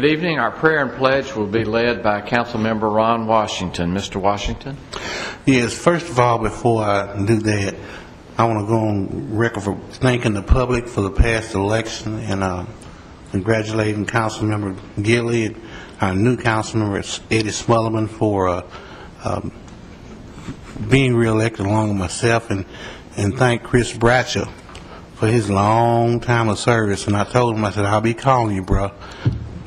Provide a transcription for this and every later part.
Good evening. Our prayer and pledge will be led by Councilmember Ron Washington. Mr. Washington. Yes, first of all, before I do that, I want to go on record for thanking the public for the past election and congratulating Councilmember Gilley and our new Councilmember Eddie Smotherman for being reelected along with myself, and thank Chris Bratcher for his long time of service. And I told him, I said, I'll be calling you, bro,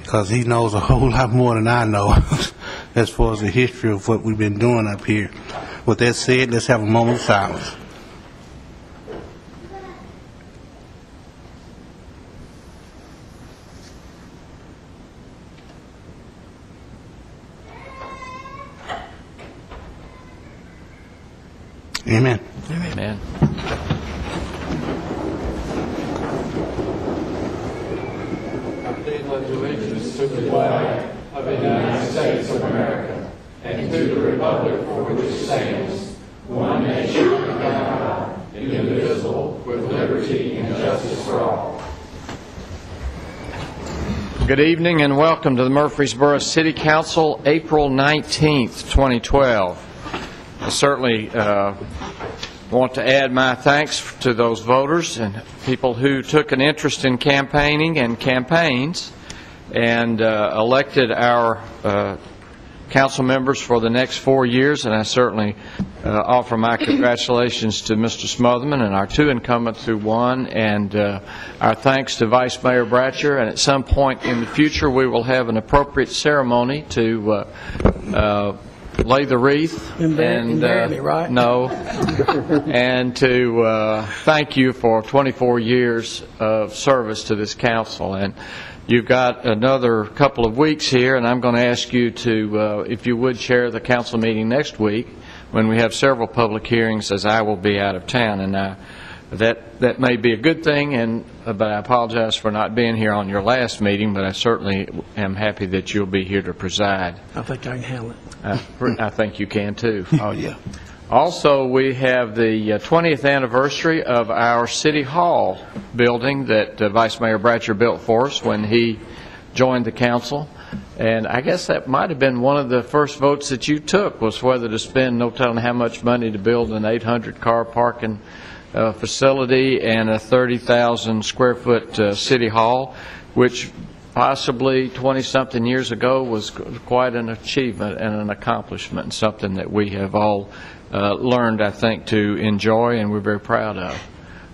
because he knows a whole lot more than I know as far as the history of what we've been doing up here. With that said, let's have a moment of silence. Amen. Amen. I pledge allegiance to the flag of the United States of America and to the republic for which it stands, one nation under God, indivisible, with liberty and justice for all. Good evening and welcome to the Murfreesboro City Council, April 19th, 2012. I certainly want to add my thanks to those voters and people who took an interest in campaigning and campaigns and elected our council members for the next 4 years. And I certainly offer my congratulations to Mr. Smotherman and our two incumbents who won, and our thanks to Vice Mayor Bratcher. And at some point in the future, we will have an appropriate ceremony to lay the wreath and right? No, and to thank you for 24 years of service to this council. And you've got another couple of weeks here, and I'm going to ask you to, if you would, chair the council meeting next week when we have several public hearings, as I will be out of town. And that may be a good thing, but I apologize for not being here on your last meeting, but I certainly am happy that you'll be here to preside. I think I can handle it. I think you can too. Oh, yeah. Also, we have the 20th anniversary of our City Hall building that Vice Mayor Bratcher built for us when he joined the council. And I guess that might have been one of the first votes that you took, was whether to spend no telling how much money to build an 800-car parking facility and a 30,000 square foot City Hall, which possibly 20-something years ago was quite an achievement and an accomplishment, and something that we have all learned, I think, to enjoy, and we're very proud of.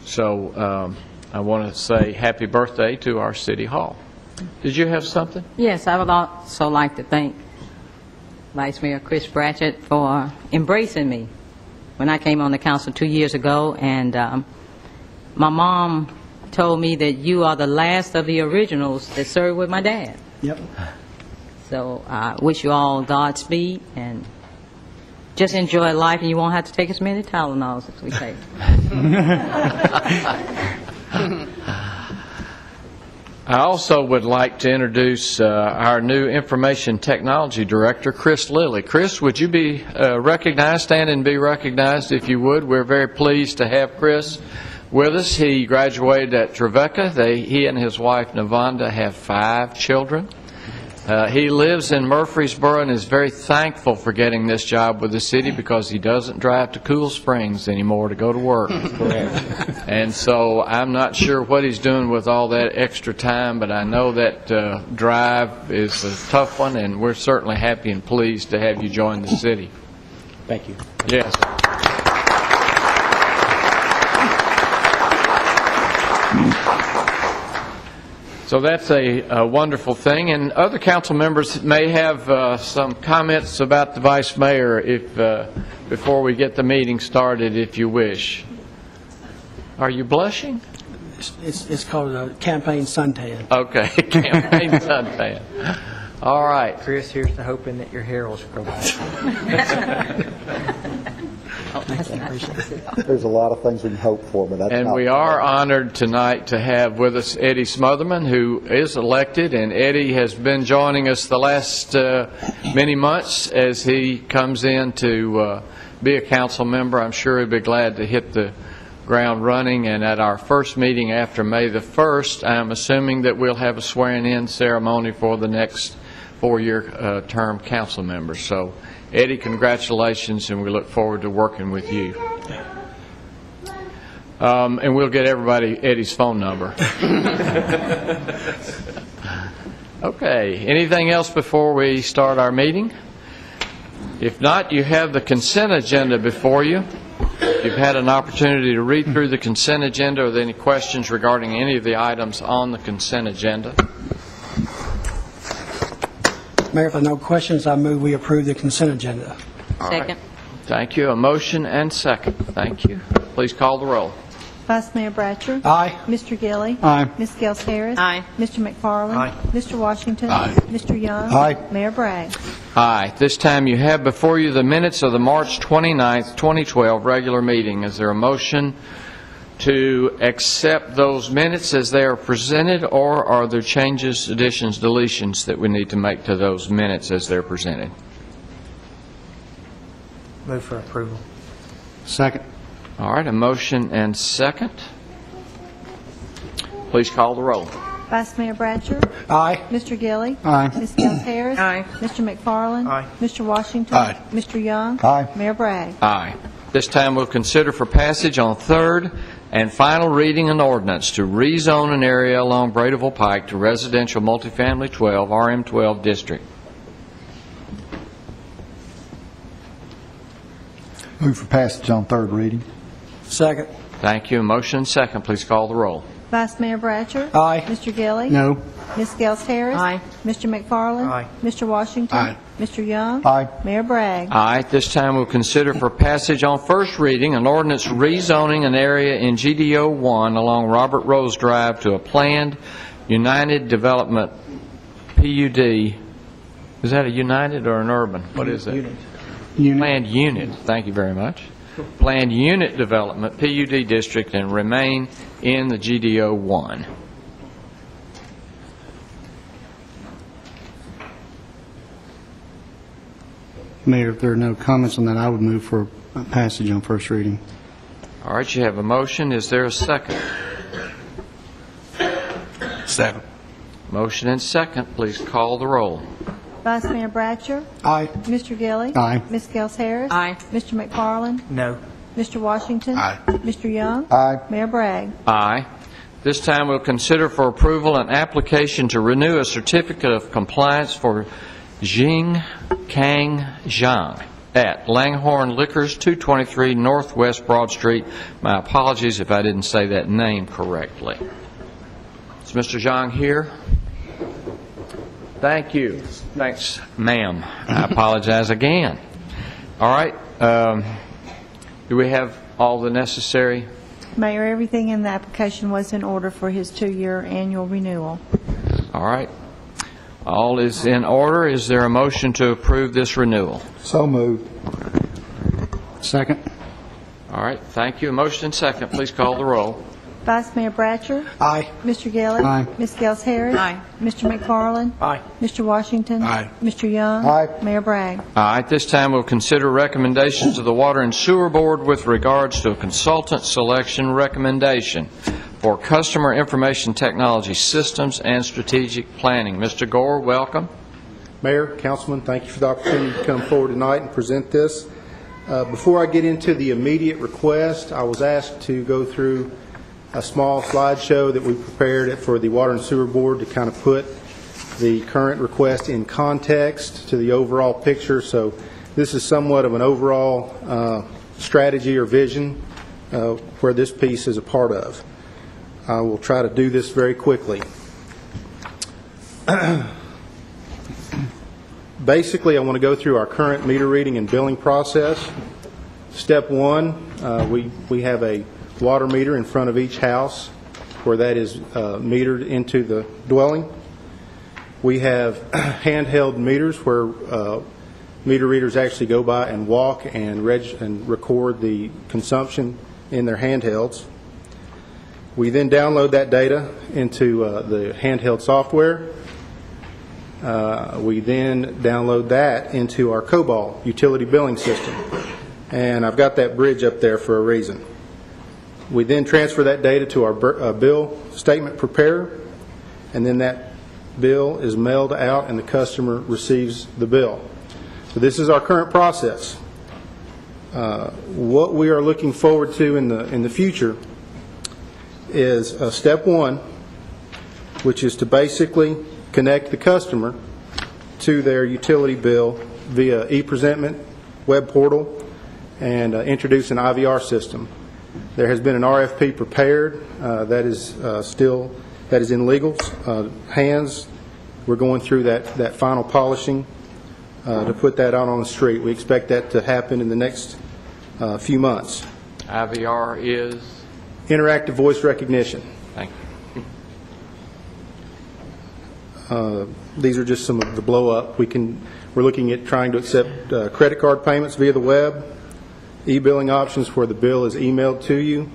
So I want to say happy birthday to our City Hall. Did you have something? Yes, I would also like to thank Vice Mayor Chris Bratcher for embracing me when I came on the council 2 years ago, and my mom told me that you are the last of the originals that served with my dad. Yep. So I wish you all Godspeed and just enjoy life, and you won't have to take as many Tylenols as we take. I also would like to introduce our new Information Technology Director, Chris Lilly. Chris, would you be recognized? Stand and be recognized if you would. We're very pleased to have Chris with us. He graduated at Trevecca. He and his wife, Navanda, have 5 children. He lives in Murfreesboro and is very thankful for getting this job with the city because he doesn't drive to Cool Springs anymore to go to work. Correct. And so I'm not sure what he's doing with all that extra time, but I know that drive is a tough one, and we're certainly happy and pleased to have you join the city. Thank you. Yes. So that's a wonderful thing, and other council members may have some comments about the Vice Mayor if before we get the meeting started, if you wish. Are you blushing? It's called a campaign suntan. Okay, campaign suntan. All right. Chris, here's to hoping that your hair will grow back. There's a lot of things we can hope for, but that's and not. We are honored tonight to have with us Eddie Smotherman, who is elected, and Eddie has been joining us the last many months as he comes in to be a council member. I'm sure he'll be glad to hit the ground running, and at our first meeting after May the 1st, I'm assuming that we'll have a swearing-in ceremony for the next 4-year term council members. So, Eddie, congratulations, and we look forward to working with you. And we'll get everybody Eddie's phone number. Okay, anything else before we start our meeting? If not, you have the consent agenda before you. You've had an opportunity to read through the consent agenda. Are there any questions regarding any of the items on the consent agenda? Mayor, if there are no questions, I move we approve the consent agenda. Second. Thank you. A motion and second. Thank you. Please call the roll. Vice Mayor Bratcher. Aye. Mr. Gilly. Aye. Ms. Gels Harris. Aye. Mr. McFarland. Aye. Mr. Washington. Aye. Mr. Young. Aye. Mayor Bragg. Aye. This time you have before you the minutes of the March 29th, 2012 regular meeting. Is there a motion to accept those minutes as they are presented, or are there changes, additions, deletions that we need to make to those minutes as they're presented? Move for approval. Second. All right, a motion and second. Please call the roll. Vice Mayor Bratcher. Aye. Mr. Gilly. Aye. Ms. Gels Harris. Aye. Mr. McFarland. Aye. Mr. Washington. Aye. Mr. Young. Aye. Mayor Bragg. Aye. This time we'll consider for passage on third and final reading an ordinance to rezone an area along Bradeville Pike to residential multifamily 12, RM12 district. Move for passage on third reading. Second. Thank you. Motion and second. Please call the roll. Vice Mayor Bratcher. Aye. Mr. Gilly. No. Ms. Gels Harris. Aye. Mr. McFarland. Aye. Mr. Washington. Aye. Mr. Young. Aye. Mayor Bragg. Aye. This time we'll consider for passage on first reading an ordinance rezoning an area in GDO 1 along Robert Rose Drive to a planned United Development PUD. Is that a United or an urban? What is it? Planned unit. Thank you very much. Planned unit development, PUD district, and remain in the GDO 1. Mayor, if there are no comments on that, I would move for passage on first reading. All right, you have a motion. Is there a second? Second. Motion and second. Please call the roll. Vice Mayor Bratcher. Aye. Mr. Gilly. Aye. Ms. Gels Harris. Aye. Mr. McFarland. No. Mr. Washington. Aye. Mr. Young. Aye. Mayor Bragg. Aye. This time we'll consider for approval an application to renew a certificate of compliance for Jing Kang Zhang at Langhorne Liquors, 223 Northwest Broad Street. My apologies if I didn't say that name correctly. Is Mr. Zhang here? Thank you. Thanks, ma'am. I apologize again. All right. Do we have all the necessary? Mayor, everything in the application was in order for his 2-year annual renewal. All right. All is in order. Is there a motion to approve this renewal? So moved. Second. All right. Thank you. A motion and second. Please call the roll. Vice Mayor Bratcher. Aye. Mr. Gilly. Aye. Ms. Gels Harris. Aye. Mr. McFarland. Aye. Mr. Washington. Aye. Mr. Young. Aye. Mayor Bragg. All right. This time we'll consider recommendations of the Water and Sewer Board with regards to a consultant selection recommendation for customer information technology systems and strategic planning. Mr. Gore, welcome. Mayor, Councilman, thank you for the opportunity to come forward tonight and present this. Before I get into the immediate request, I was asked to go through a small slideshow that we prepared for the Water and Sewer Board to kind of put the current request in context to the overall picture. So this is somewhat of an overall strategy or vision where this piece is a part of. I will try to do this very quickly. Basically, I want to go through our current meter reading and billing process. Step one, we have a water meter in front of each house where that is metered into the dwelling. We have handheld meters where meter readers actually go by and walk and record the consumption in their handhelds. We then download that data into the handheld software. We then download that into our COBOL utility billing system. And I've got that bridge up there for a reason. We then transfer that data to our bill statement preparer, and then that bill is mailed out and the customer receives the bill. So this is our current process. What we are looking forward to in the future is step one, which is to basically connect the customer to their utility bill via e-presentment, web portal, and introduce an IVR system. There has been an RFP prepared that is in legal's hands. We're going through that final polishing to put that out on the street. We expect that to happen in the next few months. IVR is? Interactive voice recognition. Thank you. These are just some of the blow-up. We're looking at trying to accept credit card payments via the web, e-billing options where the bill is emailed to you,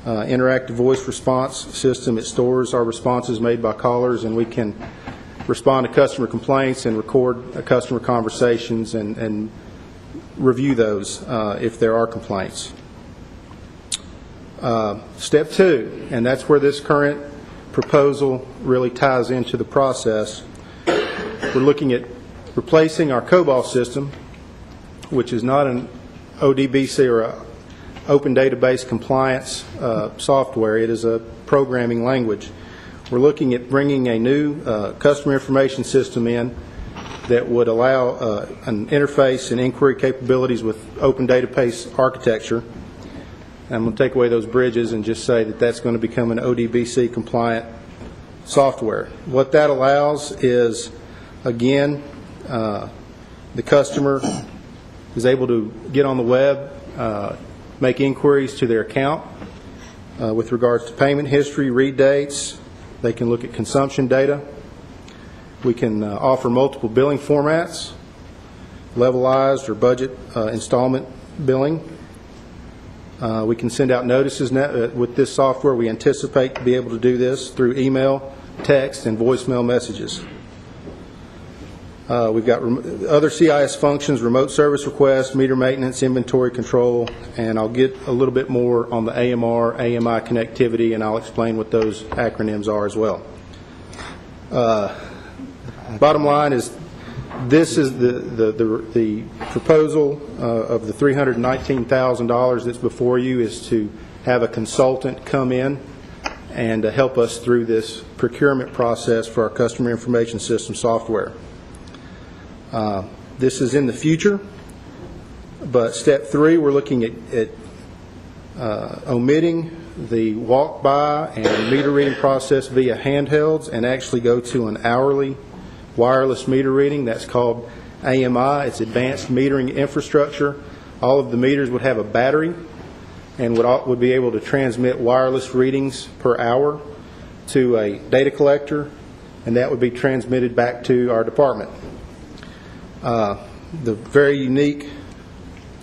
interactive voice response system. It stores our responses made by callers, and we can respond to customer complaints and record customer conversations and review those if there are complaints. Step two, and that's where this current proposal really ties into the process. We're looking at replacing our COBOL system, which is not an ODBC or a Open Database Compliance software. It is a programming language. We're looking at bringing a new customer information system in that would allow an interface and inquiry capabilities with Open Database architecture. I'm going to take away those bridges and just say that that's going to become an ODBC compliant software. What that allows is, again, the customer is able to get on the web, make inquiries to their account with regards to payment history, read dates. They can look at consumption data. We can offer multiple billing formats, levelized or budget installment billing. We can send out notices with this software. We anticipate to be able to do this through email, text, and voicemail messages. We've got other CIS functions, remote service requests, meter maintenance, inventory control, and I'll get a little bit more on the AMR, AMI connectivity, and I'll explain what those acronyms are as well. Bottom line is, this is the proposal of the $319,000 that's before you, is to have a consultant come in and help us through this procurement process for our customer information system software. This is in the future, but step three, we're looking at omitting the walk-by and meter reading process via handhelds and actually go to an hourly wireless meter reading. That's called AMI. It's Advanced Metering Infrastructure. All of the meters would have a battery and would be able to transmit wireless readings per hour to a data collector, and that would be transmitted back to our department. The very unique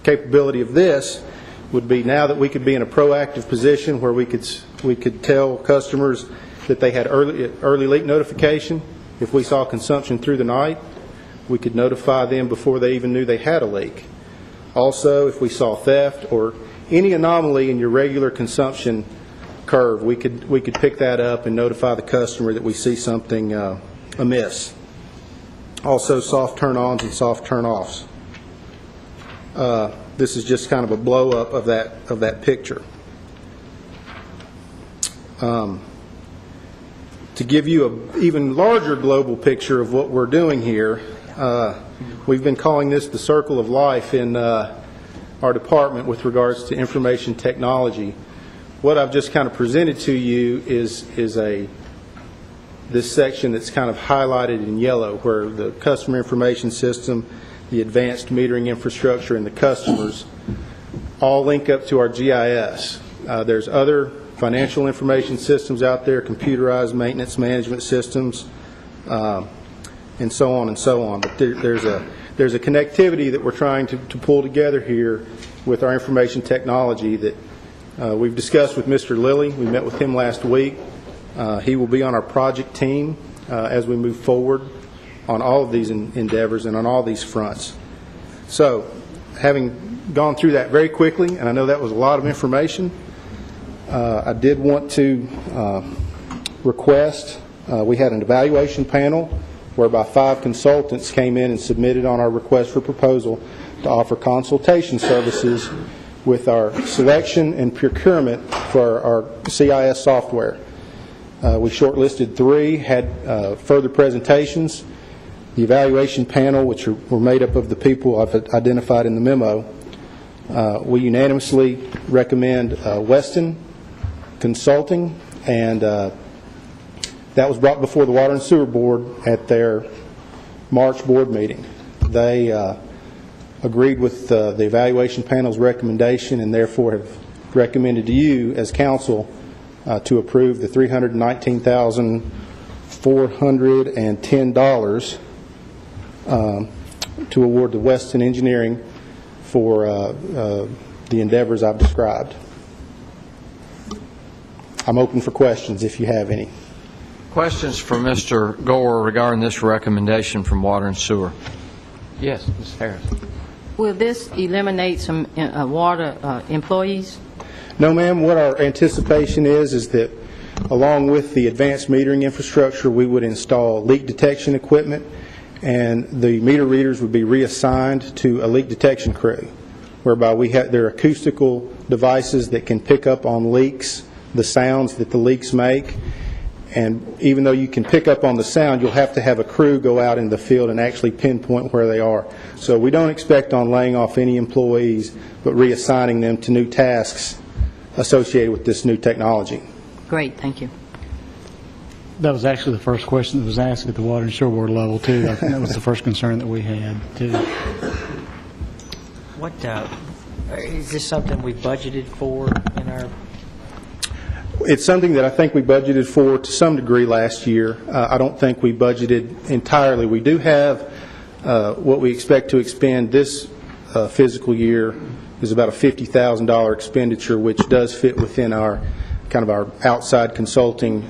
capability of this would be now that we could be in a proactive position where we could tell customers that they had early leak notification. If we saw consumption through the night, we could notify them before they even knew they had a leak. Also, if we saw theft or any anomaly in your regular consumption curve, we could pick that up and notify the customer that we see something amiss. Also, soft turn-ons and soft turn-offs. This is just kind of a blow-up of that picture. To give you an even larger global picture of what we're doing here, we've been calling this the circle of life in our department with regards to information technology. What I've just kind of presented to you is this section that's kind of highlighted in yellow, where the customer information system, the advanced metering infrastructure, and the customers all link up to our GIS. There's other financial information systems out there, computerized maintenance management systems, and so on and so on. But there's a connectivity that we're trying to pull together here with our information technology that we've discussed with Mr. Lilly. We met with him last week. He will be on our project team as we move forward on all of these endeavors and on all these fronts. So, having gone through that very quickly, and I know that was a lot of information, I did want to request, we had an evaluation panel whereby 5 consultants came in and submitted on our request for proposal to offer consultation services with our selection and procurement for our CIS software. We shortlisted 3, had further presentations. The evaluation panel, which were made up of the people I've identified in the memo, we unanimously recommend Weston Consulting, and that was brought before the Water and Sewer Board at their March board meeting. They agreed with the evaluation panel's recommendation and therefore have recommended to you as council to approve the $319,410 to award to Weston Engineering for the endeavors I've described. I'm open for questions if you have any. Questions for Mr. Gore regarding this recommendation from Water and Sewer? Yes, Ms. Harris. Will this eliminate some water employees? No, ma'am. What our anticipation is that along with the advanced metering infrastructure, we would install leak detection equipment, and the meter readers would be reassigned to a leak detection crew, whereby there are acoustical devices that can pick up on leaks, the sounds that the leaks make. And even though you can pick up on the sound, you'll have to have a crew go out in the field and actually pinpoint where they are. So we don't expect on laying off any employees, but reassigning them to new tasks associated with this new technology. Great, thank you. That was actually the first question that was asked at the Water and Sewer Board level, too. I think that was the first concern that we had, too. What, is this something we budgeted for in our... It's something that I think we budgeted for to some degree last year. I don't think we budgeted entirely. We do have what we expect to expend this fiscal year is about a $50,000 expenditure, which does fit within our kind of our outside consulting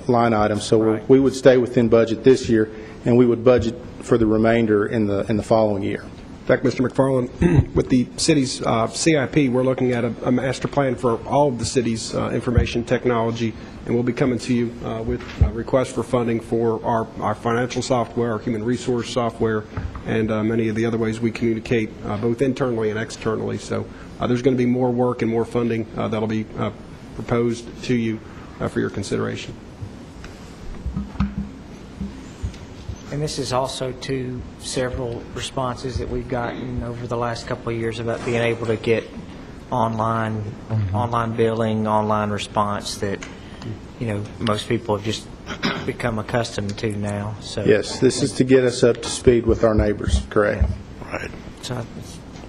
line item. So we would stay within budget this year, and we would budget for the remainder in the following year. In fact, Mr. McFarland, with the city's CIP, we're looking at a master plan for all of the city's information technology, and we'll be coming to you with requests for funding for our financial software, our human resource software, and many of the other ways we communicate both internally and externally. So there's going to be more work and more funding that'll be proposed to you for your consideration. And this is also to several responses that we've gotten over the last couple of years about being able to get online billing, online response that, most people have just become accustomed to now. So yes, this is to get us up to speed with our neighbors, correct? Right. So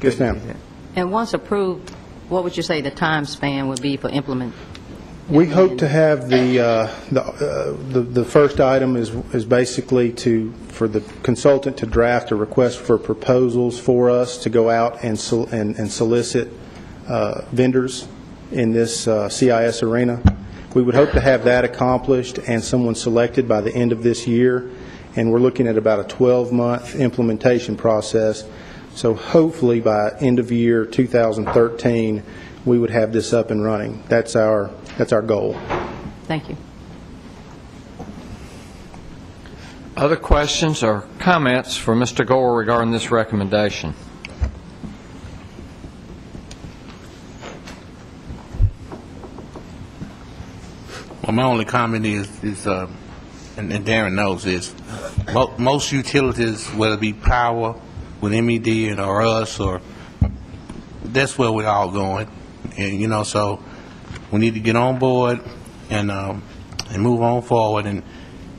Yes, ma'am. And once approved, what would you say the time span would be for implement? We hope to have the first item is basically for the consultant to draft a request for proposals for us to go out and solicit vendors in this CIS arena. We would hope to have that accomplished and someone selected by the end of this year, and we're looking at about a 12-month implementation process. So hopefully by end of year 2013, we would have this up and running. That's our goal. Thank you. Other questions or comments for Mr. Gore regarding this recommendation? Well, my only comment is and Darren knows this, most utilities, whether it be power with MED or us, or that's where we're all going. And, so we need to get on board and move on forward. And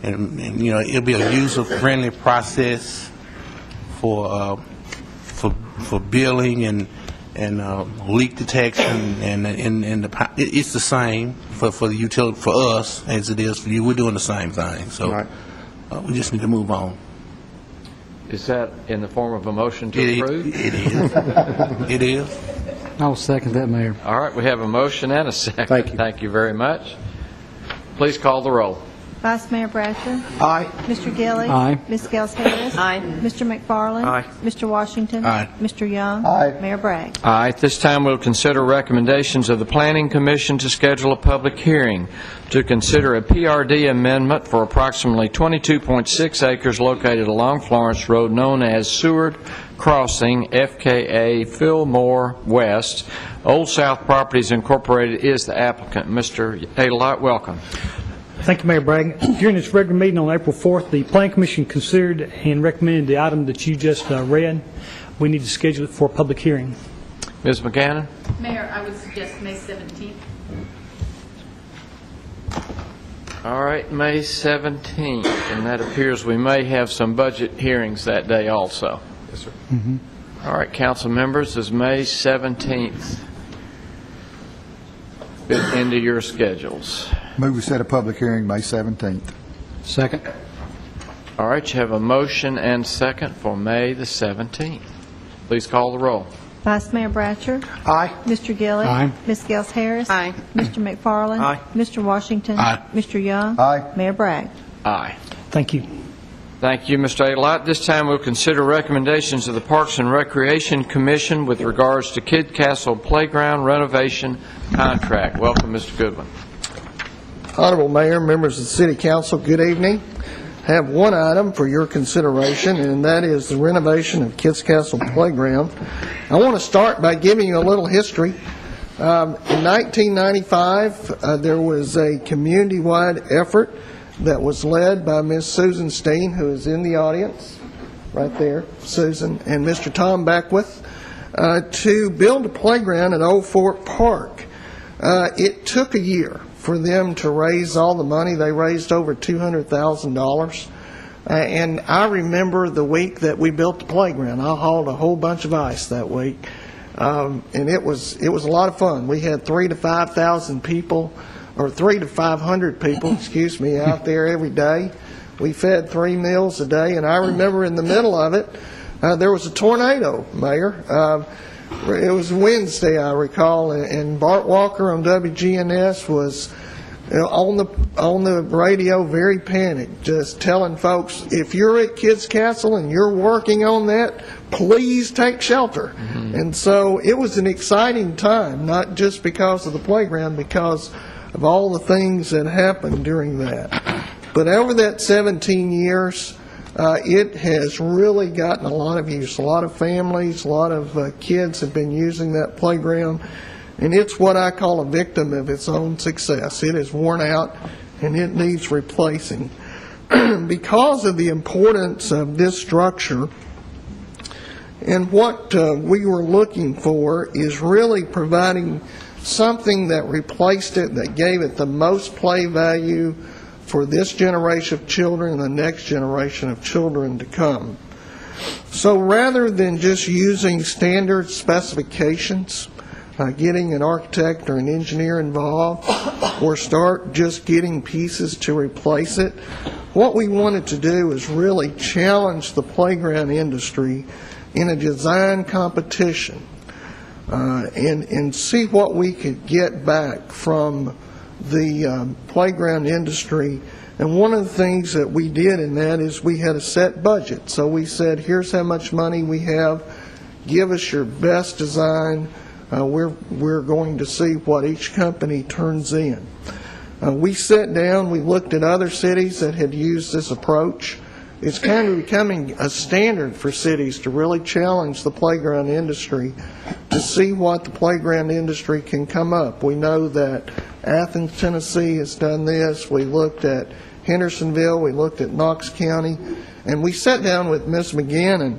it'll be a user-friendly process for billing and leak detection, and it's the same for the utility for us as it is for you. We're doing the same thing, so Right. We just need to move on. Is that in the form of a motion to approve? It is. It is. I'll second that, Mayor. All right, we have a motion and a second. Thank you. Thank you very much. Please call the roll. Vice Mayor Bratcher. Aye. Mr. Gilly. Aye. Ms. Gels Harris. Aye. Mr. McFarland. Aye. Mr. Washington. Aye. Mr. Young. Aye. Mayor Bragg. Aye. At this time, we'll consider recommendations of the Planning Commission to schedule a public hearing to consider a PRD amendment for approximately 22.6 acres located along Florence Road known as Seward Crossing, FKA Fillmore West. Old South Properties Incorporated is the applicant. Mr. Adelite, welcome. Thank you, Mayor Bragg. During its regular meeting on April 4th, the Planning Commission considered and recommended the item that you just read. We need to schedule it for a public hearing. Ms. McGannon? Mayor, I would suggest May 17th. All right, May 17th, and that appears we may have some budget hearings that day also. Yes, sir. All right, council members, is May 17th fit into your schedules? Move we set a public hearing May 17th. Second. All right, you have a motion and second for May the 17th. Please call the roll. Vice Mayor Bratcher. Aye. Mr. Gilly. Aye. Ms. Gels Harris. Aye. Mr. McFarland. Aye. Mr. Washington. Aye. Mr. Young. Aye. Mayor Bragg. Aye. Thank you. Thank you, Mr. Adelite. This time we'll consider recommendations of the Parks and Recreation Commission with regards to Kidd Castle Playground renovation contract. Welcome, Mr. Goodwin. Honorable Mayor, members of the City Council, good evening. I have one item for your consideration, and that is the renovation of Kidd Castle Playground. I want to start by giving you a little history. In 1995, there was a community-wide effort that was led by Ms. Susan Steen, who is in the audience, right there, Susan, and Mr. Tom Beckwith, to build a playground at Old Fort Park. It took a year for them to raise all the money. They raised over $200,000. And I remember the week that we built the playground. I hauled a whole bunch of ice that week. And it was a lot of fun. We had 3,000 to 5,000 people, or 300 to 500 people, excuse me, out there every day. We fed 3 meals a day. And I remember in the middle of it, there was a tornado, Mayor. It was Wednesday, I recall, and Bart Walker on WGNS was on the radio, very panicked, just telling folks, if you're at Kidd Castle and you're working on that, please take shelter. And so it was an exciting time, not just because of the playground, because of all the things that happened during that. But over that 17 years, it has really gotten a lot of use. A lot of families, a lot of kids have been using that playground, and it's what I call a victim of its own success. It is worn out, and it needs replacing. Because of the importance of this structure, and what we were looking for is really providing something that replaced it, that gave it the most play value for this generation of children and the next generation of children to come. So rather than just using standard specifications, getting an architect or an engineer involved, or start just getting pieces to replace it, what we wanted to do is really challenge the playground industry in a design competition and see what we could get back from the playground industry. And one of the things that we did in that is we had a set budget. So we said, here's how much money we have, give us your best design. We're going to see what each company turns in. We sat down, we looked at other cities that had used this approach. It's kind of becoming a standard for cities to really challenge the playground industry to see what the playground industry can come up. We know that Athens, Tennessee has done this. We looked at Hendersonville, we looked at Knox County, and we sat down with Ms. McGannon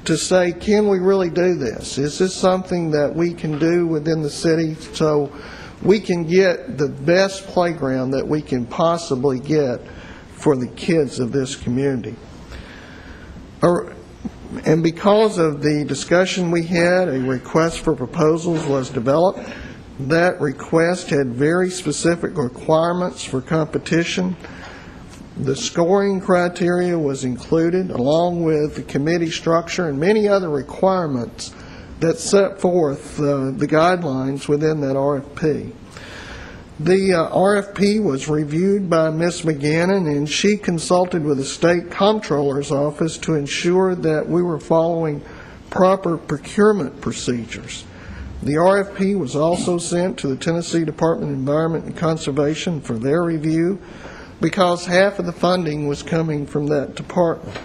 to say, can we really do this? Is this something that we can do within the city so we can get the best playground that we can possibly get for the kids of this community? And because of the discussion we had, a request for proposals was developed. That request had very specific requirements for competition. The scoring criteria was included, along with the committee structure and many other requirements that set forth the guidelines within that RFP. The RFP was reviewed by Ms. McGannon, and she consulted with the State Comptroller's Office to ensure that we were following proper procurement procedures. The RFP was also sent to the Tennessee Department of Environment and Conservation for their review because half of the funding was coming from that department.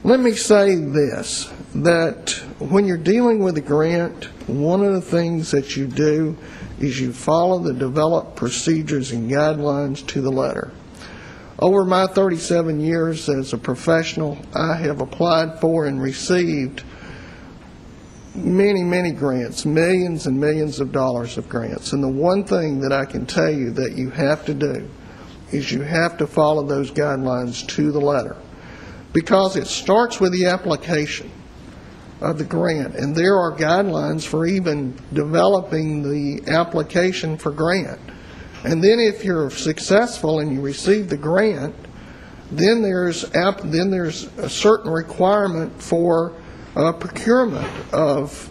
Let me say this, that when you're dealing with a grant, one of the things that you do is you follow the developed procedures and guidelines to the letter. Over my 37 years as a professional, I have applied for and received many grants, millions and millions of dollars of grants. And the one thing that I can tell you that you have to do is you have to follow those guidelines to the letter, because it starts with the application of the grant, and there are guidelines for even developing the application for grant. And then if you're successful and you receive the grant, then there's a certain requirement for procurement of,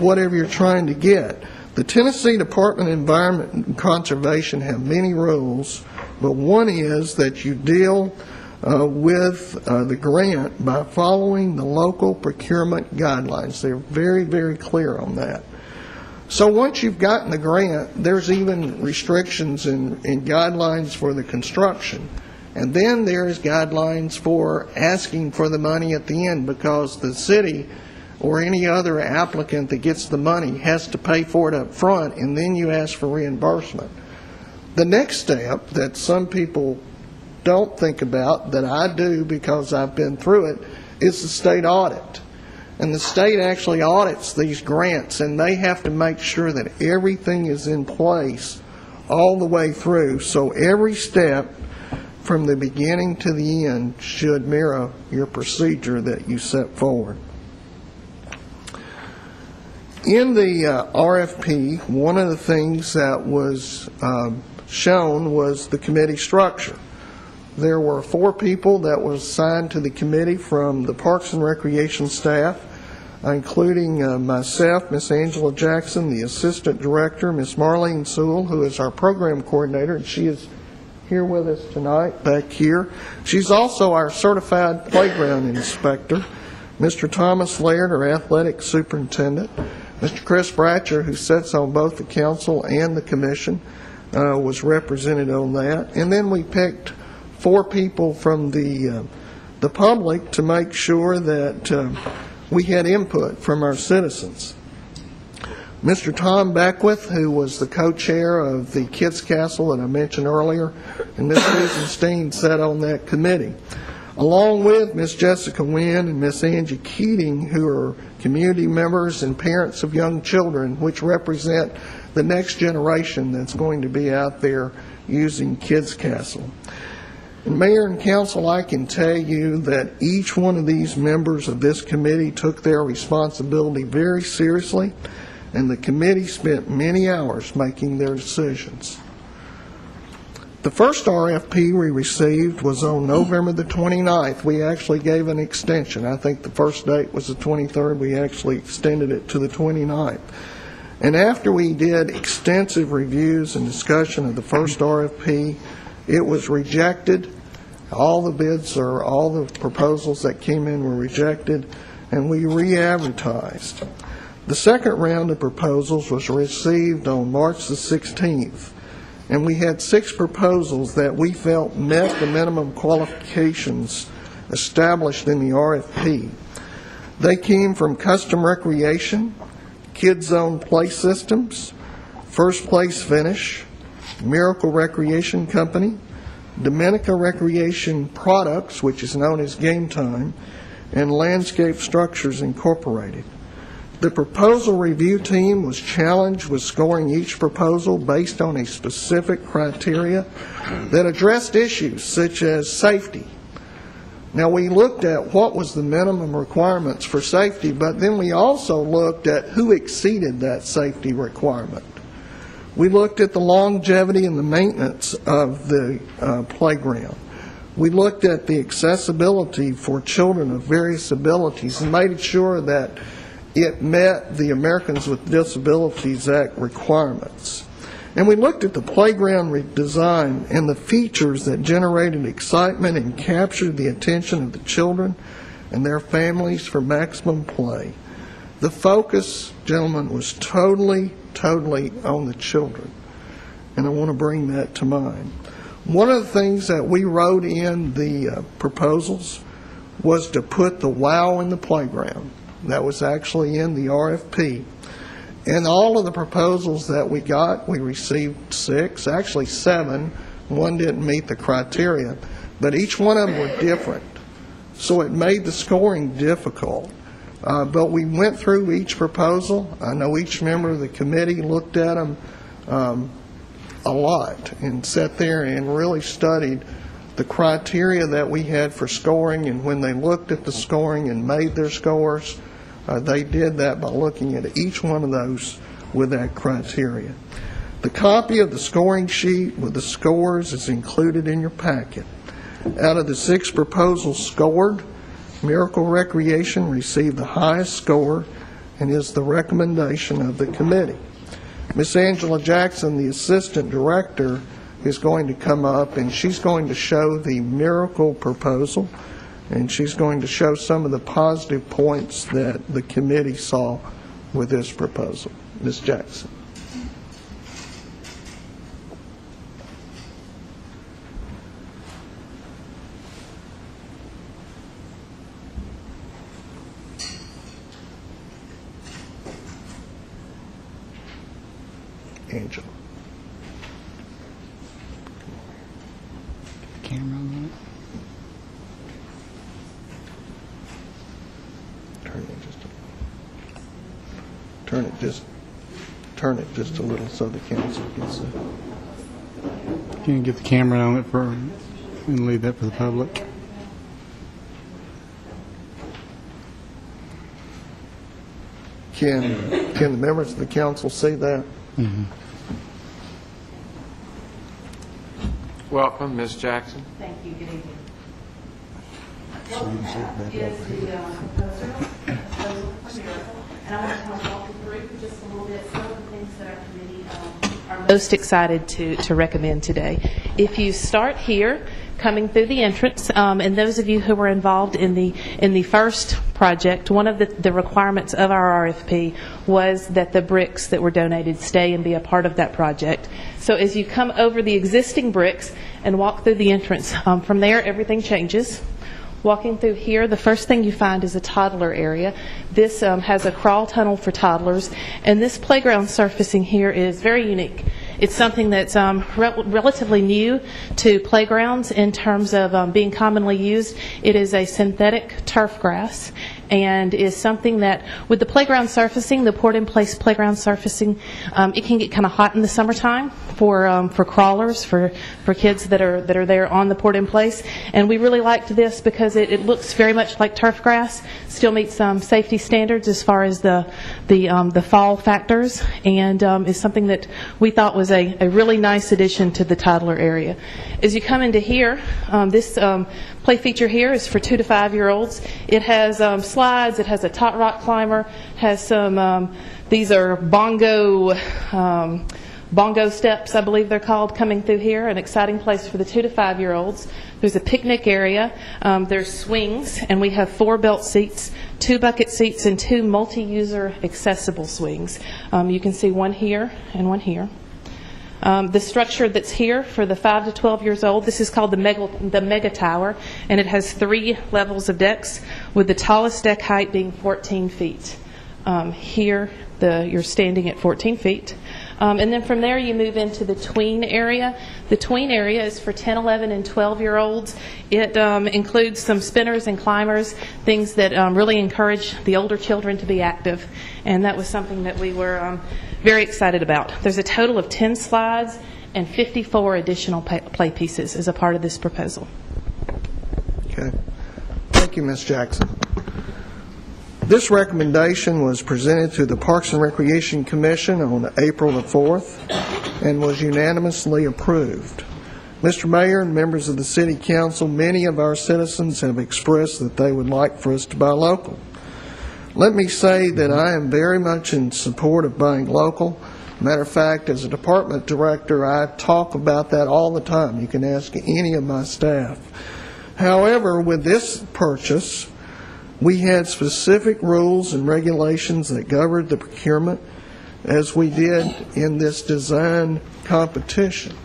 whatever you're trying to get. The Tennessee Department of Environment and Conservation have many rules, but one is that you deal with the grant by following the local procurement guidelines. They're very clear on that. So once you've gotten the grant, there's even restrictions and guidelines for the construction. And then there's guidelines for asking for the money at the end, because the city or any other applicant that gets the money has to pay for it up front, and then you ask for reimbursement. The next step that some people don't think about, that I do because I've been through it, is the state audit. And the state actually audits these grants, and they have to make sure that everything is in place all the way through. So every step from the beginning to the end should mirror your procedure that you set forward. In the RFP, one of the things that was shown was the committee structure. There were 4 people that were assigned to the committee from the Parks and Recreation staff, including myself, Ms. Angela Jackson, the Assistant Director, Ms. Marlene Sewell, who is our Program Coordinator, and she is here with us tonight, back here. She's also our Certified Playground Inspector, Mr. Thomas Laird, our Athletic Superintendent, Mr. Chris Bratcher, who sits on both the council and the commission, was represented on that. And then we picked 4 people from the public to make sure that we had input from our citizens. Mr. Tom Beckwith, who was the co-chair of the Kids Castle that I mentioned earlier, and Ms. Susan Steen sat on that committee, along with Ms. Jessica Wynn and Ms. Angie Keating, who are community members and parents of young children, which represent the next generation that's going to be out there using Kids Castle. And Mayor and Council, I can tell you that each one of these members of this committee took their responsibility very seriously, and the committee spent many hours making their decisions. The first RFP we received was on November the 29th. We actually gave an extension. I think the first date was the 23rd. We actually extended it to the 29th. And after we did extensive reviews and discussion of the first RFP, it was rejected. All the bids or all the proposals that came in were rejected, and we re-advertised. The second round of proposals was received on March the 16th, and we had 6 proposals that we felt met the minimum qualifications established in the RFP. They came from Custom Recreation, Kids Zone Play Systems, First Place Finish, Miracle Recreation Company, Dominica Recreation Products, which is known as Game Time, and Landscape Structures Incorporated. The proposal review team was challenged with scoring each proposal based on a specific criteria that addressed issues such as safety. Now, we looked at what was the minimum requirements for safety, but then we also looked at who exceeded that safety requirement. We looked at the longevity and the maintenance of the playground. We looked at the accessibility for children of various abilities and made sure that it met the Americans with Disabilities Act requirements. And we looked at the playground redesign and the features that generated excitement and captured the attention of the children and their families for maximum play. The focus, gentlemen, was totally on the children, and I want to bring that to mind. One of the things that we wrote in the proposals was to put the wow in the playground. That was actually in the RFP. And all of the proposals that we got, we received 6, actually 7. One didn't meet the criteria, but each one of them were different. So it made the scoring difficult. But we went through each proposal. I know each member of the committee looked at them a lot and sat there and really studied the criteria that we had for scoring, and when they looked at the scoring and made their scores, they did that by looking at each one of those with that criteria. The copy of the scoring sheet with the scores is included in your packet. Out of the 6 proposals scored, Miracle Recreation received the highest score and is the recommendation of the committee. Miss Angela Jackson, the Assistant Director, is going to come up and she's going to show the Miracle proposal, and she's going to show some of the positive points that the committee saw with this proposal. Ms. Jackson. Angela. Camera on it. Turn it just a little so the council can see. Can you get the camera on it for and leave that for the public? Can the members of the council see that? Mm-hmm. Welcome, Ms. Jackson. Thank you. Good evening. Is the proposal for Miracle, and I want to kind of walk you through just a little bit some of the things that our committee are most excited to recommend today. If you start here, coming through the entrance, and those of you who were involved in the first project, one of the requirements of our RFP was that the bricks that were donated stay and be a part of that project. So as you come over the existing bricks and walk through the entrance, from there everything changes. Walking through here, the first thing you find is a toddler area. This has a crawl tunnel for toddlers, and this playground surfacing here is very unique. It's something that's relatively new to playgrounds in terms of being commonly used. It is a synthetic turf grass and is something that, with the playground surfacing, the poured-in-place playground surfacing, it can get kind of hot in the summertime for crawlers, for kids that are there on the poured-in-place. And we really liked this because it looks very much like turf grass, still meets safety standards as far as the fall factors, and is something that we thought was a really nice addition to the toddler area. As you come into here, this play feature here is for 2 to 5-year-olds. It has slides, it has a top rock climber, has some, these are bongo steps, I believe they're called, coming through here, an exciting place for the 2 to 5-year-olds. There's a picnic area, there's swings, and we have 4 belt seats, 2 bucket seats, and 2 multi-user accessible swings. You can see one here and one here. The structure that's here for the 5 to 12 years old, this is called the Mega Tower, and it has 3 levels of decks, with the tallest deck height being 14 feet. Here, you're standing at 14 feet. And then from there you move into the tween area. The tween area is for 10, 11, and 12-year-olds. It includes some spinners and climbers, things that really encourage the older children to be active. And that was something that we were very excited about. There's a total of 10 slides and 54 additional play pieces as a part of this proposal. Okay. Thank you, Ms. Jackson. This recommendation was presented to the Parks and Recreation Commission on April the 4th and was unanimously approved. Mr. Mayor and members of the City Council, many of our citizens have expressed that they would like for us to buy local. Let me say that I am very much in support of buying local. Matter of fact, as a department director, I talk about that all the time. You can ask any of my staff. However, with this purchase, we had specific rules and regulations that governed the procurement, as we did in this design competition.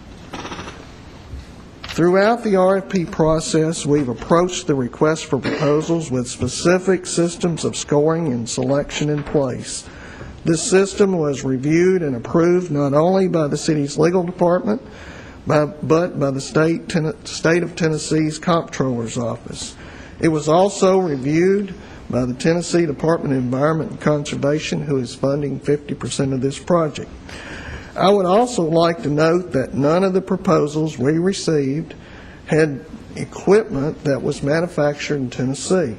Throughout the RFP process, we've approached the request for proposals with specific systems of scoring and selection in place. This system was reviewed and approved not only by the city's legal department, but by the state of Tennessee's Comptroller's Office. It was also reviewed by the Tennessee Department of Environment and Conservation, who is funding 50% of this project. I would also like to note that none of the proposals we received had equipment that was manufactured in Tennessee.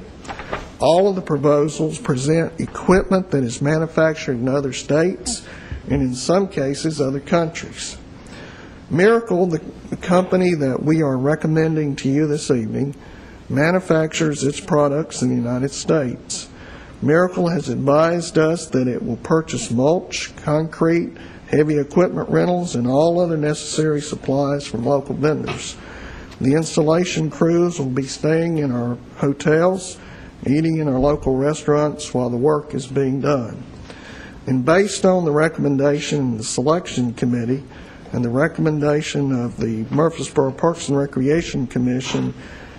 All of the proposals present equipment that is manufactured in other states and in some cases other countries. Miracle, the company that we are recommending to you this evening, manufactures its products in the United States. Miracle has advised us that it will purchase mulch, concrete, heavy equipment rentals, and all other necessary supplies from local vendors. The installation crews will be staying in our hotels, eating in our local restaurants while the work is being done. And based on the recommendation of the selection committee and the recommendation of the Murfreesboro Parks and Recreation Commission,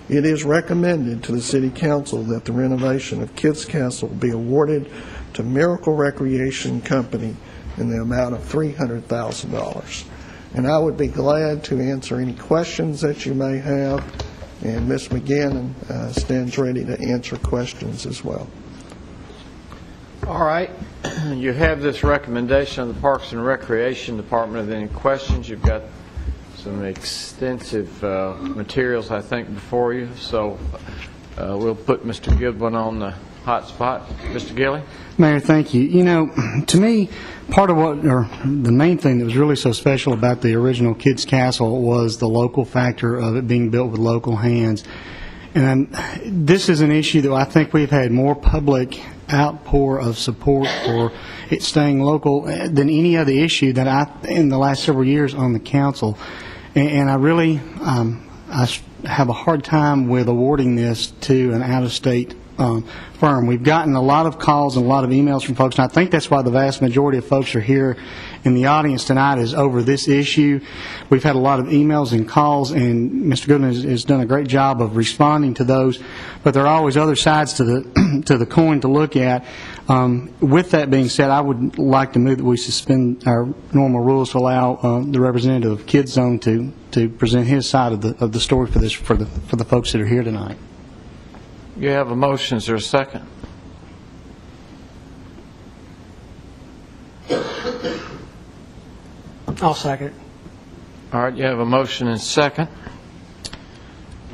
it is recommended to the City Council that the renovation of Kids Castle be awarded to Miracle Recreation Company in the amount of $300,000. And I would be glad to answer any questions that you may have, and Ms. McGannon stands ready to answer questions as well. All right. You have this recommendation of the Parks and Recreation Department. Are there any questions? You've got some extensive materials, I think, before you. So we'll put Mr. Goodwin on the hot spot. Mr. Gilley? Mayor, thank you. You know, to me, part of the main thing that was really so special about the original Kids Castle was the local factor of it being built with local hands. And this is an issue that I think we've had more public outpour of support for it staying local than any other issue that in the last several years on the council. And I really I have a hard time with awarding this to an out-of-state firm. We've gotten a lot of calls and a lot of emails from folks, and I think that's why the vast majority of folks are here in the audience tonight is over this issue. We've had a lot of emails and calls, and Mr. Goodman has done a great job of responding to those, but there are always other sides to the to the coin to look at. With that being said, I would like to move that we suspend our normal rules to allow the representative of Kids Zone to present his side of the story for this for the folks that are here tonight. You have a motion. Is there a second? I'll second. All right, you have a motion and second.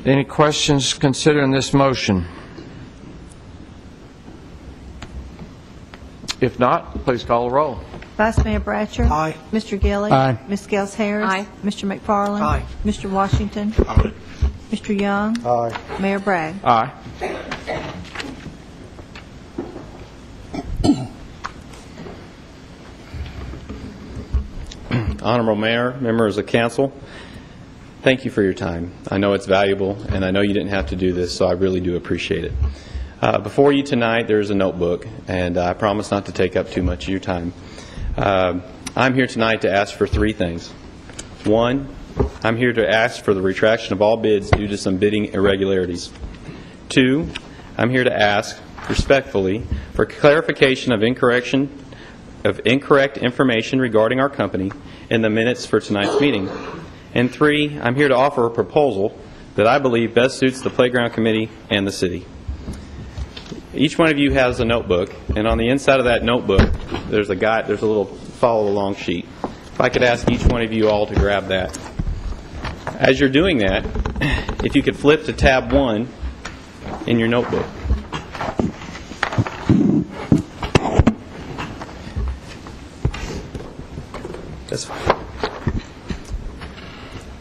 Any questions considering this motion? If not, please call the roll. Vice Mayor Bratcher. Aye. Mr. Gilley. Aye. Ms. Gels Harris. Aye. Mr. McFarland. Aye. Mr. Washington. Aye. Mr. Young. Aye. Mayor Bragg. Aye. Honorable Mayor, members of council, thank you for your time. I know it's valuable, and I know you didn't have to do this, so I really do appreciate it. Before you tonight, there is a notebook, and I promise not to take up too much of your time. I'm here tonight to ask for three things. One, I'm here to ask for the retraction of all bids due to some bidding irregularities. Two, I'm here to ask, respectfully, for clarification of incorrect information regarding our company in the minutes for tonight's meeting. And three, I'm here to offer a proposal that I believe best suits the Playground Committee and the city. Each one of you has a notebook, and on the inside of that notebook, there's a little follow-along sheet. If I could ask each one of you all to grab that. As you're doing that, if you could flip to tab 1 in your notebook. That's fine.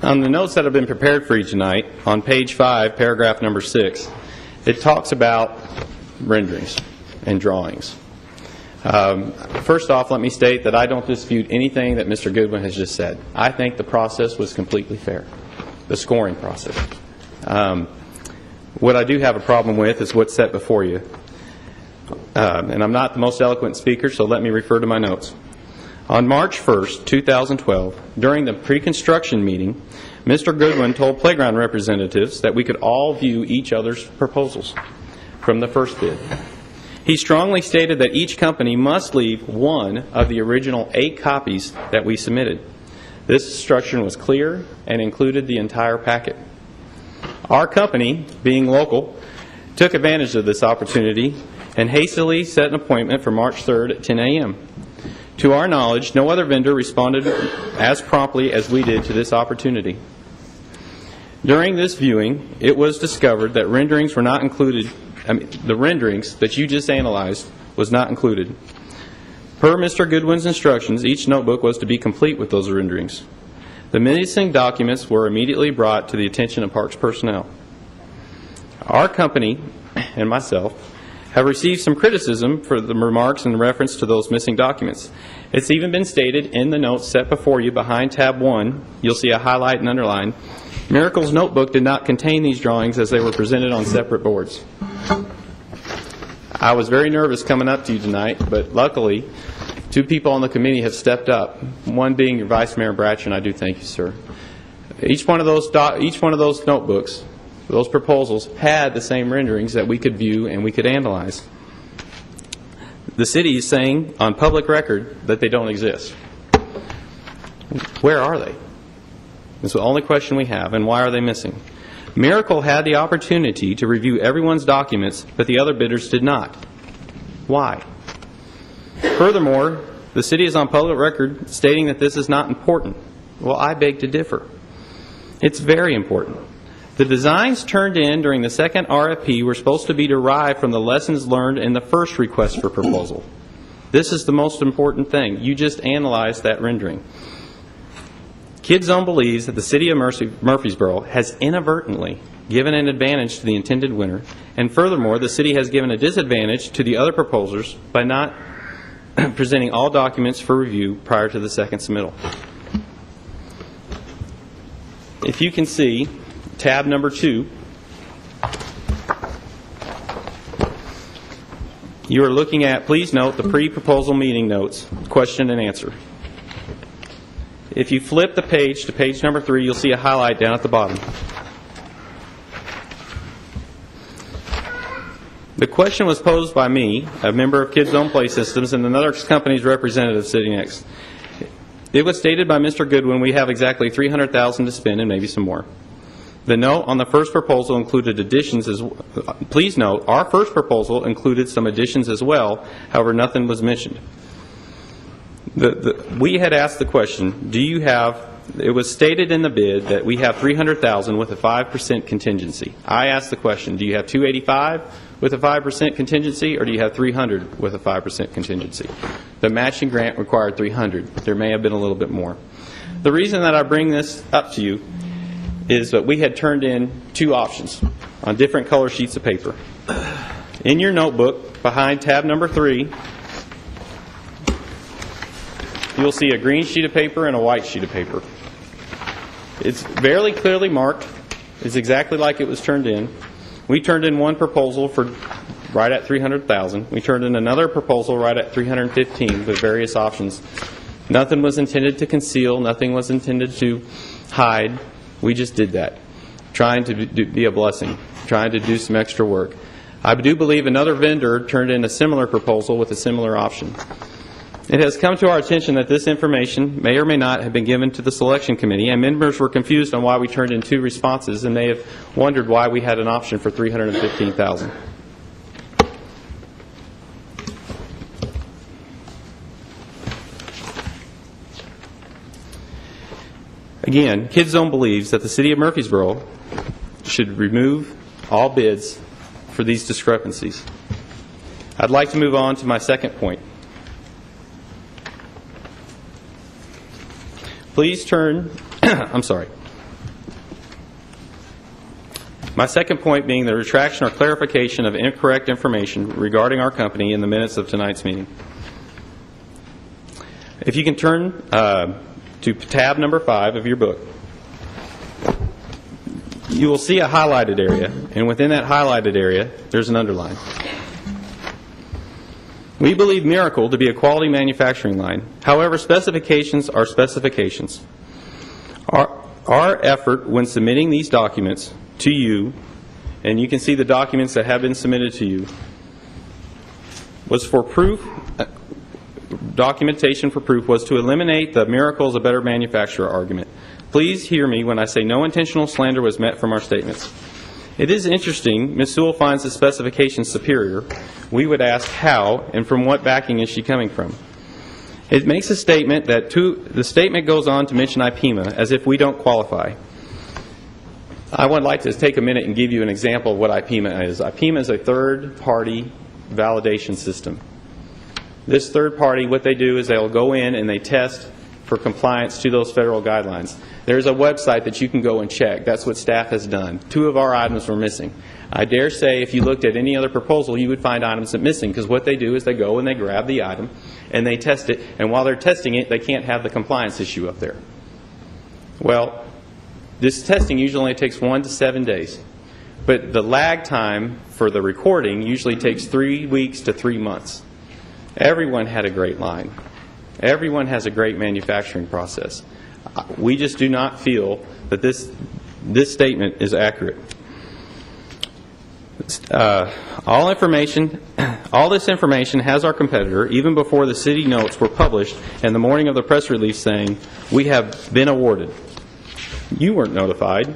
On the notes that have been prepared for you tonight, on page 5, paragraph number 6, it talks about renderings and drawings. First off, let me state that I don't dispute anything that Mr. Goodwin has just said. I think the process was completely fair, the scoring process. What I do have a problem with is what's set before you. And I'm not the most eloquent speaker, so let me refer to my notes. On March 1st, 2012, during the pre-construction meeting, Mr. Goodwin told playground representatives that we could all view each other's proposals from the first bid. He strongly stated that each company must leave one of the original 8 copies that we submitted. This instruction was clear and included the entire packet. Our company, being local, took advantage of this opportunity and hastily set an appointment for March 3rd at 10 a.m. To our knowledge, no other vendor responded as promptly as we did to this opportunity. During this viewing, it was discovered that renderings were not included. The renderings that you just analyzed was not included. Per Mr. Goodwin's instructions, each notebook was to be complete with those renderings. The missing documents were immediately brought to the attention of Parks personnel. Our company and myself have received some criticism for the remarks in reference to those missing documents. It's even been stated in the notes set before you behind tab 1. You'll see a highlight and underline. Miracle's notebook did not contain these drawings as they were presented on separate boards. I was very nervous coming up to you tonight, but luckily 2 people on the committee have stepped up, one being your Vice Mayor Bratcher, and I do thank you, sir. Each one of those notebooks, those proposals, had the same renderings that we could view and we could analyze. The city is saying on public record that they don't exist. Where are they? That's the only question we have, and why are they missing? Miracle had the opportunity to review everyone's documents, but the other bidders did not. Why? Furthermore, the city is on public record stating that this is not important. Well, I beg to differ. It's very important. The designs turned in during the second RFP were supposed to be derived from the lessons learned in the first request for proposal. This is the most important thing. You just analyzed that rendering. KidZone believes that the City of Murfreesboro has inadvertently given an advantage to the intended winner, and furthermore, the city has given a disadvantage to the other proposers by not presenting all documents for review prior to the second submittal. If you can see, tab number 2, you are looking at, please note, the pre-proposal meeting notes, question and answer. If you flip the page to page number 3, you'll see a highlight down at the bottom. The question was posed by me, a member of KidZone Play Systems, and another company's representative sitting next. It was stated by Mr. Goodwin we have exactly $300,000 to spend and maybe some more. The note on the first proposal included additions as please note, our first proposal included some additions as well, however, nothing was mentioned. We had asked the question, do you have, it was stated in the bid that we have $300,000 with a 5% contingency. I asked the question, do you have $285 with a 5% contingency, or do you have $300 with a 5% contingency? The matching grant required $300. There may have been a little bit more. The reason that I bring this up to you is that we had turned in 2 options on different color sheets of paper. In your notebook, behind tab number 3, you'll see a green sheet of paper and a white sheet of paper. It's fairly clearly marked. It's exactly like it was turned in. We turned in one proposal for right at $300,000. We turned in another proposal right at $315,000 with various options. Nothing was intended to conceal. Nothing was intended to hide. We just did that, trying to be a blessing, trying to do some extra work. I do believe another vendor turned in a similar proposal with a similar option. It has come to our attention that this information may or may not have been given to the selection committee, and members were confused on why we turned in 2 responses, and they have wondered why we had an option for $315,000. Again, KidZone believes that the City of Murfreesboro should remove all bids for these discrepancies. I'd like to move on to my second point. Please turn, I'm sorry. My second point being the retraction or clarification of incorrect information regarding our company in the minutes of tonight's meeting. If you can turn to tab number 5 of your book, you will see a highlighted area, and within that highlighted area, there's an underline. We believe Miracle to be a quality manufacturing line. However, specifications are specifications. Our effort when submitting these documents to you, and you can see the documents that have been submitted to you, was for proof, documentation for proof, was to eliminate the Miracle is a better manufacturer argument. Please hear me when I say no intentional slander was met from our statements. It is interesting, Ms. Sewell finds the specification superior. We would ask how and from what backing is she coming from. It makes a statement that the statement goes on to mention IPEMA as if we don't qualify. I would like to take a minute and give you an example of what IPEMA is. IPEMA is a third-party validation system. This third party, what they do is they'll go in and they test for compliance to those federal guidelines. There's a website that you can go and check. That's what staff has done. 2 of our items were missing. I dare say if you looked at any other proposal, you would find items that are missing, because what they do is they go and they grab the item and they test it, and while they're testing it, they can't have the compliance issue up there. Well, this testing usually only takes 1 to 7 days, but the lag time for the recording usually takes 3 weeks to 3 months. Everyone had a great line. Everyone has a great manufacturing process. We just do not feel that this statement is accurate. All this information has our competitor, even before the city notes were published and the morning of the press release saying, we have been awarded. You weren't notified.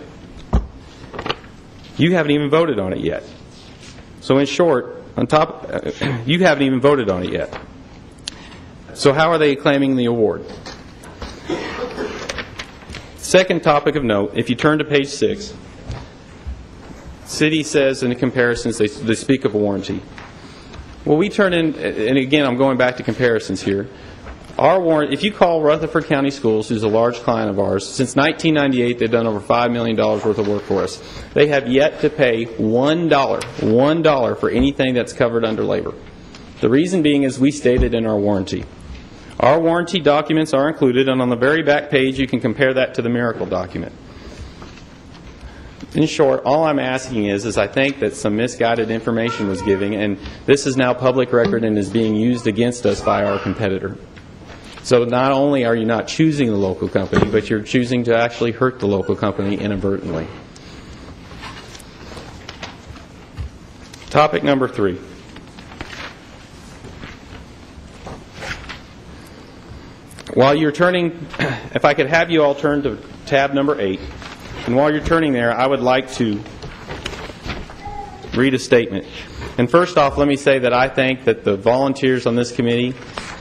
You haven't even voted on it yet. So in short, you haven't even voted on it yet. So how are they claiming the award? Second topic of note, if you turn to page 6, city says in the comparisons they speak of a warranty. Well, we turn in, and again I'm going back to comparisons here, our warranty, if you call Rutherford County Schools, who's a large client of ours, since 1998 they've done over $5 million worth of work for us. They have yet to pay $1 for anything that's covered under labor. The reason being is we stated in our warranty. Our warranty documents are included, and on the very back page you can compare that to the Miracle document. In short, all I'm asking is I think that some misguided information was given, and this is now public record and is being used against us by our competitor. So not only are you not choosing the local company, but you're choosing to actually hurt the local company inadvertently. Topic number 3. While you're turning, if I could have you all turn to tab number 8, and while you're turning there, I would like to read a statement. And first off, let me say that I think that the volunteers on this committee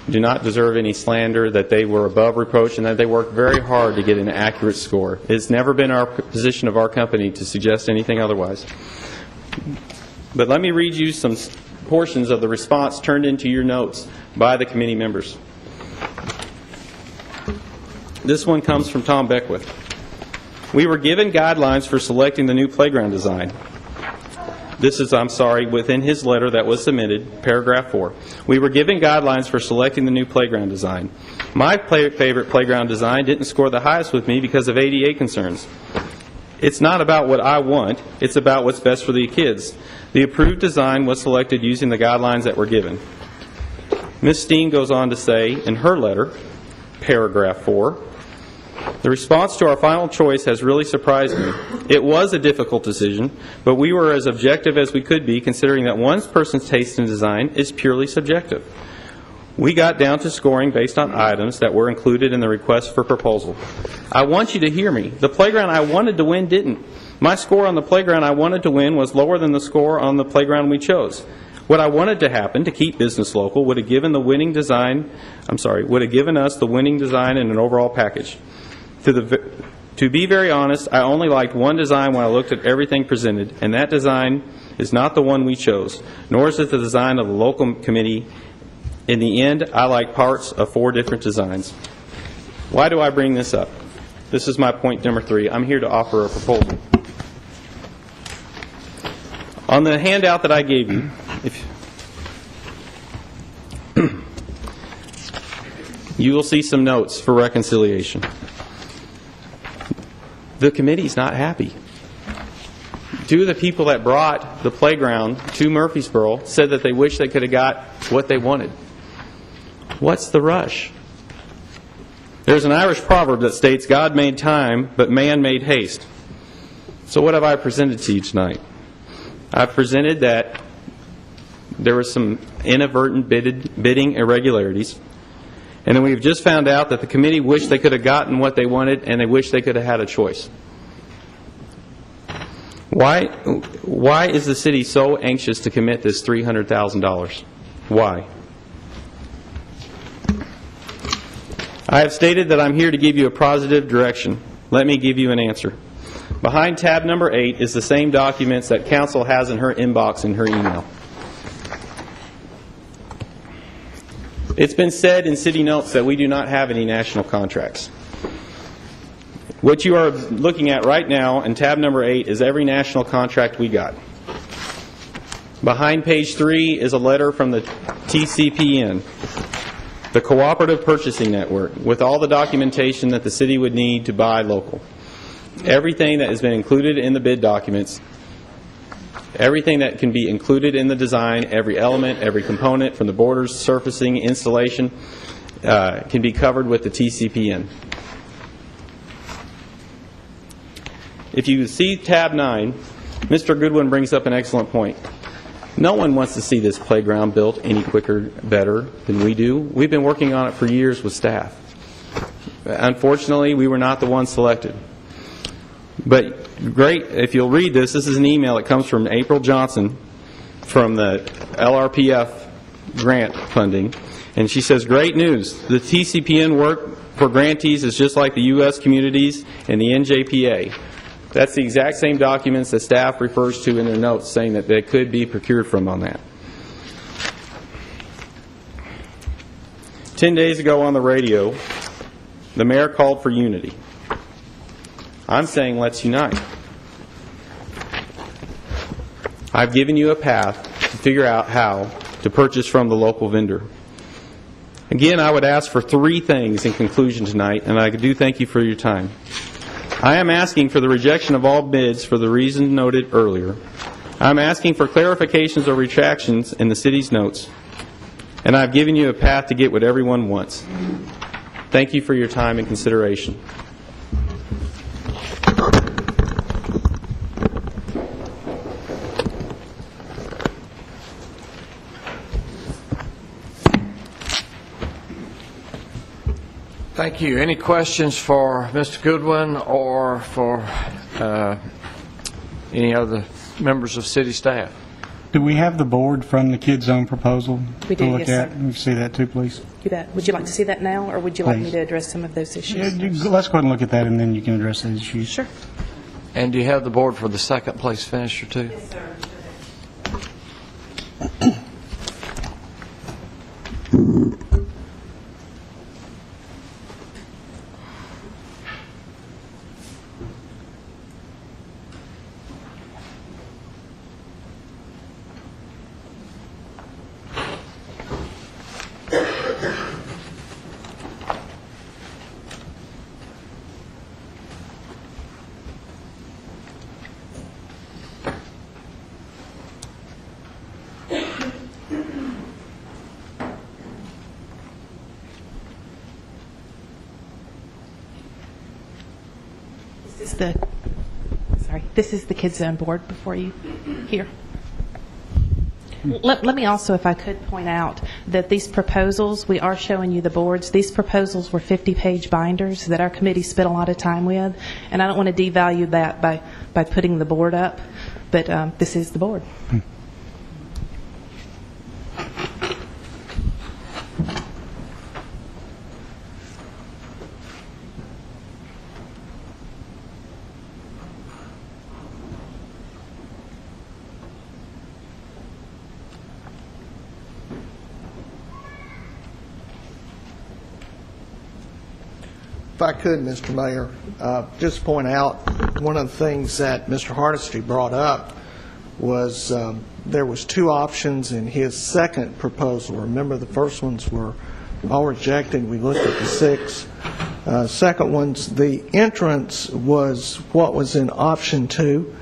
do not deserve any slander, that they were above reproach, and that they worked very hard to get an accurate score. It's never been our position of our company to suggest anything otherwise. But let me read you some portions of the response turned into your notes by the committee members. This one comes from Tom Beckwith. We were given guidelines for selecting the new playground design. This is, within his letter that was submitted, paragraph 4. We were given guidelines for selecting the new playground design. My favorite playground design didn't score the highest with me because of ADA concerns. It's not about what I want, it's about what's best for the kids. The approved design was selected using the guidelines that were given. Ms. Steen goes on to say in her letter, paragraph 4, the response to our final choice has really surprised me. It was a difficult decision, but we were as objective as we could be, considering that one person's taste in design is purely subjective. We got down to scoring based on items that were included in the request for proposal. I want you to hear me. The playground I wanted to win didn't. My score on the playground I wanted to win was lower than the score on the playground we chose. What I wanted to happen, to keep business local, would have given us the winning design in an overall package. To be very honest, I only liked one design when I looked at everything presented, and that design is not the one we chose, nor is it the design of the local committee. In the end, I like parts of 4 different designs. Why do I bring this up? This is my point number 3. I'm here to offer a proposal. On the handout that I gave you, you will see some notes for reconciliation. The committee's not happy. Two of the people that brought the playground to Murfreesboro said that they wish they could have got what they wanted. What's the rush? There's an Irish proverb that states, God made time, but man made haste. So what have I presented to you tonight? I've presented that there was some inadvertent bidding irregularities, and then we've just found out that the committee wished they could have gotten what they wanted, and they wish they could have had a choice. Why is the city so anxious to commit this $300,000? Why? I have stated that I'm here to give you a positive direction. Let me give you an answer. Behind tab number 8 is the same documents that council has in her inbox in her email. It's been said in city notes that we do not have any national contracts. What you are looking at right now in tab number 8 is every national contract we got. Behind page 3 is a letter from the TCPN, the Cooperative Purchasing Network, with all the documentation that the city would need to buy local. Everything that has been included in the bid documents, everything that can be included in the design, every element, every component, from the borders, surfacing, installation, can be covered with the TCPN. If you see tab 9, Mr. Goodwin brings up an excellent point. No one wants to see this playground built any quicker, better than we do. We've been working on it for years with staff. Unfortunately, we were not the ones selected. But great, if you'll read this, this is an email that comes from April Johnson from the LRPF grant funding. And she says, great news. The TCPN work for grantees is just like the U.S. communities and the NJPA. That's the exact same documents that staff refers to in their notes, saying that they could be procured from on that. 10 days ago on the radio, the mayor called for unity. I'm saying let's unite. I've given you a path to figure out how to purchase from the local vendor. Again, I would ask for 3 things in conclusion tonight, and I do thank you for your time. I am asking for the rejection of all bids for the reasons noted earlier. I'm asking for clarifications or retractions in the city's notes. And I've given you a path to get what everyone wants. Thank you for your time and consideration. Thank you. Any questions for Mr. Goodwin or for any other members of city staff? Do we have the board from the Kids Zone proposal We do, to look yes, at? sir. Can we see that too, please? You bet. Would you like to see that now, or would you like me Please. to address some of those issues? Yeah, let's go ahead and look at that, and then you can address those issues. Sure. And do you have the board for the second place finisher too? Yes, sir. This is the Kids Zone board before you here. Let me also, if I could, point out that these proposals, we are showing you the boards. These proposals were 50-page binders that our committee spent a lot of time with, and I don't want to devalue that by putting the board up, but this is the board. If I could, Mr. Mayor, just point out one of the things that Mr. Hardesty brought up was there was 2 options in his second proposal. Remember, the first ones were all rejected. We looked at the 6 second ones. The entrance was what was in option 2,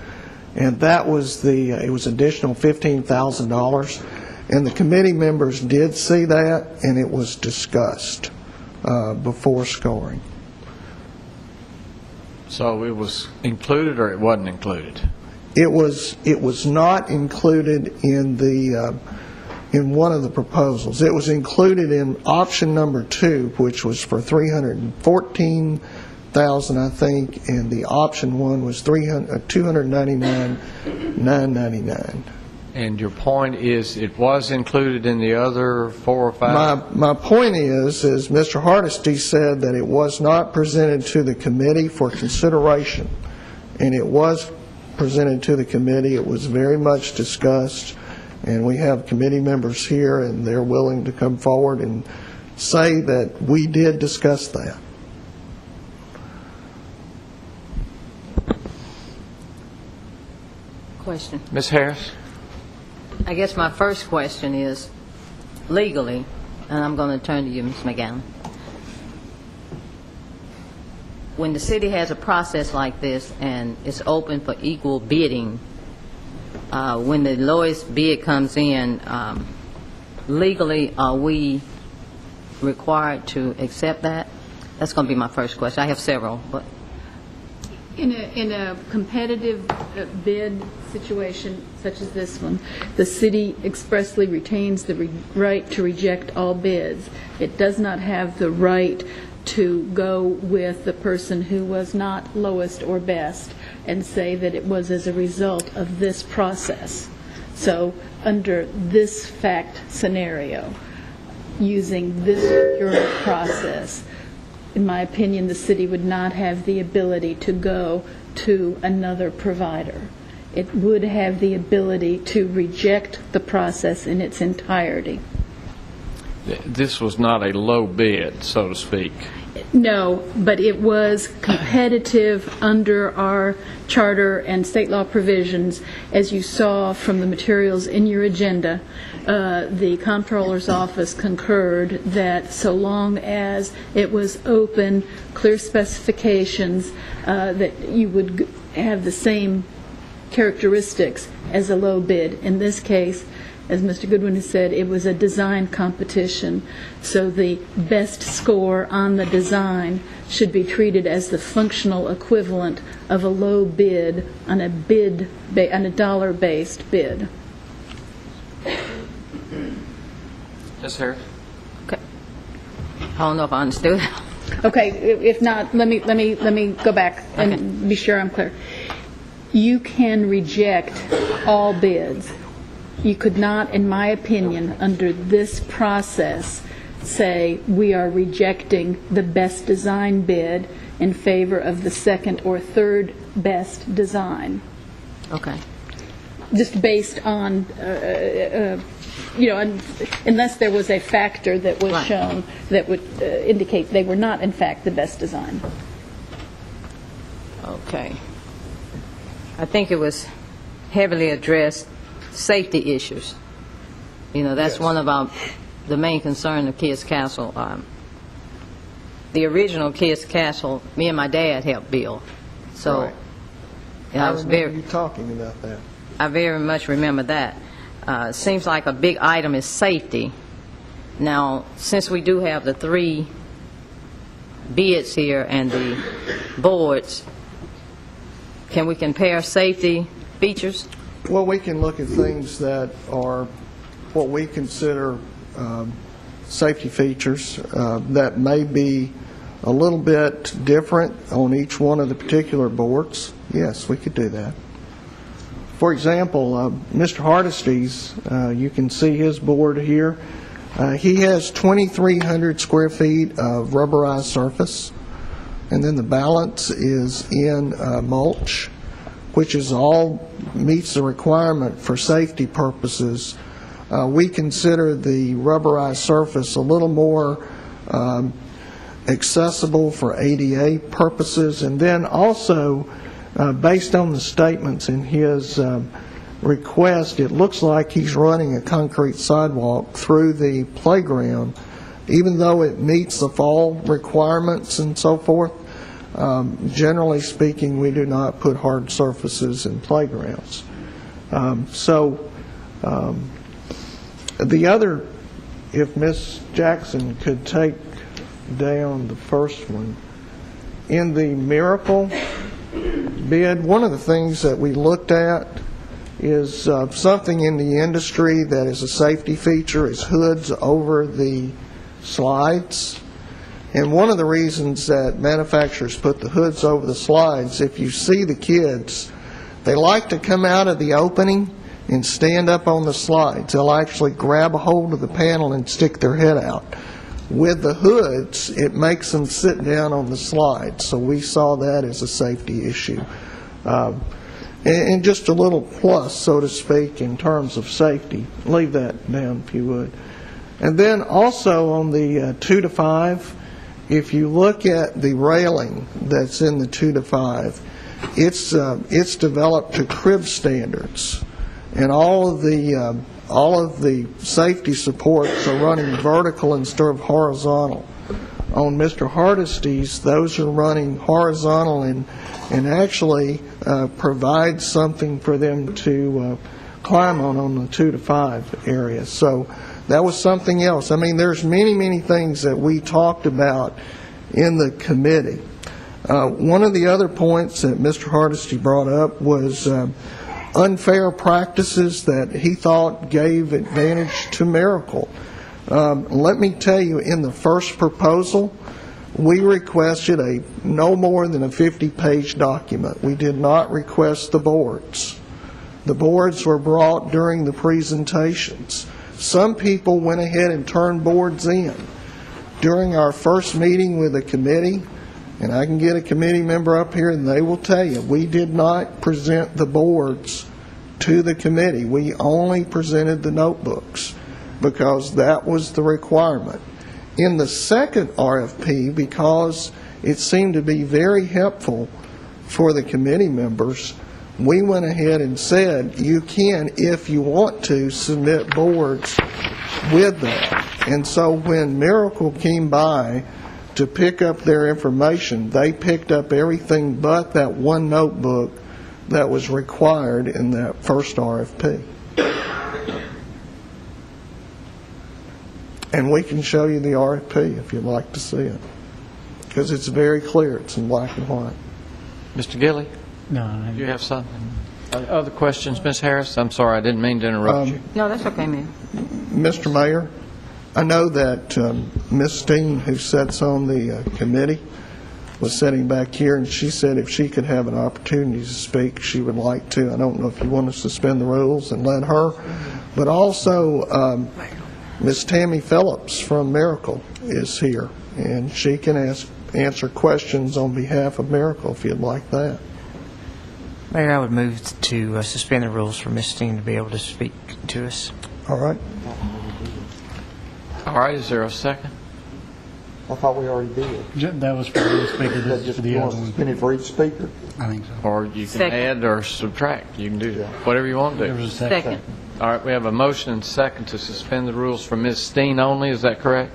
and that was it was additional $15,000. And the committee members did see that, and it was discussed before scoring. So it was included or it wasn't included? It was not included in in one of the proposals. It was included in option number 2, which was for $314,000, I think, and the option 1 was $299,999. And your point is it was included in the other 4 or 5? My point is Mr. Hardesty said that it was not presented to the committee for consideration, and it was presented to the committee. It was very much discussed, and we have committee members here, and they're willing to come forward and say that we did discuss that. Question. Ms. Harris? I guess my first question is, legally, and I'm going to turn to you, Ms. McGowan. When the city has a process like this and it's open for equal bidding, when the lowest bid comes in, legally, are we required to accept that? That's going to be my first question. I have several, but... In a competitive bid situation such as this one, the city expressly retains the right to reject all bids. It does not have the right to go with the person who was not lowest or best and say that it was as a result of this process. So under this fact scenario, using this procurement process, in my opinion, the city would not have the ability to go to another provider. It would have the ability to reject the process in its entirety. This was not a low bid, so to speak. No, but it was competitive under our charter and state law provisions. As you saw from the materials in your agenda, the comptroller's office concurred that so long as it was open, clear specifications, that you would have the same characteristics as a low bid. In this case, as Mr. Goodwin has said, it was a design competition, so the best score on the design should be treated as the functional equivalent of a low bid on a dollar-based bid. Ms. Harris? Okay. I don't know if I understood. Okay, if not, let me go back and be sure I'm clear. You can reject all bids. You could not, in my opinion, under this process, say we are rejecting the best design bid in favor of the second or third best design. Okay. Just based on, unless there was a factor that was shown that would indicate they were not, in fact, the best design. Okay. I think it was heavily addressed safety issues. That's one of the main concern of Kids Castle. The original Kids Castle, me and my dad helped build. So right. I remember you talking about that. I very much remember that. Seems like a big item is safety. Now, since we do have the 3 bids here and the boards, can we compare safety features? Well, we can look at things that are what we consider safety features that may be a little bit different on each one of the particular boards. Yes, we could do that. For example, Mr. Hardesty's, you can see his board here. He has 2,300 square feet of rubberized surface, and then the balance is in mulch, which is all meets the requirement for safety purposes. We consider the rubberized surface a little more accessible for ADA purposes, and then also based on the statements in his request, it looks like he's running a concrete sidewalk through the playground even though it meets the fall requirements and so forth, generally speaking, we do not put hard surfaces in playgrounds. The other, if Ms. Jackson could take down the first one. In the Miracle bid, one of the things that we looked at is something in the industry that is a safety feature is hoods over the slides. And one of the reasons that manufacturers put the hoods over the slides, if you see the kids, they like to come out of the opening and stand up on the slides. They'll actually grab a hold of the panel and stick their head out. With the hoods, it makes them sit down on the slides, so we saw that as a safety issue. And just a little plus, so to speak, in terms of safety. Leave that down if you would. And then also on the 2 to 5, if you look at the railing that's in the 2 to 5, it's developed to crib standards, and all of the safety supports are running vertical instead of horizontal. On Mr. Hardesty's, those are running horizontal and actually provide something for them to climb on the 2 to 5 area. So that was something else. I mean, there's many things that we talked about in the committee. One of the other points that Mr. Hardesty brought up was unfair practices that he thought gave advantage to Miracle. Let me tell you, in the first proposal, we requested no more than a 50-page document. We did not request the boards. The boards were brought during the presentations. Some people went ahead and turned boards in. During our first meeting with the committee, and I can get a committee member up here and they will tell you, we did not present the boards to the committee. We only presented the notebooks because that was the requirement. In the second RFP, because it seemed to be very helpful for the committee members, we went ahead and said you can, if you want to, submit boards with that. And so when Miracle came by to pick up their information, they picked up everything but that one notebook that was required in that first RFP. And we can show you the RFP if you'd like to see it, because it's very clear. It's in black and white. Mr. Gilley? No. Do you have something? Other questions, Ms. Harris? I'm sorry, I didn't mean to interrupt you. No, that's okay, ma'am. Mr. Mayor, I know that Ms. Steen, who sits on the committee, was sitting back here, and she said if she could have an opportunity to speak, she would like to. I don't know if you want to suspend the rules and let her. But also, Ms. Tammy Phillips from Miracle is here, and she can answer questions on behalf of Miracle if you'd like that. Mayor, I would move to suspend the rules for Ms. Steen to be able to speak to us. All right. All right, is there a second? I thought we already did. That was for the speaker. Is that just the other one. suspended for each speaker? I think so. Or you can Second. add or subtract. You can do whatever you want to do. There was a Second. All right, we have a motion and second to suspend the rules for Ms. Steen only. Is that correct?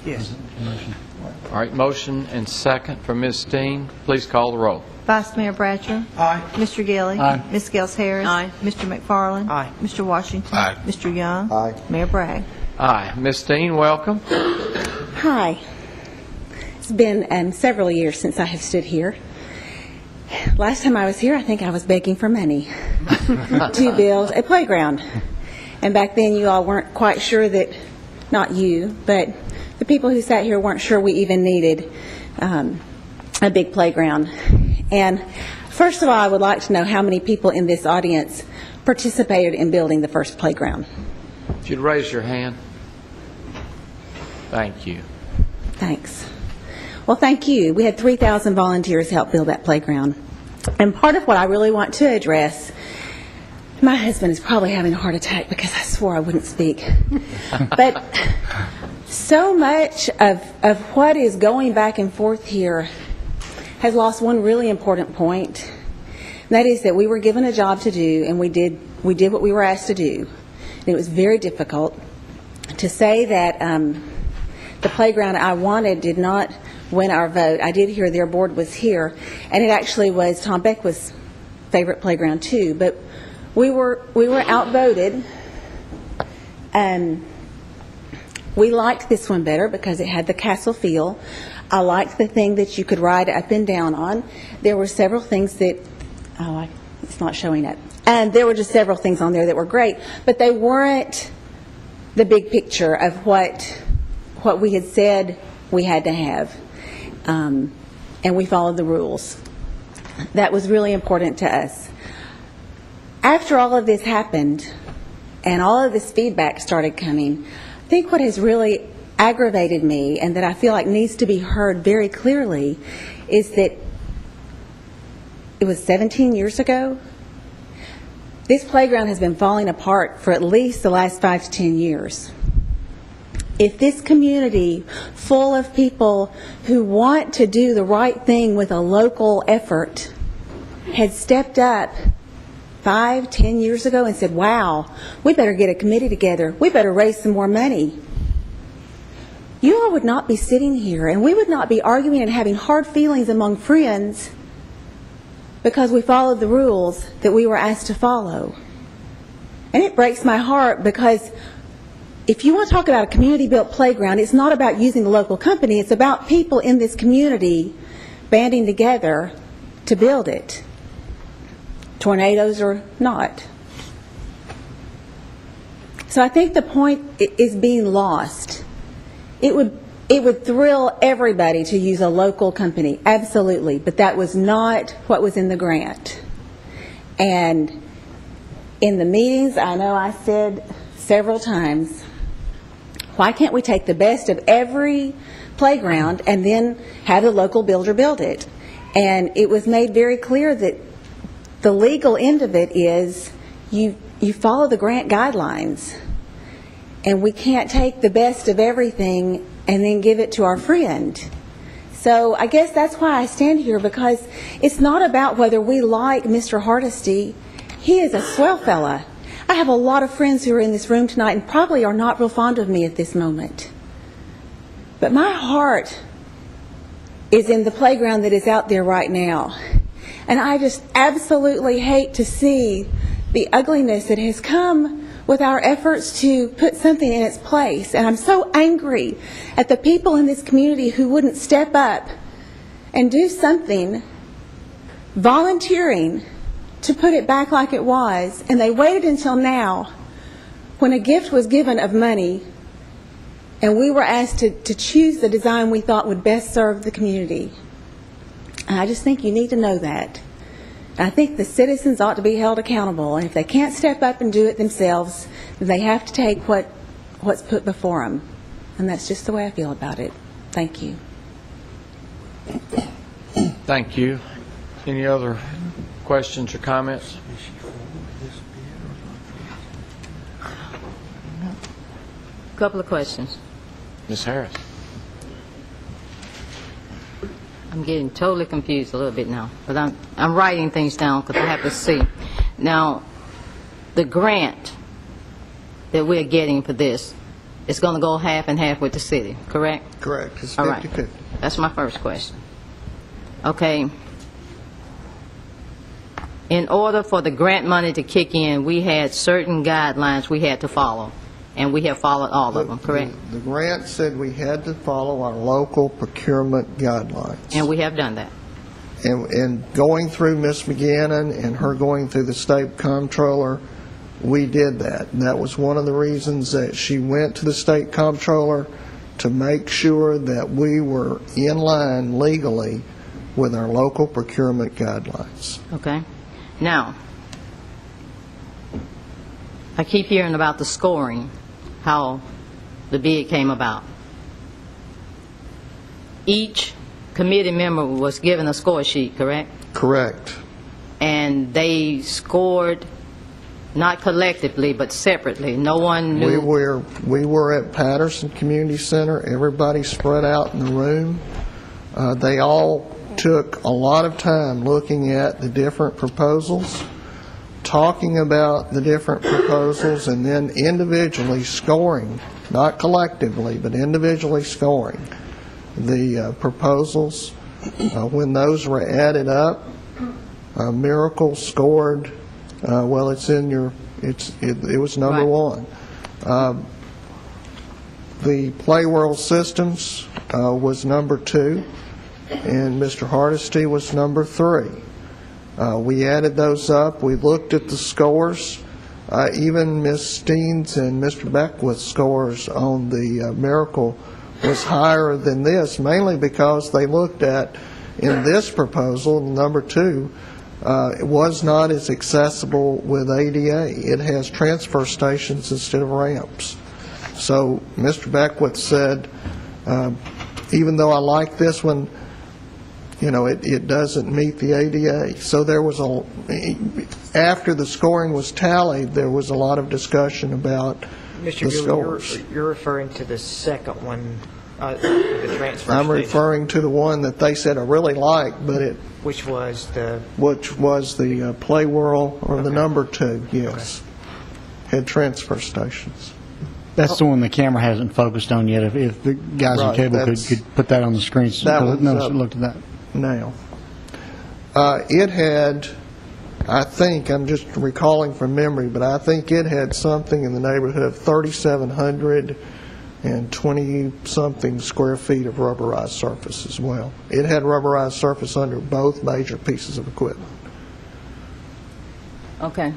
Yes. All right, motion and second for Ms. Steen. Please call the roll. Vice Mayor Bratcher. Aye. Mr. Gilley. Aye. Ms. Gels Harris. Aye. Mr. McFarland. Aye. Mr. Washington. Aye. Mr. Young. Aye. Mayor Bragg. Aye. Ms. Steen, welcome. Hi. It's been several years since I have stood here. Last time I was here, I think I was begging for money to build a playground. And back then, you all weren't quite sure that, not you, but the people who sat here weren't sure we even needed a big playground. And first of all, I would like to know how many people in this audience participated in building the first playground. If you'd raise your hand. Thank you. Thanks. Well, thank you. We had 3,000 volunteers help build that playground. And part of what I really want to address, my husband is probably having a heart attack because I swore I wouldn't speak. But so much of what is going back and forth here has lost one really important point. And that is that we were given a job to do, and we did what we were asked to do. And it was very difficult to say that the playground I wanted did not win our vote. I did hear their board was here, and it actually was Tom Beckwith's favorite playground too. But we were outvoted. We liked this one better because it had the castle feel. I liked the thing that you could ride up and down on. There were several things that, it's not showing up. And there were just several things on there that were great, but they weren't the big picture of what we had said we had to have. And we followed the rules. That was really important to us. After all of this happened and all of this feedback started coming, I think what has really aggravated me and that I feel like needs to be heard very clearly is that it was 17 years ago. This playground has been falling apart for at least the last 5 to 10 years. If this community full of people who want to do the right thing with a local effort had stepped up 5, 10 years ago and said, wow, we better get a committee together, we better raise some more money, you all would not be sitting here and we would not be arguing and having hard feelings among friends because we followed the rules that we were asked to follow. And it breaks my heart because if you want to talk about a community-built playground, it's not about using the local company. It's about people in this community banding together to build it, tornadoes or not. So I think the point is being lost. It would thrill everybody to use a local company, absolutely, but that was not what was in the grant. And in the meetings, I know I said several times, why can't we take the best of every playground and then have the local builder build it? And it was made very clear that the legal end of it is you follow the grant guidelines. And we can't take the best of everything and then give it to our friend. So I guess that's why I stand here, because it's not about whether we like Mr. Hardesty. He is a swell fella. I have a lot of friends who are in this room tonight and probably are not real fond of me at this moment. But my heart is in the playground that is out there right now. And I just absolutely hate to see the ugliness that has come with our efforts to put something in its place. And I'm so angry at the people in this community who wouldn't step up and do something, volunteering to put it back like it was. And they waited until now when a gift was given of money and we were asked to choose the design we thought would best serve the community. And I just think you need to know that. I think the citizens ought to be held accountable, and if they can't step up and do it themselves, then they have to take what's put before them. And that's just the way I feel about it. Thank you. Thank you. Any other questions or comments? Couple of questions. Ms. Harris. I'm getting totally confused a little bit now, but I'm writing things down because I have to see. Now, the grant that we're getting for this is going to go half and half with the city, correct? Correct. It's 50-50. All right. That's my first question. Okay. In order for the grant money to kick in, we had certain guidelines we had to follow, and we have followed all of them, correct? The grant said we had to follow our local procurement guidelines. And we have done that. And going through Ms. McGannon and her going through the state comptroller, we did that. And that was one of the reasons that she went to the state comptroller, to make sure that we were in line legally with our local procurement guidelines. Okay. Now, I keep hearing about the scoring, how the bid came about. Each committee member was given a score sheet, correct? Correct. And they scored not collectively but separately. No one knew. We were at Patterson Community Center. Everybody spread out in the room. They all took a lot of time looking at the different proposals, talking about the different proposals, and then individually scoring not collectively, but individually scoring the proposals. When those were added up, Miracle scored, well, it's in your, it was number one. The Playworld Systems was number 2, and Mr. Hardesty was number 3. We added those up. We looked at the scores. Even Ms. Steens and Mr. Beckwith's scores on the Miracle was higher than this, mainly because they looked at, in this proposal, number 2, it was not as accessible with ADA. It has transfer stations instead of ramps. So Mr. Beckwith said, even though I like this one, you know, it doesn't meet the ADA. So there was after the scoring was tallied, there was a lot of discussion about Mr. the Gould, scores. you're referring to the second one, the transfer I'm station. referring to the one that they said I really liked, but which was the Playworld, or the number 2, yes. Had transfer stations. That's the one the camera hasn't focused on yet. If the guys on cable could put that on the screen, That so one's no, up looked at that. now. It had, I think, I'm just recalling from memory, but I think it had something in the neighborhood of 3,720-something square feet of rubberized surface as well. It had rubberized surface under both major pieces of equipment. Okay.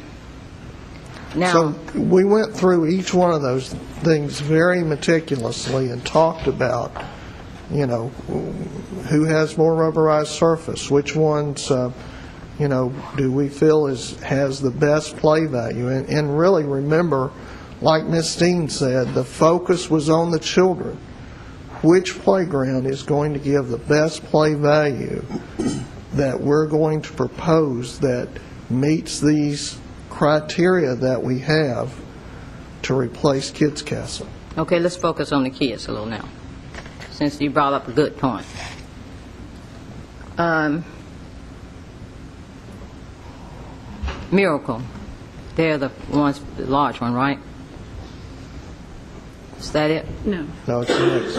Now, So we went through each one of those things very meticulously and talked about, you know, who has more rubberized surface, which ones, you know, do we feel has the best play value. And really remember, like Ms. Steen said, the focus was on the children. Which playground is going to give the best play value that we're going to propose that meets these criteria that we have to replace Kids Castle? okay, let's focus on the kids a little now, since you brought up a good point. Miracle, they're the large one, right? Is that it? No. No, it's next.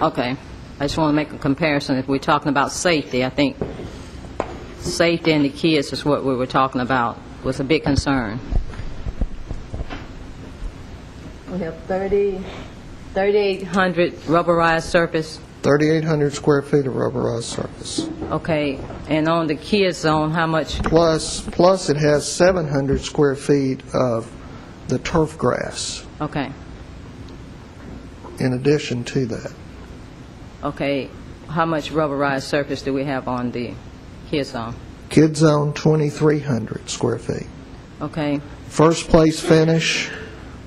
Okay. I just want to make a comparison. If we're talking about safety, I think safety in the kids is what we were talking about, was a big concern. We have 3,800 rubberized surface. 3,800 square feet of rubberized surface. Okay, and on the kids zone, how much? Plus it has 700 square feet of the turf grass Okay, in addition to that. okay. How much rubberized surface do we have on the kids zone? Kids Zone, 2,300 square feet. Okay, First place finish,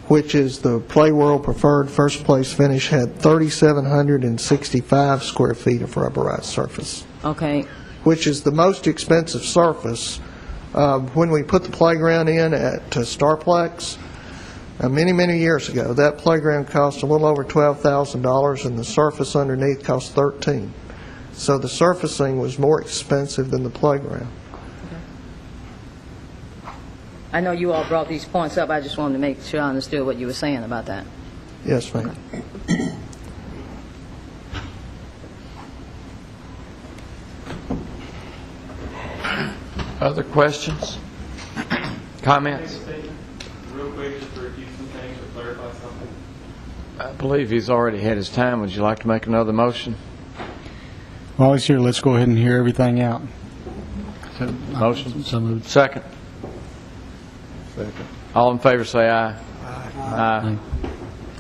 which is the Playworld preferred first place finish, had 3,765 square feet of rubberized surface, okay, which is the most expensive surface. When we put the playground in at Starplex, many, many years ago, that playground cost a little over $12,000, and the surface underneath cost $13,000. So the surfacing was more expensive than the playground. I know you all brought these points up. I just wanted to make sure I understood what you were saying about that. Yes, ma'am. Other questions? Comments? Real quick, just to review some things or clarify something. I believe he's already had his time. Would you like to make another motion? While he's here, let's go ahead and hear everything out. Motion? So moved. Second? Second. All in favor say aye. Aye.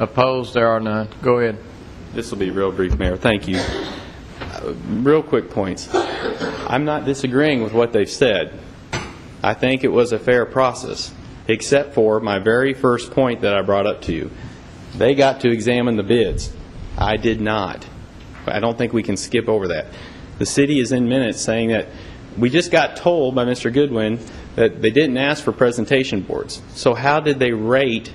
Opposed? There are none. Go ahead. This will be real brief, Mayor. Thank you. Real quick points. I'm not disagreeing with what they've said. I think it was a fair process, except for my very first point that I brought up to you. They got to examine the bids. I did not. I don't think we can skip over that. The city is in minutes saying that we just got told by Mr. Goodwin that they didn't ask for presentation boards. So how did they rate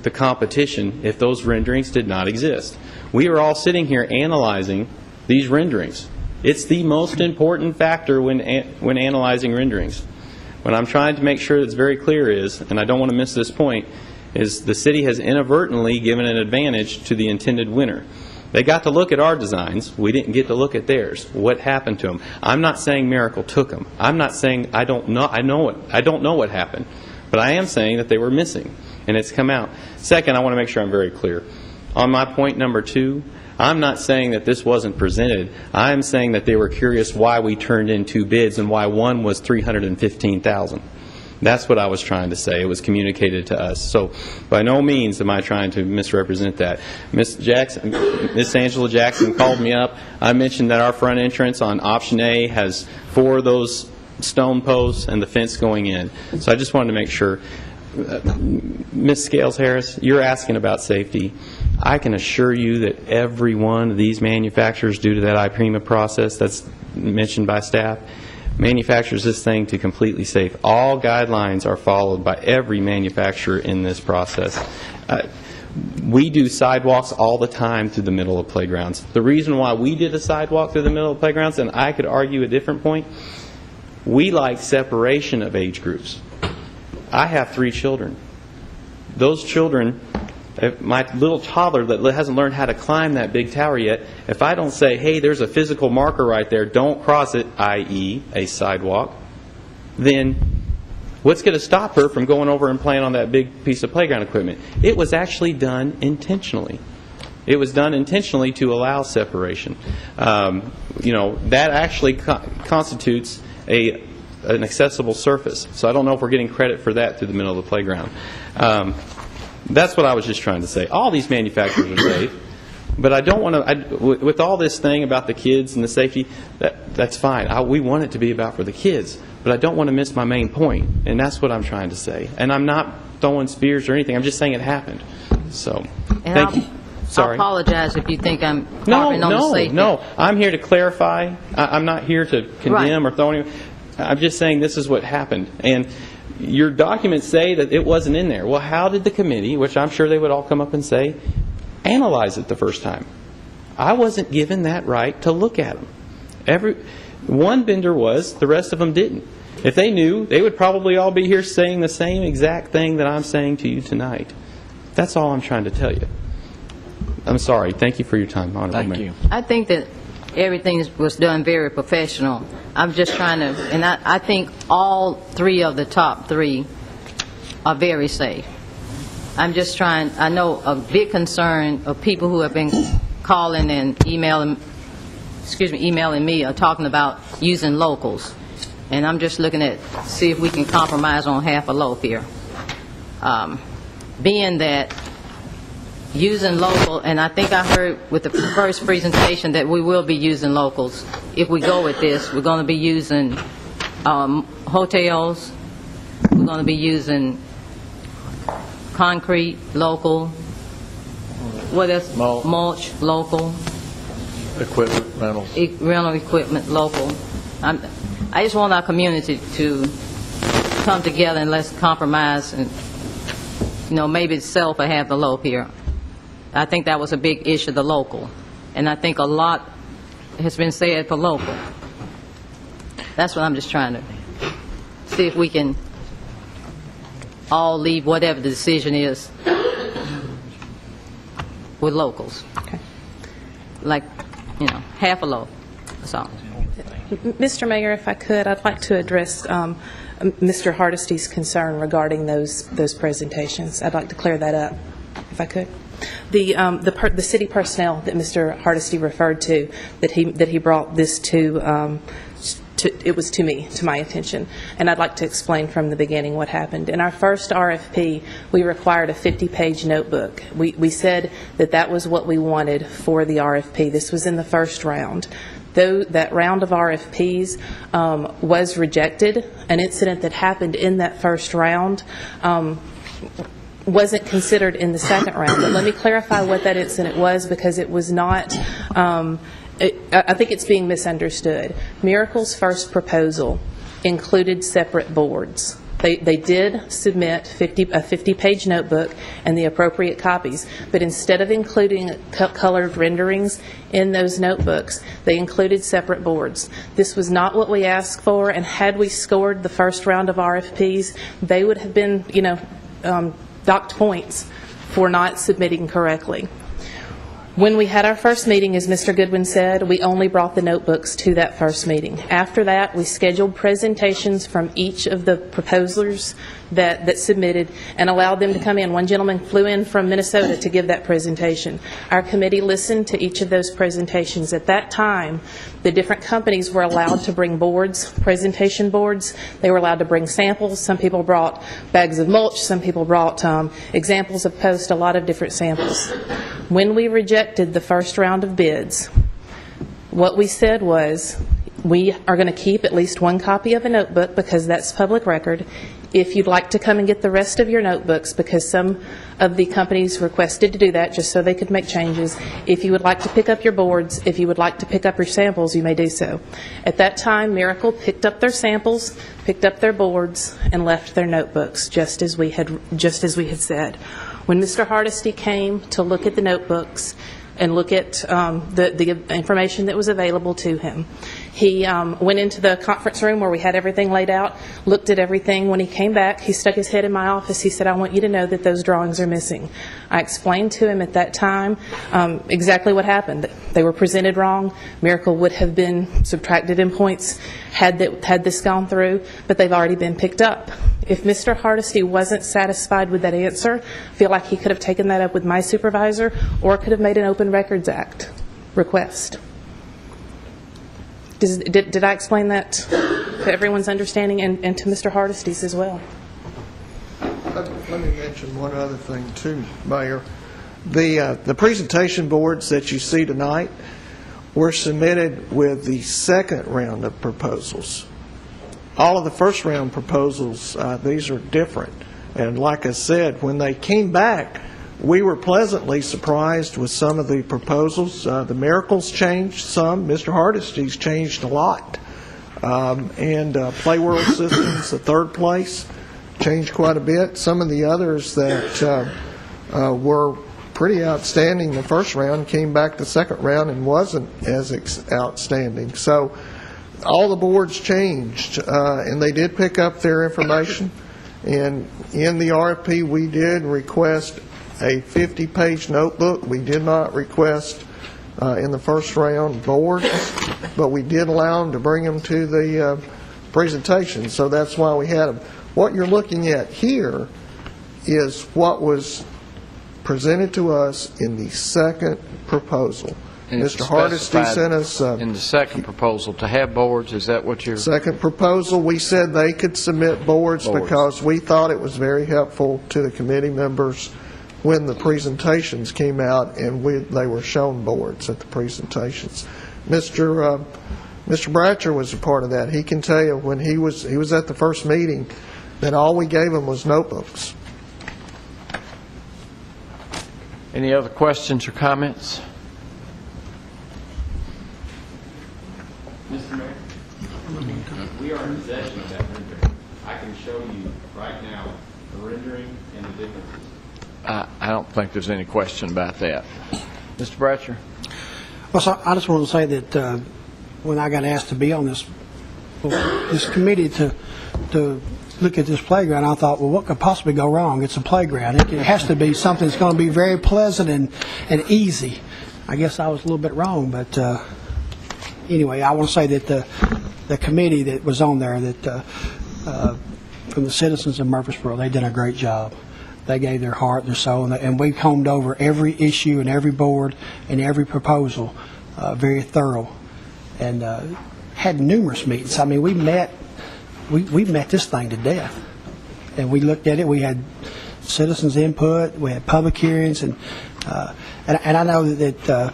the competition if those renderings did not exist? We are all sitting here analyzing these renderings. It's the most important factor when analyzing renderings. What I'm trying to make sure that's very clear is, and I don't want to miss this point, is the city has inadvertently given an advantage to the intended winner. They got to look at our designs. We didn't get to look at theirs. What happened to them? I'm not saying Miracle took them. I'm not saying I don't know what happened. But I am saying that they were missing, and it's come out. Second, I want to make sure I'm very clear. On my point number 2, I'm not saying that this wasn't presented. I'm saying that they were curious why we turned in 2 bids and why one was $315,000. That's what I was trying to say. It was communicated to us. So by no means am I trying to misrepresent that. Miss Angela Jackson called me up. I mentioned that our front entrance on option A has 4 of those stone posts and the fence going in. So I just wanted to make sure. Ms. Scales-Harris, you're asking about safety. I can assure you that every one of these manufacturers, due to that IPREMA process that's mentioned by staff, manufactures this thing to completely safe. All guidelines are followed by every manufacturer in this process. We do sidewalks all the time through the middle of playgrounds. The reason why we did a sidewalk through the middle of playgrounds, and I could argue a different point, we like separation of age groups. I have 3 children. Those children, my little toddler that hasn't learned how to climb that big tower yet, if I don't say, hey, there's a physical marker right there, don't cross it, i.e. a sidewalk, then what's going to stop her from going over and playing on that big piece of playground equipment? It was actually done intentionally. It was done intentionally to allow separation. That actually constitutes an accessible surface. So I don't know if we're getting credit for that through the middle of the playground. That's what I was just trying to say. All these manufacturers are safe, but I don't want to, with all this thing about the kids and the safety, that's fine. We want it to be about for the kids, but I don't want to miss my main point, and that's what I'm trying to say. And I'm not throwing spears or anything. I'm just saying it happened. So, thank you. Sorry. I apologize if you think I'm harping on the safety. No. I'm here to clarify. I'm not here to condemn or throw anyone. I'm just saying this is what happened. And your documents say that it wasn't in there. Well, how did the committee, which I'm sure they would all come up and say, analyze it the first time? I wasn't given that right to look at them. One vendor was, the rest of them didn't. If they knew, they would probably all be here saying the same exact thing that I'm saying to you tonight. That's all I'm trying to tell you. I'm sorry. Thank you for your time, Honorable Mayor. Thank you. I think that everything was done very professional. I'm just trying to, and I think all 3 of the top 3 are very safe. I'm just trying, I know a big concern of people who have been calling and emailing me are talking about using locals. And I'm just looking at, see if we can compromise on half a loaf here. Being that using local, and I think I heard with the first presentation that we will be using locals. If we go with this, we're going to be using hotels, we're going to be using concrete, local, what else? Mulch, local. Equipment rentals. Rental equipment, local. I just want our community to come together and let's compromise and, maybe self will have the loaf here. I think that was a big issue, the local. And I think a lot has been said for local. That's what I'm just trying to see if we can all leave whatever the decision is with locals. Okay. Like, half a loaf. That's all. Mr. Mayor, if I could, I'd like to address Mr. Hardesty's concern regarding those presentations. I'd like to clear that up, if I could. The city personnel that Mr. Hardesty referred to, that he brought this to it was to me, to my attention, and I'd like to explain from the beginning what happened. In our first RFP, we required a 50-page notebook. We said that was what we wanted for the RFP. This was in the first round. Though that round of RFPs was rejected, an incident that happened in that first round wasn't considered in the second round. But let me clarify what that incident was, because it was not, I think it's being misunderstood. Miracle's first proposal included separate boards. They did submit a 50-page notebook and the appropriate copies, but instead of including colored renderings in those notebooks, they included separate boards. This was not what we asked for, and had we scored the first round of RFPs, they would have been, docked points for not submitting correctly. When we had our first meeting, as Mr. Goodwin said, we only brought the notebooks to that first meeting. After that, we scheduled presentations from each of the proposers that submitted and allowed them to come in. One gentleman flew in from Minnesota to give that presentation. Our committee listened to each of those presentations. At that time, the different companies were allowed to bring boards, presentation boards. They were allowed to bring samples. Some people brought bags of mulch. Some people brought examples of post, a lot of different samples. When we rejected the first round of bids, what we said was, we are going to keep at least one copy of a notebook because that's public record. If you'd like to come and get the rest of your notebooks, because some of the companies requested to do that just so they could make changes, if you would like to pick up your boards, if you would like to pick up your samples, you may do so. At that time, Miracle picked up their samples, picked up their boards, and left their notebooks, just as we had said. When Mr. Hardesty came to look at the notebooks and look at the information that was available to him, he went into the conference room where we had everything laid out, looked at everything. When he came back, he stuck his head in my office. He said, "I want you to know that those drawings are missing." I explained to him at that time exactly what happened. They were presented wrong. Miracle would have been subtracted in points had this gone through, but they've already been picked up. If Mr. Hardesty wasn't satisfied with that answer, I feel like he could have taken that up with my supervisor or could have made an Open Records Act request. Did I explain that to everyone's understanding and to Mr. Hardesty's as well? Let me mention one other thing too, Mayor. The presentation boards that you see tonight were submitted with the second round of proposals. All of the first round proposals, these are different. And like I said, when they came back, we were pleasantly surprised with some of the proposals. The Miracles changed some. Mr. Hardesty's changed a lot. And Playworld Systems, the third place, changed quite a bit. Some of the others that were pretty outstanding the first round came back the second round and wasn't as outstanding. So all the boards changed, and they did pick up their information. And in the RFP, we did request a 50-page notebook. We did not request in the first round boards, but we did allow them to bring them to the presentation. So that's why we had them. What you're looking at here is what was presented to us in the second proposal. And Mr. Hardesty sent us in the second proposal to have boards. Is that what you're? Second proposal, we said they could submit boards because we thought it was very helpful to the committee members when the presentations came out and they were shown boards at the presentations. Mr. Bratcher was a part of that. He can tell you when he was at the first meeting that all we gave him was notebooks. Any other questions or comments? Mr. Mayor, we are in possession of that rendering. I can show you right now the rendering and the differences. I don't think there's any question about that. Mr. Bratcher? Well, so I just want to say that when I got asked to be on this committee to look at this playground, I thought, well, what could possibly go wrong? It's a playground. It has to be something that's going to be very pleasant and easy. I guess I was a little bit wrong, but anyway, I want to say that the committee that was on there, that from the citizens of Murfreesboro, they did a great job. They gave their heart and their soul, and we combed over every issue and every board and every proposal very thorough, and had numerous meetings. I mean, we met this thing to death, and we looked at it. We had citizens' input, we had public hearings, and I know that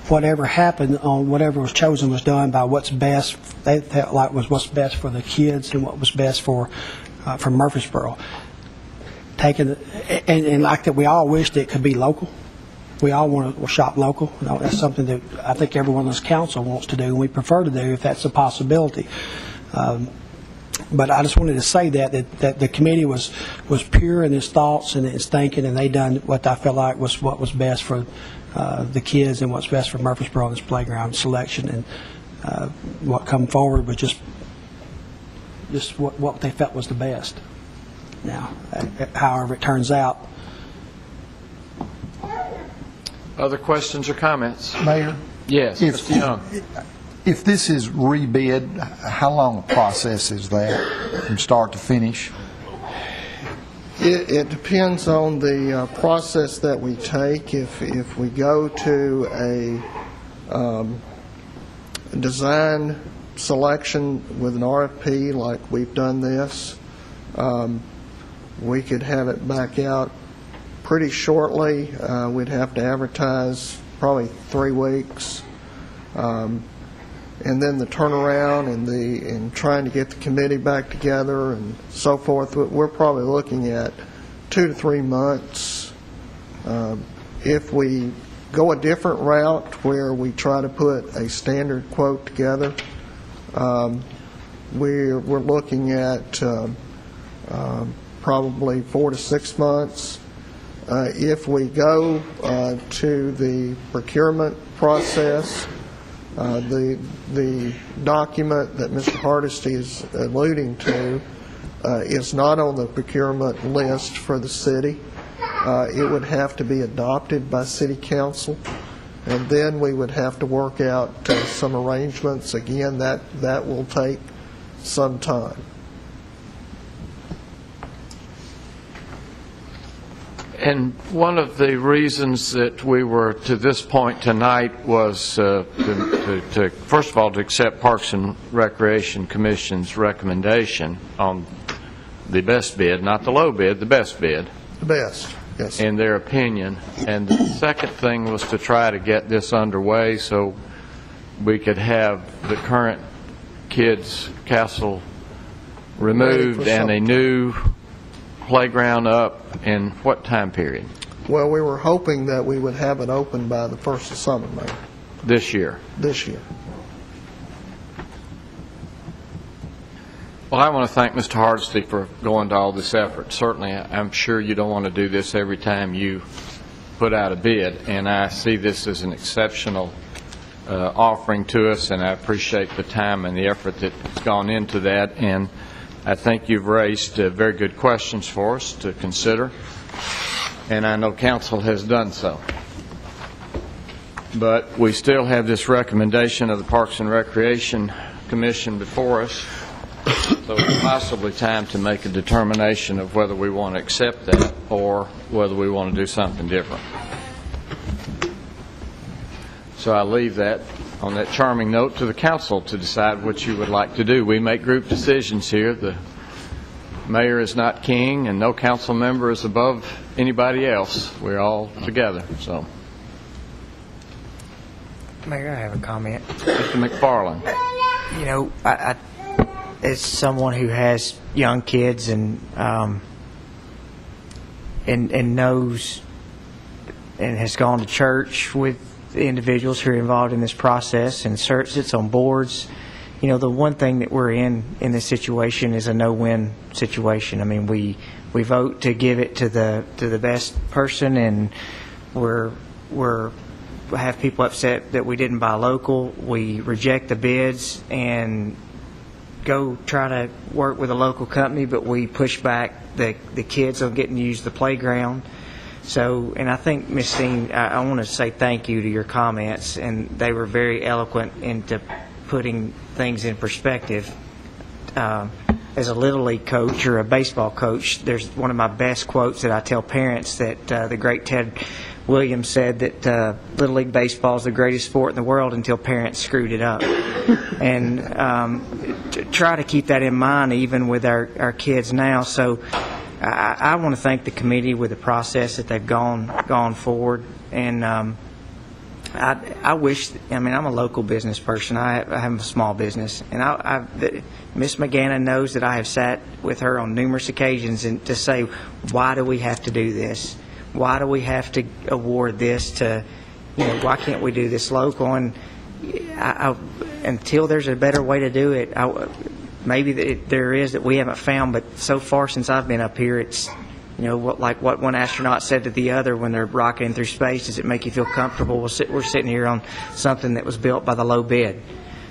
whatever happened on whatever was chosen was done by what's best. They felt like was what's best for the kids and what was best for Murfreesboro. And like that, we all wished it could be local. We all want to shop local. You know, that's something that I think everyone on this council wants to do, and we prefer to do if that's a possibility. But I just wanted to say that the committee was pure in its thoughts and its thinking, and they done what I felt like was what was best for the kids and what's best for Murfreesboro in this playground selection, and what come forward was just what they felt was the best. now, however it turns out. Other questions or comments? Mayor? Yes, Mr. Young. If this is rebid, how long a process is that from start to finish? It depends on the process that we take. If we go to a design selection with an RFP like we've done this, we could have it back out pretty shortly. We'd have to advertise probably 3 weeks. And then the turnaround and trying to get the committee back together and so forth, we're probably looking at 2 to 3 months. If we go a different route where we try to put a standard quote together, we're looking at probably 4 to 6 months. If we go to the procurement process, the document that Mr. Hardesty is alluding to is not on the procurement list for the city. It would have to be adopted by City Council, and then we would have to work out some arrangements. Again, that will take some time. And one of the reasons that we were to this point tonight was to first of all, to accept Parks and Recreation Commission's recommendation on the best bid, not the low bid, the best bid. The best, yes. In their opinion. And the second thing was to try to get this underway so we could have the current kids' castle removed and a new playground up in what time period? Well, we were hoping that we would have it open by the first of summer, Mayor. This year? This year. Well, I want to thank Mr. Hardesty for going to all this effort. Certainly, I'm sure you don't want to do this every time you put out a bid, and I see this as an exceptional offering to us, and I appreciate the time and the effort that's gone into that. And I think you've raised very good questions for us to consider, and I know council has done so. But we still have this recommendation of the Parks and Recreation Commission before us, so it's possibly time to make a determination of whether we want to accept that or whether we want to do something different. So I leave that on that charming note to the council to decide what you would like to do. We make group decisions here. The mayor is not king, and no council member is above anybody else. We're all together. So, Mayor, I have a comment. Mr. McFarland. You know, I as someone who has young kids and knows and has gone to church with the individuals who are involved in this process and sits on boards, you know, the one thing that we're in this situation is a no-win situation. I mean, we vote to give it to the best person, and we have people upset that we didn't buy local. We reject the bids and go try to work with a local company, but we push back the kids on getting to use the playground. So, and I think, Ms. Steen, I want to say thank you to your comments, and they were very eloquent into putting things in perspective. As a Little League coach or a baseball coach, there's one of my best quotes that I tell parents that the great Ted Williams said that Little League baseball is the greatest sport in the world until parents screwed it up. And try to keep that in mind even with our kids now. So I want to thank the committee with the process that they've gone forward, and I wish. I mean, I'm a local business person. I have a small business, and Miss McGannon knows that I have sat with her on numerous occasions and to say, why do we have to do this? Why do we have to award this to? You know, why can't we do this local? And until there's a better way to do it, maybe there is that we haven't found, but so far since I've been up here, it's, you know, like what one astronaut said to the other when they're rocketing through space, does it make you feel comfortable? We're sitting here on something that was built by the low bid.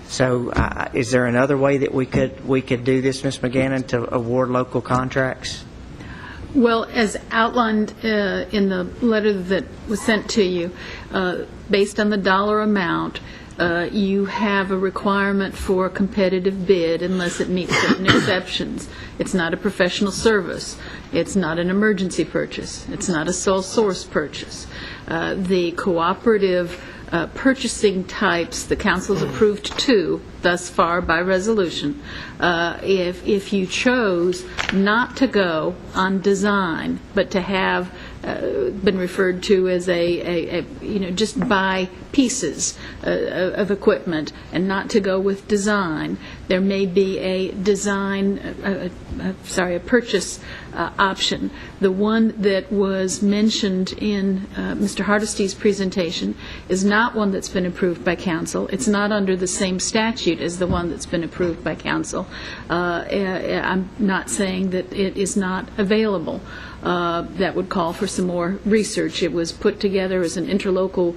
So is there another way that we could do this, Ms. McGannon, to award local contracts? Well, as outlined in the letter that was sent to you, based on the dollar amount, you have a requirement for a competitive bid unless it meets certain exceptions. It's not a professional service. It's not an emergency purchase. It's not a sole source purchase. The cooperative purchasing types, the council's approved 2 thus far by resolution. If you chose not to go on design, but to have been referred to as just buy pieces of equipment and not to go with design, there may be a purchase option. The one that was mentioned in Mr. Hardesty's presentation is not one that's been approved by council. It's not under the same statute as the one that's been approved by council. I'm not saying that it is not available. That would call for some more research. It was put together as an interlocal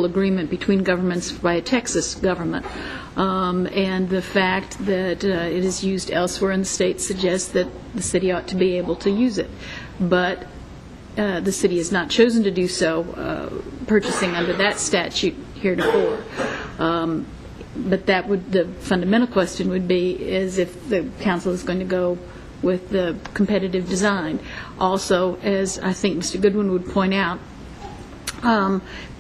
agreement between governments by a Texas government. And the fact that it is used elsewhere in the state suggests that the city ought to be able to use it. But the city has not chosen to do so, purchasing under that statute heretofore. But the fundamental question would be is if the council is going to go with the competitive design. Also, as I think Mr. Goodwin would point out,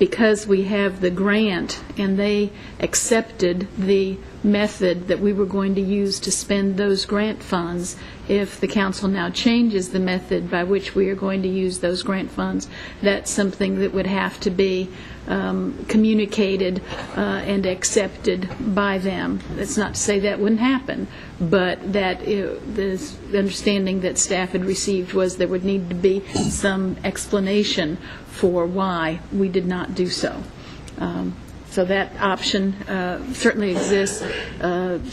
because we have the grant and they accepted the method that we were going to use to spend those grant funds, if the council now changes the method by which we are going to use those grant funds, that's something that would have to be communicated and accepted by them. That's not to say that wouldn't happen, but that the understanding that staff had received was there would need to be some explanation for why we did not do so. So that option certainly exists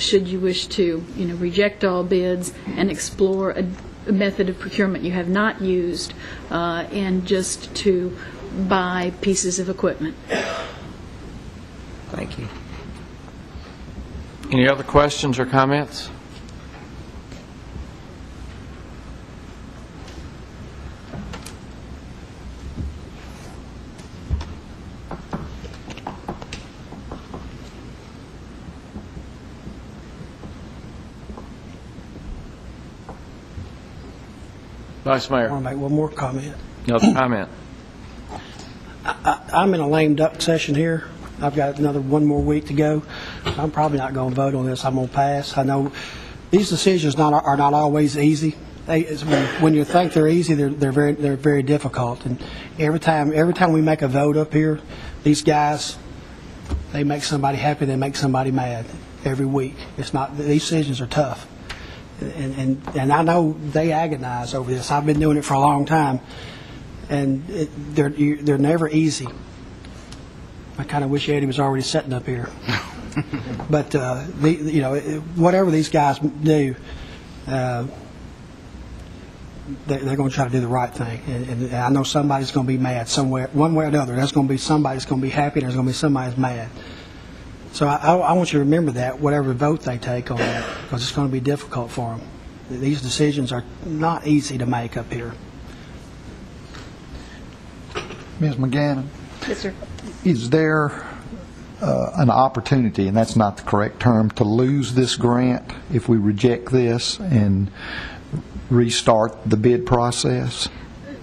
should you wish to reject all bids and explore a method of procurement you have not used and just to buy pieces of equipment. Thank you. Any other questions or comments? Vice Mayor. I want to make one more comment. Another comment. I'm in a lame duck session here. I've got one more week to go. I'm probably not going to vote on this. I'm going to pass. I know these decisions are not always easy. When you think they're easy, they're very difficult. And every time we make a vote up here, these guys, they make somebody happy. They make somebody mad every week. These decisions are tough. And I know they agonize over this. I've been doing it for a long time, and they're never easy. I kind of wish Eddie was already sitting up here. But whatever these guys do, they're going to try to do the right thing. And I know somebody's going to be mad somewhere, one way or another. There's going to be somebody that's going to be happy, and there's going to be somebody that's mad. So I want you to remember that, whatever vote they take on that, because it's going to be difficult for them. These decisions are not easy to make up here. Ms. McGannon? Yes, sir. Is there an opportunity, and that's not the correct term, to lose this grant if we reject this and restart the bid process?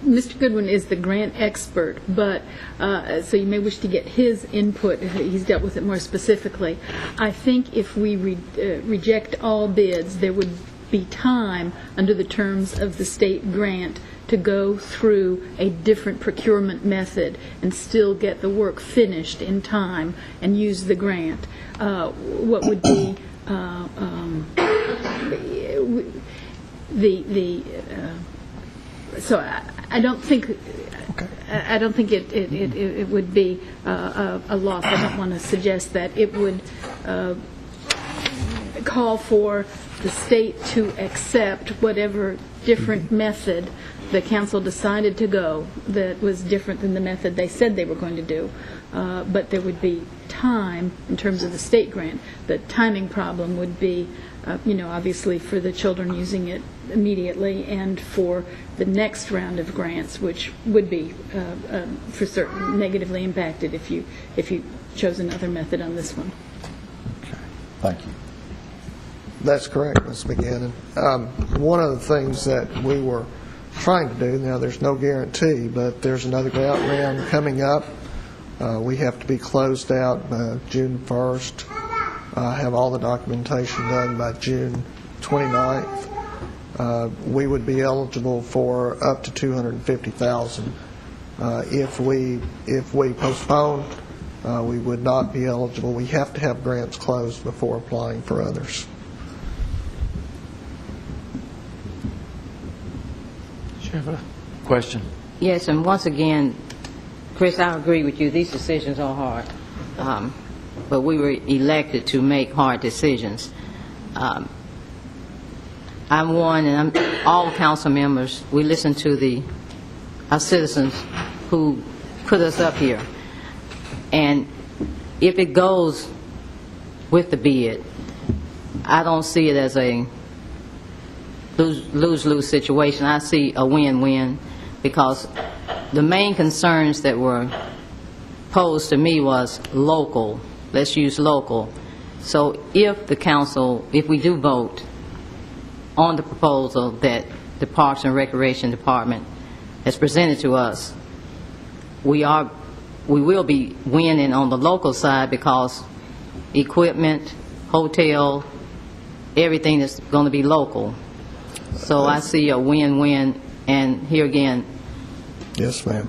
Mr. Goodwin is the grant expert, but so you may wish to get his input. He's dealt with it more specifically. I think if we reject all bids, there would be time under the terms of the state grant to go through a different procurement method and still get the work finished in time and use the grant. What would be so I don't think it would be a loss. I don't want to suggest that it would call for the state to accept whatever different method the council decided to go that was different than the method they said they were going to do. But there would be time time in terms of the state grant. The timing problem would be, obviously for the children using it immediately and for the next round of grants, which would be for certain negatively impacted if you chose another method on this one. Thank you. That's correct, Ms. McGinnon. One of the things that we were trying to do, now there's no guarantee, but there's another grant round coming up. We have to be closed out by June 1st, have all the documentation done by June 29th. We would be eligible for up to $250,000. If we postpone, we would not be eligible. We have to have grants closed before applying for others. Question? Yes, and once again, Chris, I agree with you. These decisions are hard, but we were elected to make hard decisions. I'm one, and all council members, we listen to our citizens who put us up here. And if it goes with the bid, I don't see it as a lose-lose situation. I see a win-win, because the main concerns that were posed to me was local. Let's use local. So if the council, if we do vote on the proposal that the Parks and Recreation Department has presented to us, we will be winning on the local side, because equipment, hotel, everything is going to be local. So I see a win-win, and here again, yes, ma'am,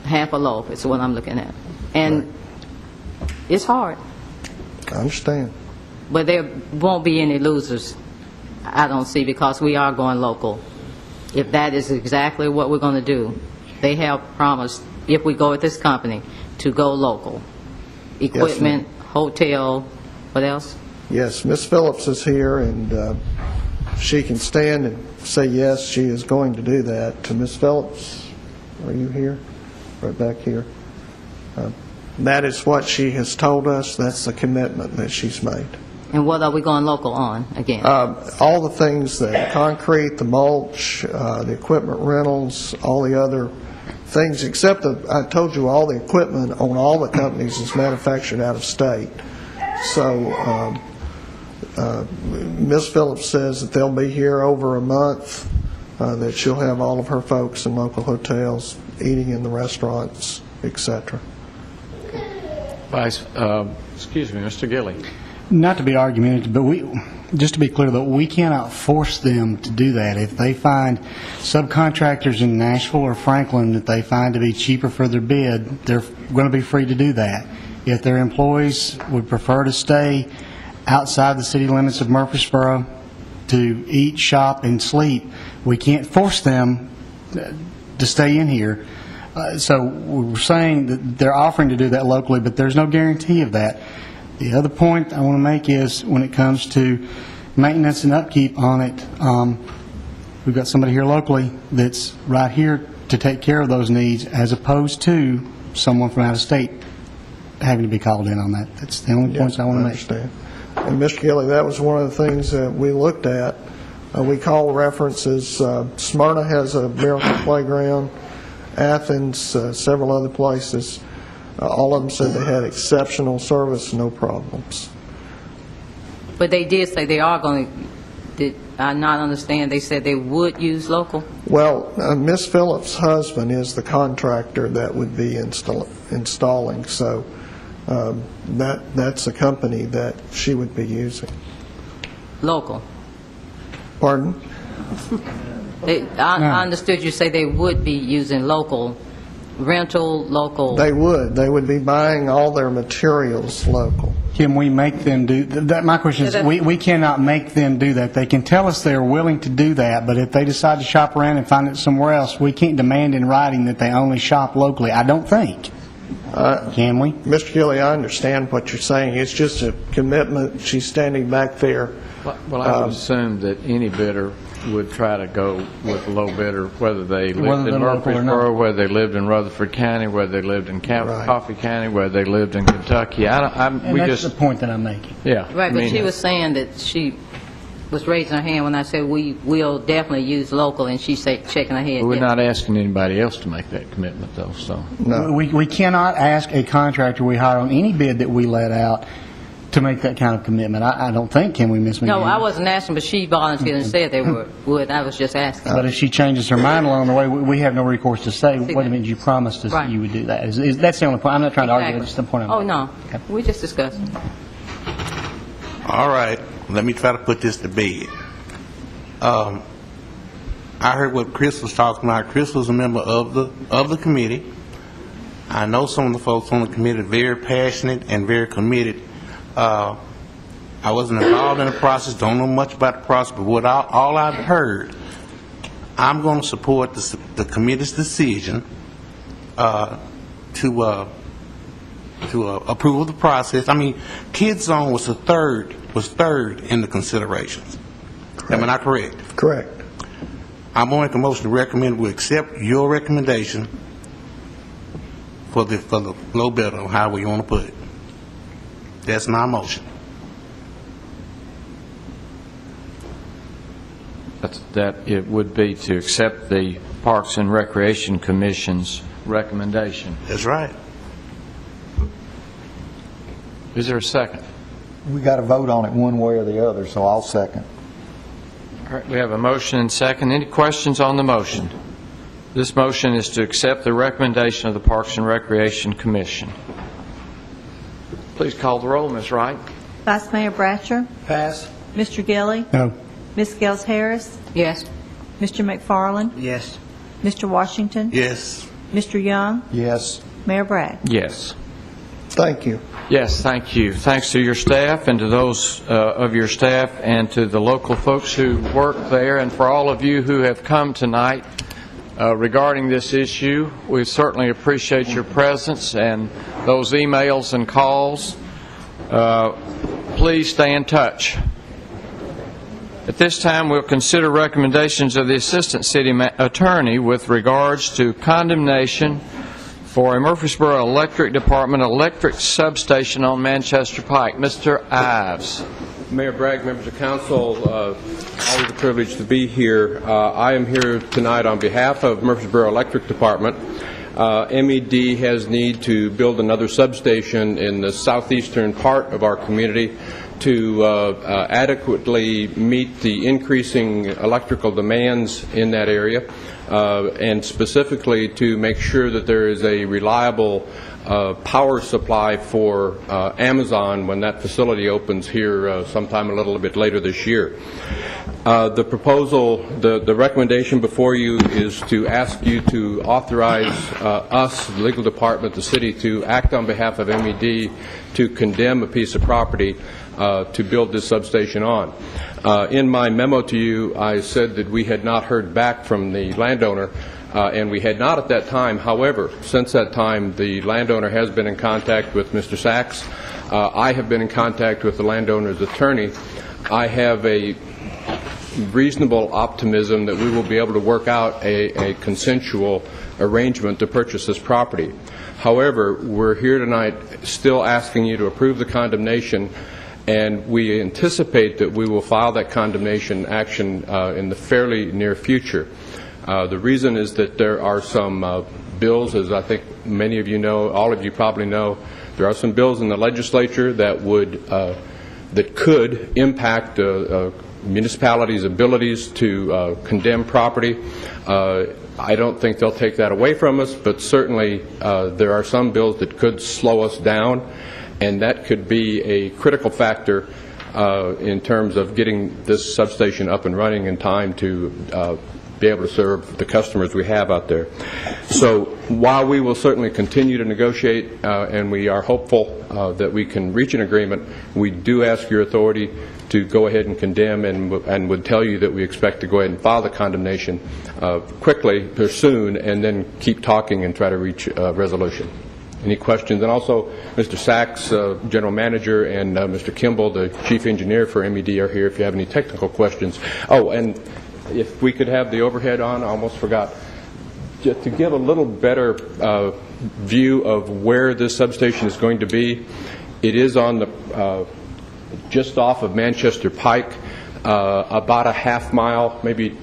half a loaf is what I'm looking at. And right. It's hard. I understand. But there won't be any losers, I don't see, because we are going local. If that is exactly what we're going to do, they have promised, if we go with this company, to go local. Equipment, yes, hotel, what else? Yes, Ms. Phillips is here, and she can stand and say yes, she is going to do that. To Ms. Phillips, are you here? Right back here. That is what she has told us. That's the commitment that she's made. And what are we going local on again? All the things, the concrete, the mulch, the equipment rentals, all the other things, except that I told you all the equipment on all the companies is manufactured out of state. So Ms. Phillips says that they'll be here over a month, that she'll have all of her folks in local hotels, eating in the restaurants, etc. Excuse me, Mr. Gilley. Not to be argumentative, but just to be clear, that we cannot force them to do that. If they find subcontractors in Nashville or Franklin that they find to be cheaper for their bid, they're going to be free to do that. If their employees would prefer to stay outside the city limits of Murfreesboro to eat, shop, and sleep, we can't force them to stay in here. So we're saying that they're offering to do that locally, but there's no guarantee of that. The other point I want to make is when it comes to maintenance and upkeep on it, we've got somebody here locally that's right here to take care of those needs, as opposed to someone from out of state having to be called in on that. That's the only points I want to make. Understand. And Mr. Gilley, that was one of the things that we looked at. We call references. Smyrna has a miracle playground. Athens, several other places. All of them said they had exceptional service, no problems. But they did say they are going to, did I not understand, they said they would use local? Well, Ms. Phillips' husband is the contractor that would be installing, so that's a company that she would be using. Local? Pardon? I understood you say they would be using local, rental, local. They would. They would be buying all their materials local. Can we make them do that? My question is, we cannot make them do that. They can tell us they're willing to do that, but if they decide to shop around and find it somewhere else, we can't demand in writing that they only shop locally, I don't think. Can we? Mr. Gilley, I understand what you're saying. It's just a commitment. She's standing back there. Well, I would assume that any bidder would try to go with a low bidder, whether they Whether lived they're in local or not. Murfreesboro, whether they lived in Rutherford County, whether they lived in Coffee County, whether they lived in Kentucky. And that's the point that I'm making. Yeah. Right, but she was saying that she was raising her hand when I said we will definitely use local, and she said shaking her head. We're yes. not asking anybody else to make that commitment, though, so. We cannot ask a contractor we hire on any bid that we let out to make that kind of commitment. I don't think, can we, Ms. McGee? No, I wasn't asking, but she volunteered and said they would. I was just asking. But if she changes her mind along the way, we have no recourse to say, wait a minute, you promised us that you would do that. That's the only point. I'm not trying to argue, that's just the point I'm making. Oh, no. We just discussed. All right, let me try to put this to bed. I heard what Chris was talking about. Chris was a member of the committee. I know some of the folks on the committee are very passionate and very committed. I wasn't involved in the process, don't know much about the process, but what all I've heard, I'm going to support the committee's decision to approve of the process. I mean, Kids Zone was third in the considerations. Am I not correct? Correct. I'm going to make a motion to recommend we accept your recommendation for the low bidder, or however you want to put it. That's my motion. That it would be to accept the Parks and Recreation Commission's recommendation. That's right. Is there a second? We got to vote on it one way or the other, so I'll second. All right, we have a motion and second. Any questions on the motion? This motion is to accept the recommendation of the Parks and Recreation Commission. Please call the roll, Ms. Wright. Vice Mayor Bratcher. Pass. Mr. Gilly. No. Ms. Gels Harris. Yes. Mr. McFarland. Yes. Mr. Washington. Yes. Mr. Young. Yes. Mayor Bragg. Yes. Thank you. Yes, thank you. Thanks to your staff and to those of your staff and to the local folks who work there, and for all of you who have come tonight regarding this issue. We certainly appreciate your presence and those emails and calls. Please stay in touch. At this time, we'll consider recommendations of the Assistant City Attorney with regards to condemnation for a Murfreesboro Electric Department electric substation on Manchester Pike. Mr. Ives. Mayor Bragg, members of council, always a privilege to be here. I am here tonight on behalf of Murfreesboro Electric Department. MED has need to build another substation in the southeastern part of our community to adequately meet the increasing electrical demands in that area, and specifically to make sure that there is a reliable power supply for Amazon when that facility opens here sometime a little bit later this year. The proposal, the recommendation before you is to ask you to authorize us, the legal department, the city, to act on behalf of MED to condemn a piece of property to build this substation on. In my memo to you, I said that we had not heard back from the landowner, and we had not at that time. However, since that time, the landowner has been in contact with Mr. Sachs. I have been in contact with the landowner's attorney. I have a reasonable optimism that we will be able to work out a consensual arrangement to purchase this property. However, we're here tonight still asking you to approve the condemnation, and we anticipate that we will file that condemnation action in the fairly near future. The reason is that there are some bills, as I think many of you know, all of you probably know, there are some bills in the legislature that would that could impact municipalities' abilities to condemn property. I don't think they'll take that away from us, but certainly there are some bills that could slow us down, and that could be a critical factor in terms of getting this substation up and running in time to be able to serve the customers we have out there. So while we will certainly continue to negotiate and we are hopeful that we can reach an agreement, we do ask your authority to go ahead and condemn, and would tell you that we expect to go ahead and file the condemnation quickly or soon, and then keep talking and try to reach a resolution. Any questions? And also, Mr. Sachs, General Manager, and Mr. Kimball, the Chief Engineer for MED, are here if you have any technical questions. Oh, and if we could have the overhead on, I almost forgot. Just to give a little better view of where this substation is going to be, it is on the just off of Manchester Pike, about a half mile, maybe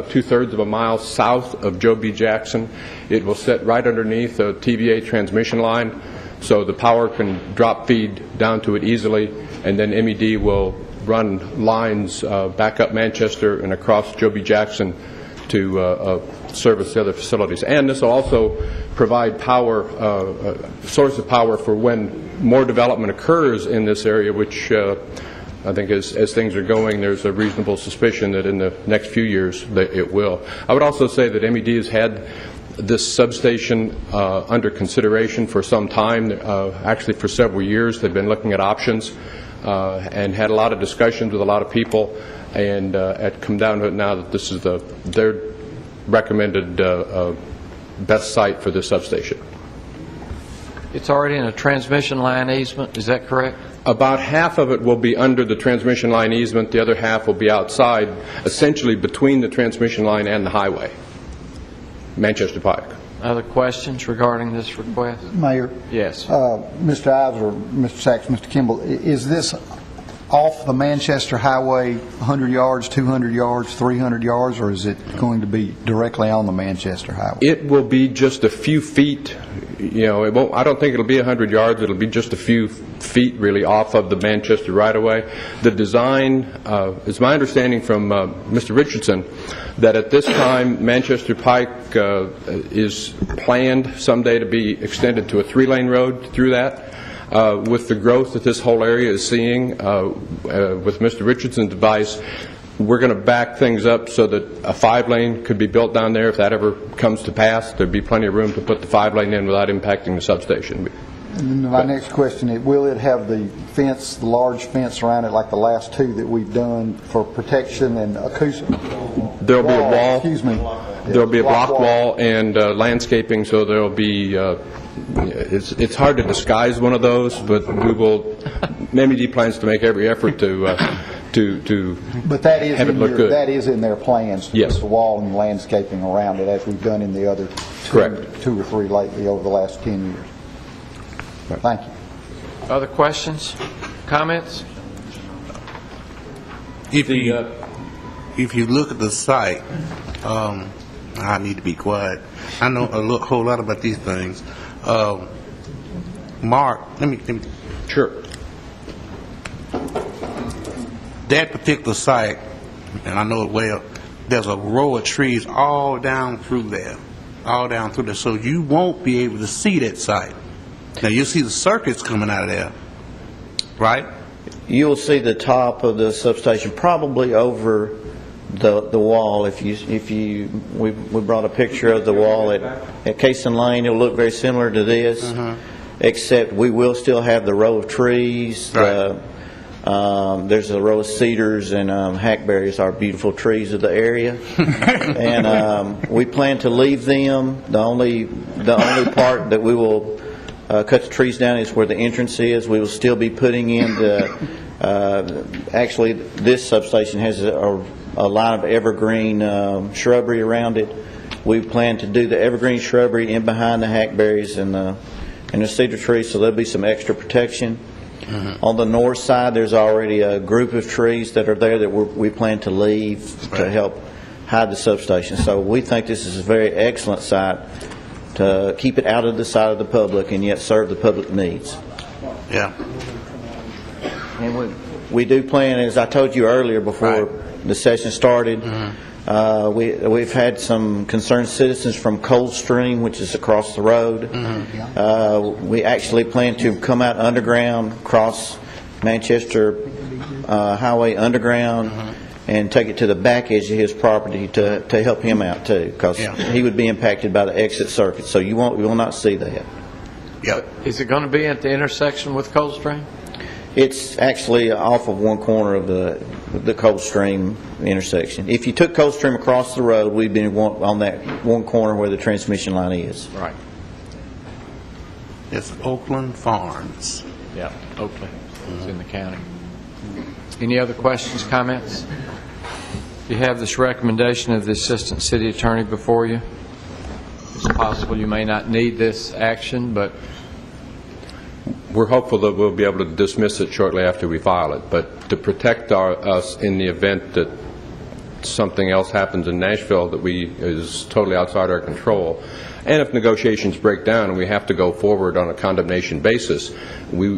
two-thirds of a mile south of Joe B. Jackson. It will sit right underneath a TVA transmission line, so the power can drop feed down to it easily, and then MED will run lines back up Manchester and across Joe B. Jackson to service the other facilities. And this will also provide power, source of power for when more development occurs in this area, which I think as things are going, there's a reasonable suspicion that in the next few years that it will. I would also say that MED has had this substation under consideration for some time, actually for several years. They've been looking at options and had a lot of discussions with a lot of people, and come down to it now that this is their recommended best site for this substation. It's already in a transmission line easement, is that correct? About half of it will be under the transmission line easement. The other half will be outside, essentially between the transmission line and the highway, Manchester Pike. Other questions regarding this request? Mayor? Yes. Mr. Ives or Mr. Sachs, Mr. Kimball, is this off the Manchester Highway 100 yards, 200 yards, 300 yards, or is it going to be directly on the Manchester Highway? It will be just a few feet. You know, it won't. I don't think it'll be 100 yards. It'll be just a few feet, really, off of the Manchester right-of-way. The design, is my understanding from Mr. Richardson, that at this time Manchester Pike is planned someday to be extended to a 3-lane road through that. With the growth that this whole area is seeing, with Mr. Richardson's device, we're going to back things up so that a 5-lane could be built down there. If that ever comes to pass, there'd be plenty of room to put the 5-lane in without impacting the substation. And my next question is, will it have the fence, the large fence around it like the last two that we've done for protection and acoustic? There'll be a wall. Excuse me. There'll be a block wall and landscaping, so there'll be, it's hard to disguise one of those, but we will, MED plans to make every effort to but that is have it look good. That is in their plans, to yes. put the wall and landscaping around it, as we've done in the other two or three lately over the last 10 years. Thank you. Other questions, comments? If you look at the site, I need to be quiet. I know a whole lot about these things. Mark, let me. Sure. That particular site, and I know it well, there's a row of trees all down through there, so you won't be able to see that site. Now, you'll see the circuits coming out of there, right? You'll see the top of the substation probably over the wall. We brought a picture of the wall at Cason Lane. It'll look very similar to this, except we will still have the row of trees. Right. There's a row of cedars and hackberries, our beautiful trees of the area, and we plan to leave them. The only part that we will cut the trees down is where the entrance is. We will still be putting in actually this substation has a line of evergreen shrubbery around it. We plan to do the evergreen shrubbery in behind the hackberries and the cedar trees, so there'll be some extra protection. On the north side, there's already a group of trees that are there that we plan to leave to help hide the substation. So we think this is a very excellent site to keep it out of the sight of the public and yet serve the public needs. Yeah. And we do plan, as I told you earlier before the session started, we've had some concerned citizens from Coldstream, which is across the road. We actually plan to come out underground, cross Manchester Highway underground, and take it to the back edge of his property to help him out too, because he would be impacted by the exit circuit. So you will not see that. Yep. Is it going to be at the intersection with Coldstream? It's actually off of one corner of the Coldstream intersection. If you took Coldstream across the road, we'd be on that one corner where the transmission line is. Right. It's Oakland Farms. Yeah, Oakland. It's in the county. Any other questions, comments? You have this recommendation of the Assistant City Attorney before you. It's possible you may not need this action, but we're hopeful that we'll be able to dismiss it shortly after we file it. But to protect us in the event that something else happens in Nashville that is totally outside our control, and if negotiations break down and we have to go forward on a condemnation basis, we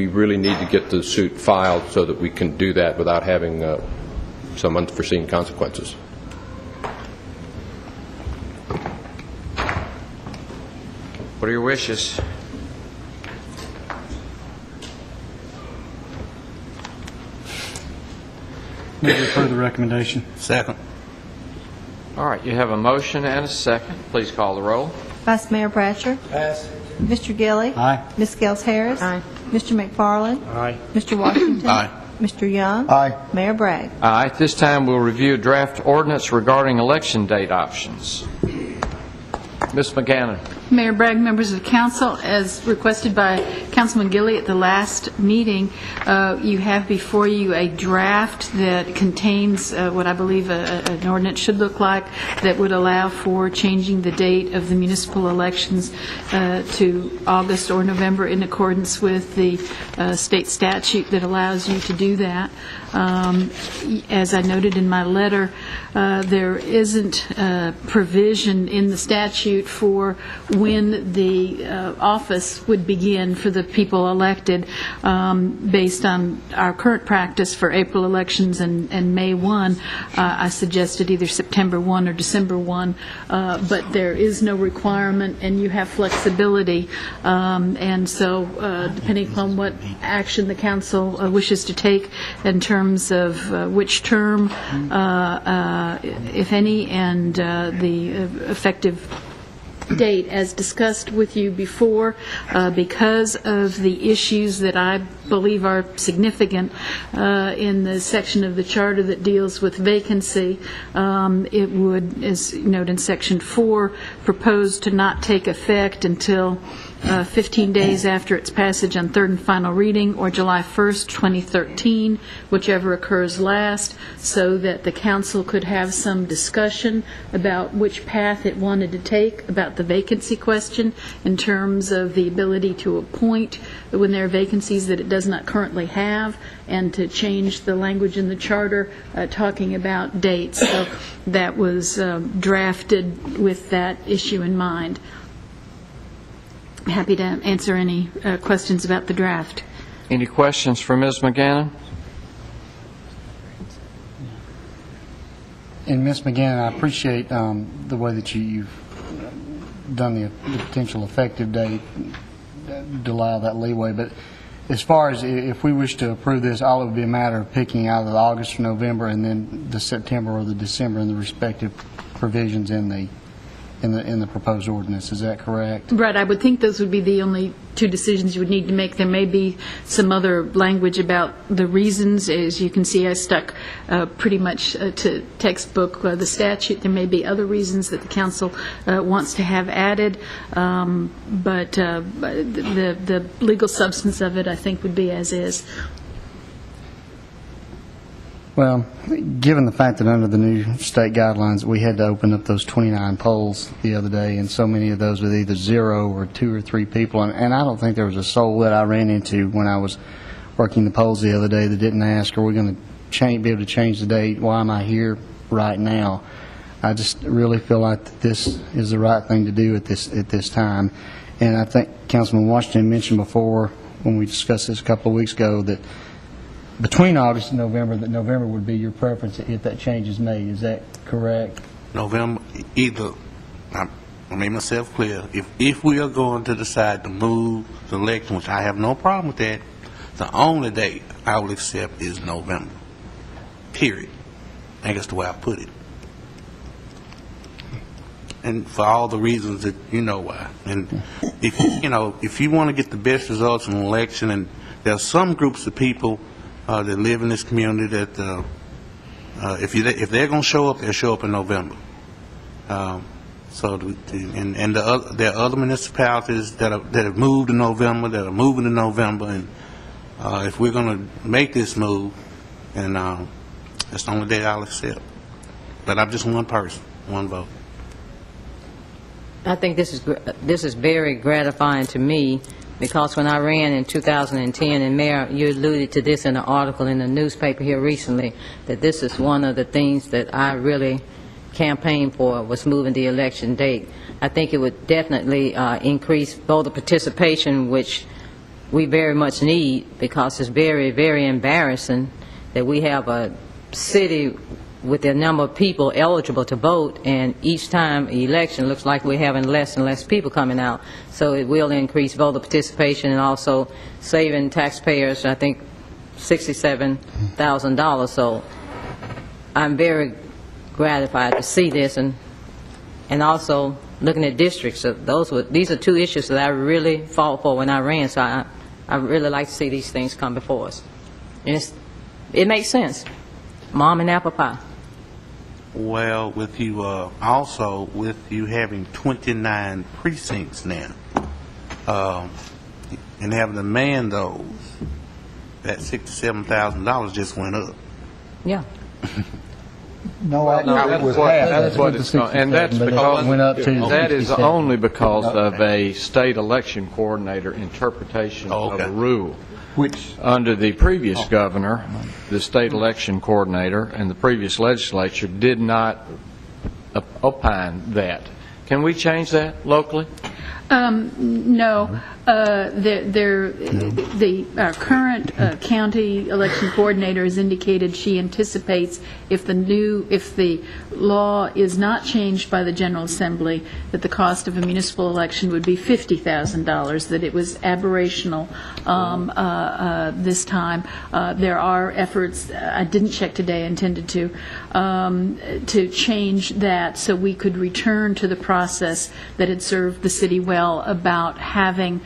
really need to get the suit filed so that we can do that without having some unforeseen consequences. what are your wishes? Move to approve the recommendation. Second. All right, you have a motion and a second. Please call the roll. Vice Mayor Bratcher. Pass. Mr. Gilly. Aye. Ms. Gels Harris. Aye. Mr. McFarland. Aye. Mr. Washington. Aye. Mr. Young. Aye. Mayor Bragg. Aye. At this time, we'll review a draft ordinance regarding election date options. Ms. McGannon. Mayor Bragg, members of the council, as requested by Councilman Gilly at the last meeting, you have before you a draft that contains what I believe an ordinance should look like that would allow for changing the date of the municipal elections to August or November in accordance with the state statute that allows you to do that. As I noted in my letter, there isn't provision in the statute for when the office would begin for the people elected based on our current practice for April elections and May 1. I suggested either September 1 or December 1, but there is no requirement and you have flexibility. And so depending upon what action the council wishes to take in terms of which term, if any, and the effective date, as discussed with you before, because of the issues that I believe are significant in the section of the charter that deals with vacancy, it would, as noted in Section 4, propose to not take effect until 15 days after its passage on third and final reading, or July 1st, 2013, whichever occurs last, so that the council could have some discussion about which path it wanted to take about the vacancy question in terms of the ability to appoint when there are vacancies that it does not currently have, and to change the language in the charter talking about dates. So that was drafted with that issue in mind. Happy to answer any questions about the draft. Any questions for Ms. McGannon? And Ms. McGann, I appreciate the way that you've done the potential effective date to allow that leeway. But as far as if we wish to approve this, all it would be a matter of picking out of the August or November and then the September or the December in the respective provisions in the proposed ordinance. Is that correct? Right. I would think those would be the only two decisions you would need to make. There may be some other language about the reasons. As you can see, I stuck pretty much to textbook the statute. There may be other reasons that the council wants to have added, but the legal substance of it, I think, would be as is. Well, given the fact that under the new state guidelines, we had to open up those 29 polls the other day, and so many of those with either 0 or 2 or 3 people, and I don't think there was a soul that I ran into when I was working the polls the other day that didn't ask, are we going to be able to change the date? Why am I here right now? I just really feel like that this is the right thing to do at this time. And I think Councilman Washington mentioned before, when we discussed this a couple of weeks ago, that between August and November, that November would be your preference if that change is made. Is that correct? November, either, I made myself clear, if we are going to decide to move the election, which I have no problem with that, the only date I will accept is November, period. I think that's the way I put it. And for all the reasons that you know why. And if you want to get the best results in an election, and there are some groups of people that live in this community that if they're going to show up, they'll show up in November. There are other municipalities that have moved in November, that are moving in November, and if we're going to make this move, and that's the only date I'll accept. But I'm just one person, one vote. I think this is very gratifying to me, because when I ran in 2010, and Mayor, you alluded to this in an article in the newspaper here recently, that this is one of the things that I really campaigned for, was moving the election date. I think it would definitely increase voter participation, which we very much need, because it's very, very embarrassing that we have a city with the number of people eligible to vote, and each time election looks like we're having less and less people coming out. So it will increase voter participation and also saving taxpayers, I think, $67,000. So I'm very gratified to see this, and also looking at districts. So these are two issues that I really fought for when I ran. So I really like to see these things come before us. And it makes sense. Mom and apple pie. Well, with you also with you having 29 precincts now, and having to man those, that $67,000 just went up. Yeah. No, it was half. That's what it's going, and that's because that is only because of a state election coordinator interpretation of a rule. Which, under the previous governor, the state election coordinator, and the previous legislature did not opine that. Can we change that locally? No. The current county election coordinator has indicated she anticipates if the law is not changed by the General Assembly, that the cost of a municipal election would be $50,000, that it was aberrational this time. There are efforts, I didn't check today, I intended to change that so we could return to the process that had served the city well about having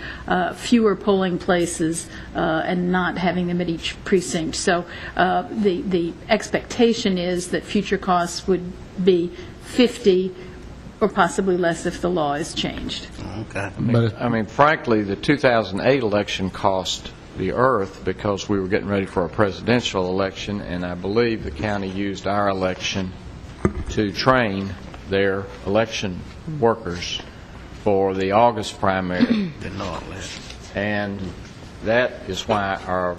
fewer polling places and not having them at each precinct. So the expectation is that future costs would be 50 or possibly less if the law is changed. Okay. I mean, frankly, the 2008 election cost the earth because we were getting ready for a presidential election, and I believe the county used our election to train their election workers for the August primary. And that is why our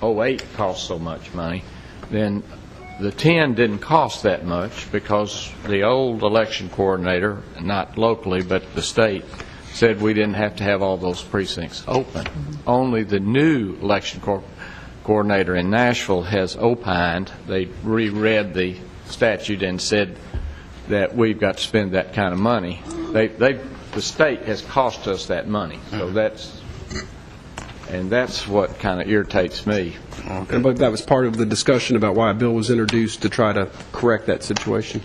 08 cost so much money. Then the 10 didn't cost that much because the old election coordinator, not locally but the state, said we didn't have to have all those precincts open. Only the new election coordinator in Nashville has opined. They reread the statute and said that we've got to spend that kind of money. The state has cost us that money, so that's what kind of irritates me. Okay. But that was part of the discussion about why a bill was introduced to try to correct that situation.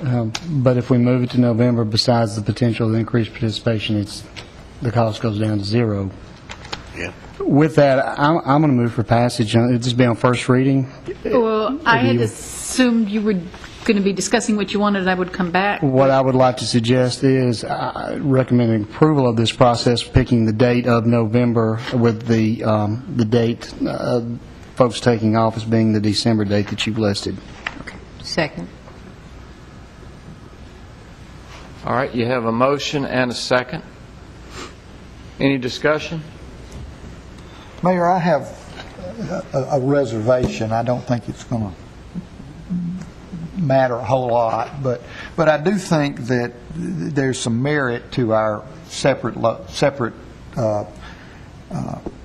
But if we move it to November, besides the potential of increased participation, the cost goes down to zero. Yeah. With that, I'm going to move for passage. It'll just be on first reading. Well, I had assumed you were going to be discussing what you wanted, I would come back. What I would like to suggest is recommending approval of this process, picking the date of November with the date of folks taking office being the December date that you've listed. Okay. Second. All right, you have a motion and a second. Any discussion? Mayor, I have a reservation. I don't think it's going to matter a whole lot, but I do think that there's some merit to our separate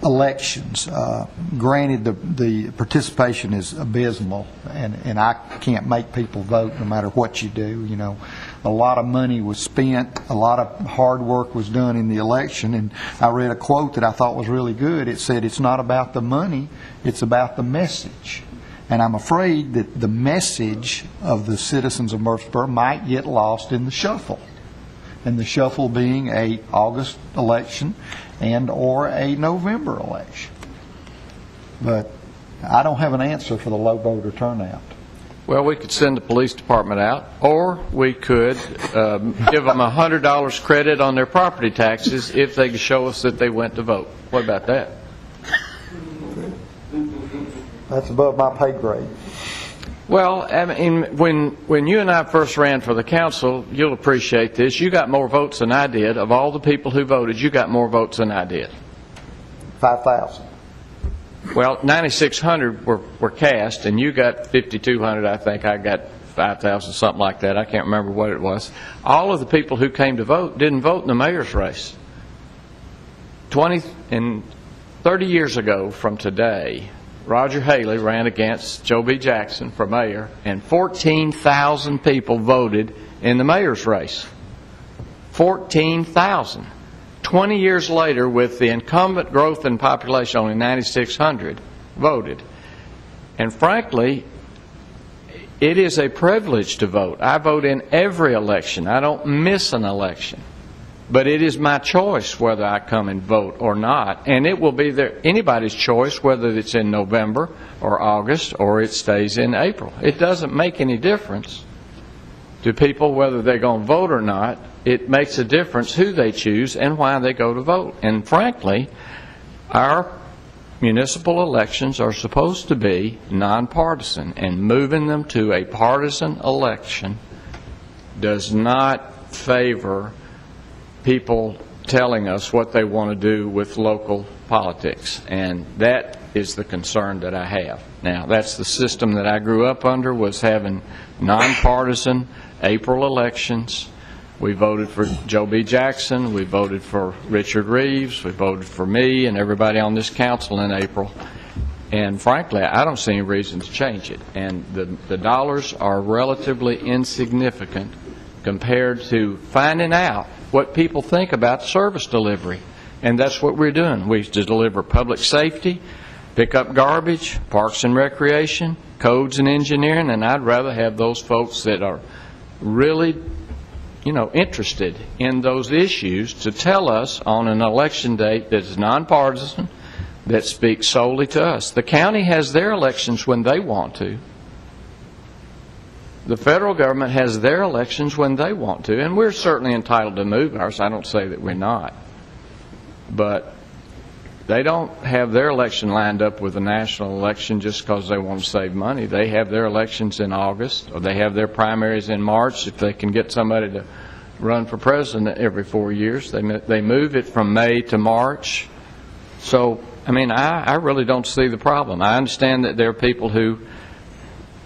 elections. Granted, the participation is abysmal, and I can't make people vote no matter what you do. You know, a lot of money was spent, a lot of hard work was done in the election, and I read a quote that I thought was really good. It said, "It's not about the money, it's about the message." And I'm afraid that the message of the citizens of Murfreesboro might get lost in the shuffle. And the shuffle being a August election and or a November election. But I don't have an answer for the low voter turnout. Well, we could send the police department out, or we could give them $100 credit on their property taxes if they could show us that they went to vote. What about that? That's above my pay grade. Well, I mean, when you and I first ran for the council, you'll appreciate this, you got more votes than I did. Of all the people who voted, you got more votes than I did. 5,000. Well, 9,600 were cast, and you got 5,200, I think. I got 5,000, something like that. I can't remember what it was. All of the people who came to vote didn't vote in the mayor's race. 20 and 30 years ago from today, Roger Haley ran against Joe B. Jackson for mayor, and 14,000 people voted in the mayor's race. 14,000. 20 years later, with the incumbent growth in population, only 9,600 voted. And frankly, it is a privilege to vote. I vote in every election. I don't miss an election. But it is my choice whether I come and vote or not. And it will be anybody's choice whether it's in November or August or it stays in April. It doesn't make any difference to people whether they're going to vote or not. It makes a difference who they choose and why they go to vote. And frankly, our municipal elections are supposed to be nonpartisan, and moving them to a partisan election does not favor people telling us what they want to do with local politics, and that is the concern that I have. Now, that's the system that I grew up under, was having nonpartisan April elections. We voted for Joe B. Jackson, we voted for Richard Reeves, we voted for me and everybody on this council in April. And frankly, I don't see any reason to change it. And the dollars are relatively insignificant compared to finding out what people think about service delivery. And that's what we're doing. We deliver public safety, pick up garbage, parks and recreation, codes and engineering, and I'd rather have those folks that are really interested in those issues to tell us on an election date that is nonpartisan, that speaks solely to us. The county has their elections when they want to. The federal government has their elections when they want to, and we're certainly entitled to move ours. I don't say that we're not. But they don't have their election lined up with a national election just because they want to save money. They have their elections in August, or they have their primaries in March. If they can get somebody to run for president every 4 years, they move it from May to March. So, I mean, I really don't see the problem. I understand that there are people who,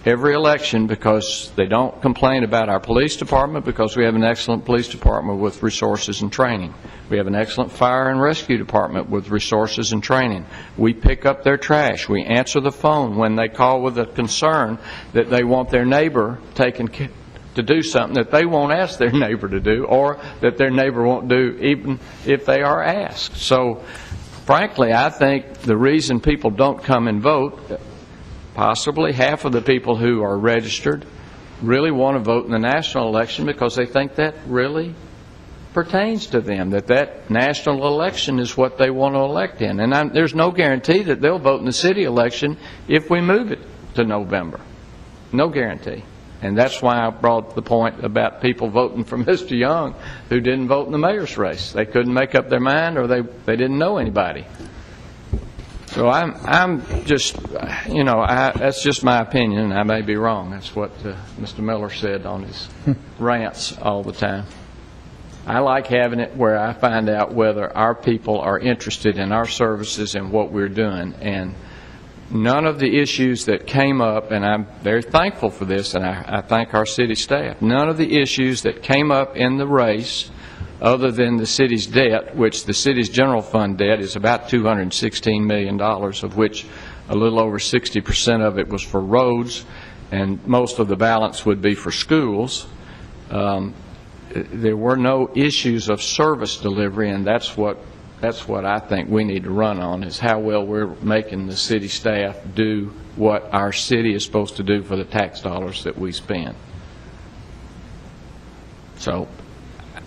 every election, because they don't complain about our police department, because we have an excellent police department with resources and training. We have an excellent fire and rescue department with resources and training. We pick up their trash. We answer the phone when they call with a concern that they want their neighbor taken to do something that they won't ask their neighbor to do, or that their neighbor won't do even if they are asked. So, frankly, I think the reason people don't come and vote, possibly half of the people who are registered really want to vote in the national election because they think that really pertains to them, that national election is what they want to elect in. And there's no guarantee that they'll vote in the city election if we move it to November. No guarantee. And that's why I brought the point about people voting for Mr. Young who didn't vote in the mayor's race. They couldn't make up their mind, or they didn't know anybody. So I'm just, that's just my opinion, and I may be wrong. That's what Mr. Miller said on his rants all the time. I like having it where I find out whether our people are interested in our services and what we're doing. And none of the issues that came up, and I'm very thankful for this, and I thank our city staff, none of the issues that came up in the race, other than the city's debt, which the city's general fund debt is about $216 million, of which a little over 60% of it was for roads, and most of the balance would be for schools. There were no issues of service delivery, and that's what I think we need to run on, is how well we're making the city staff do what our city is supposed to do for the tax dollars that we spend. So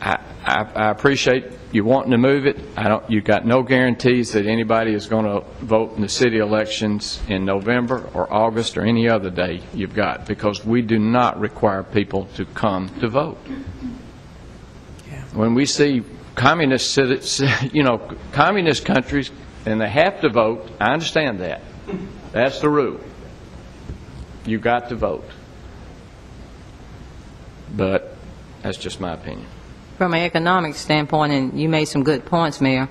I appreciate you wanting to move it. You got no guarantees that anybody is going to vote in the city elections in November or August or any other day you've got, because we do not require people to come to vote. When we see communist countries and they have to vote, I understand that. That's the rule. you got to vote. But that's just my opinion. From an economic standpoint, and you made some good points, Mayor,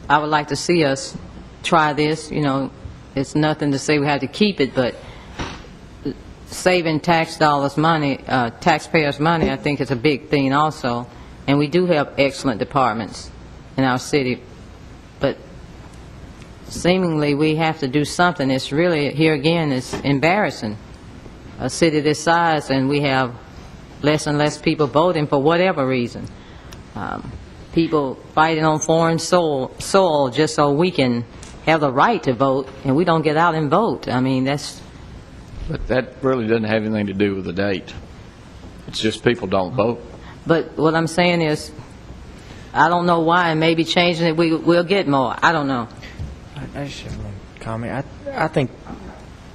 I would like to see us try this. You know, it's nothing to say we have to keep it, but saving taxpayers' money, I think is a big thing also. And we do have excellent departments in our city, but seemingly we have to do something. It's really, here again, it's embarrassing. A city this size, and we have less and less people voting for whatever reason. People fighting on foreign soil just so we can have the right to vote, and we don't get out and vote. I mean, that's... But that really doesn't have anything to do with the date. It's just people don't vote. But what I'm saying is, I don't know why, and maybe changing it, we'll get more. I don't know. I just have one comment. I think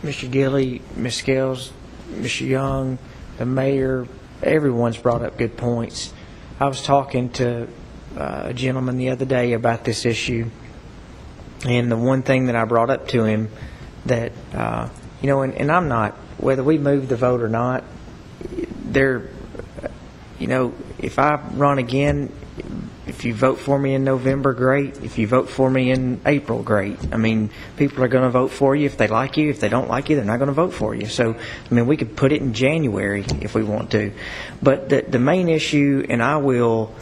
Mr. Gilley, Ms. Scales, Mr. Young, the mayor, everyone's brought up good points. I was talking to a gentleman the other day about this issue, and the one thing that I brought up to him that, you know, and I'm not, whether we move the vote or not, you know, if I run again, if you vote for me in November, great. If you vote for me in April, great. I mean, people are going to vote for you if they like you. If they don't like you, they're not going to vote for you. So, I mean, we could put it in January if we want to. But the main issue, and I'm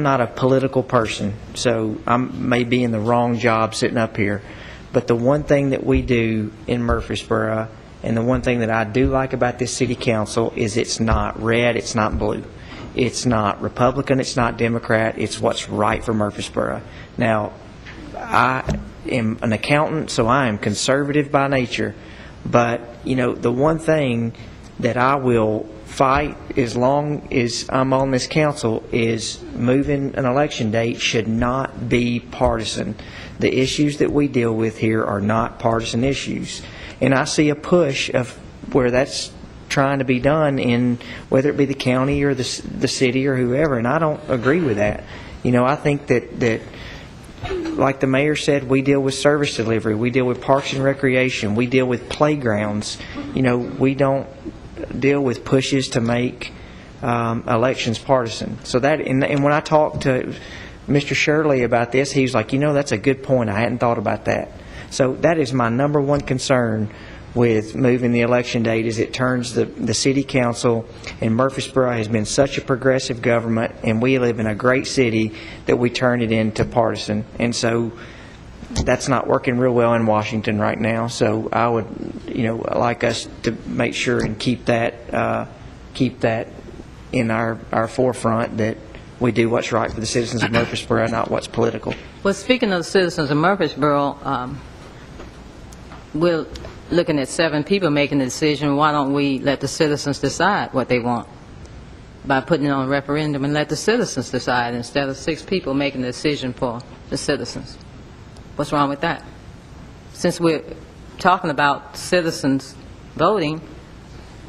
not a political person, so I may be in the wrong job sitting up here. But the one thing that we do in Murfreesboro, and the one thing that I do like about this city council, is it's not red, it's not blue. It's not Republican, it's not Democrat, it's what's right for Murfreesboro. Now, I am an accountant, so I am conservative by nature. But, you know, the one thing that I will fight as long as I'm on this council is moving an election date should not be partisan. The issues that we deal with here are not partisan issues. And I see a push of where that's trying to be done in whether it be the county or the city or whoever, and I don't agree with that. You know, I think that like the mayor said, we deal with service delivery, we deal with parks and recreation, we deal with playgrounds. You know, we don't deal with pushes to make elections partisan. So that, and when I talked to Mr. Shirley about this, he was like, you know, that's a good point, I hadn't thought about that. So that is my number one concern with moving the election date, is it turns the city council, and Murfreesboro has been such a progressive government, and we live in a great city, that we turn it into partisan. And so that's not working real well in Washington right now. So I would, you know, like us to make sure and keep that in our forefront, that we do what's right for the citizens of Murfreesboro, not what's political. Well, speaking of the citizens of Murfreesboro, we're looking at 7 people making the decision. Why don't we let the citizens decide what they want by putting it on a referendum, and let the citizens decide instead of 6 people making the decision for the citizens? What's wrong with that? Since we're talking about citizens voting,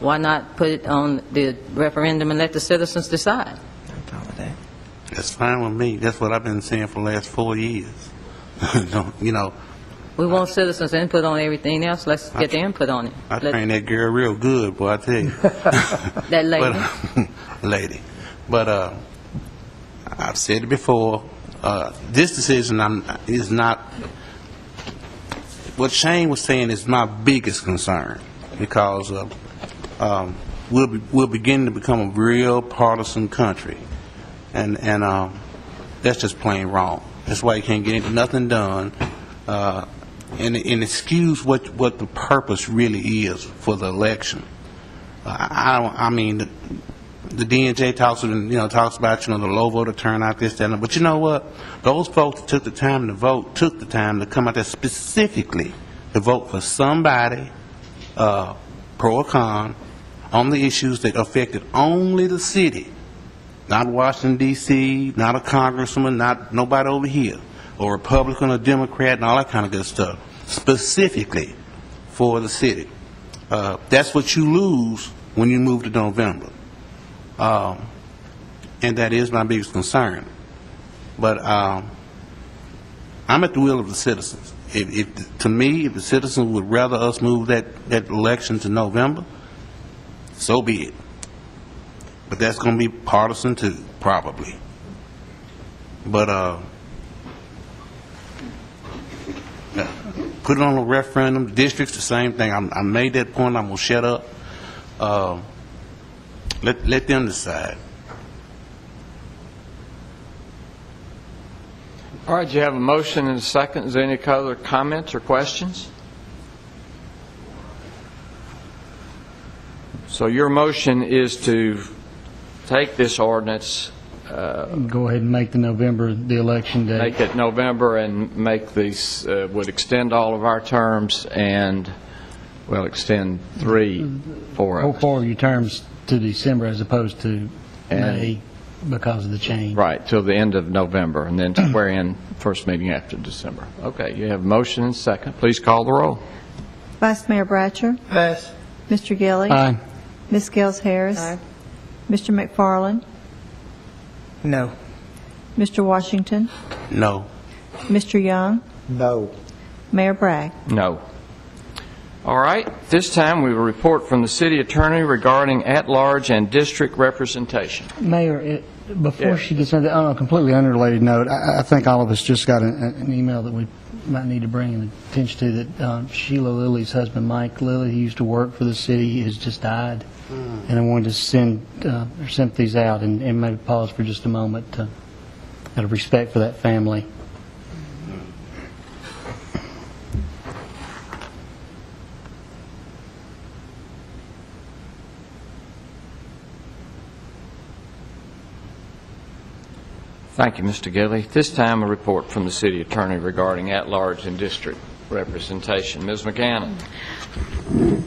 why not put it on the referendum and let the citizens decide? That's fine with me. That's what I've been saying for the last 4 years. You know, we want citizens' input on everything else. Let's get the input on it. I trained that girl real good, boy, I tell you. That lady. Lady. But I've said it before. This decision is not, what Shane was saying is my biggest concern, because we're beginning to become a real partisan country, and that's just plain wrong. That's why you can't get nothing done. And excuse what the purpose really is for the election. I mean, the DNJ talks about the low voter turnout, this, that, but you know what? Those folks that took the time to vote took the time to come out there specifically to vote for somebody, pro or con, on the issues that affected only the city, not Washington D.C., not a congressman, not nobody over here, or Republican or Democrat and all that kind of good stuff, specifically for the city. That's what you lose when you move to November. And that is my biggest concern. But I'm at the will of the citizens. to me, if the citizens would rather us move that election to November, so be it. But that's going to be partisan too, probably. But put it on a referendum. Districts, the same thing. I made that point. I'm going to shut up. Let them decide. All right, you have a motion and a second. Is there any other comments or questions? So your motion is to take this ordinance, Go ahead and make the election date. make it November and make these, would extend all of our terms and, well, extend 4 of us. 4 of your terms to December as opposed to May because of the change. Right, till the end of November, and then swear in first meeting after December. Okay, you have a motion and second. Please call the roll. Vice Mayor Bratcher. Pass. Mr. Gilly. Aye. Ms. Gels Harris. Aye. Mr. McFarland. No. Mr. Washington. No. Mr. Young. No. Mayor Bragg. No. All right, this time we will report from the city attorney regarding at-large and district representation. Mayor, before Yeah. she gets into, on a completely unrelated note, I think all of us just got an email that we might need to bring attention to, that Sheila Lilly's husband, Mike Lilly, who used to work for the city, has just died. And I wanted to send our sympathies out and maybe pause for just a moment out of respect for that family. Thank you, Mr. Gilly. This time, a report from the city attorney regarding at-large and district representation. Ms. McGannon.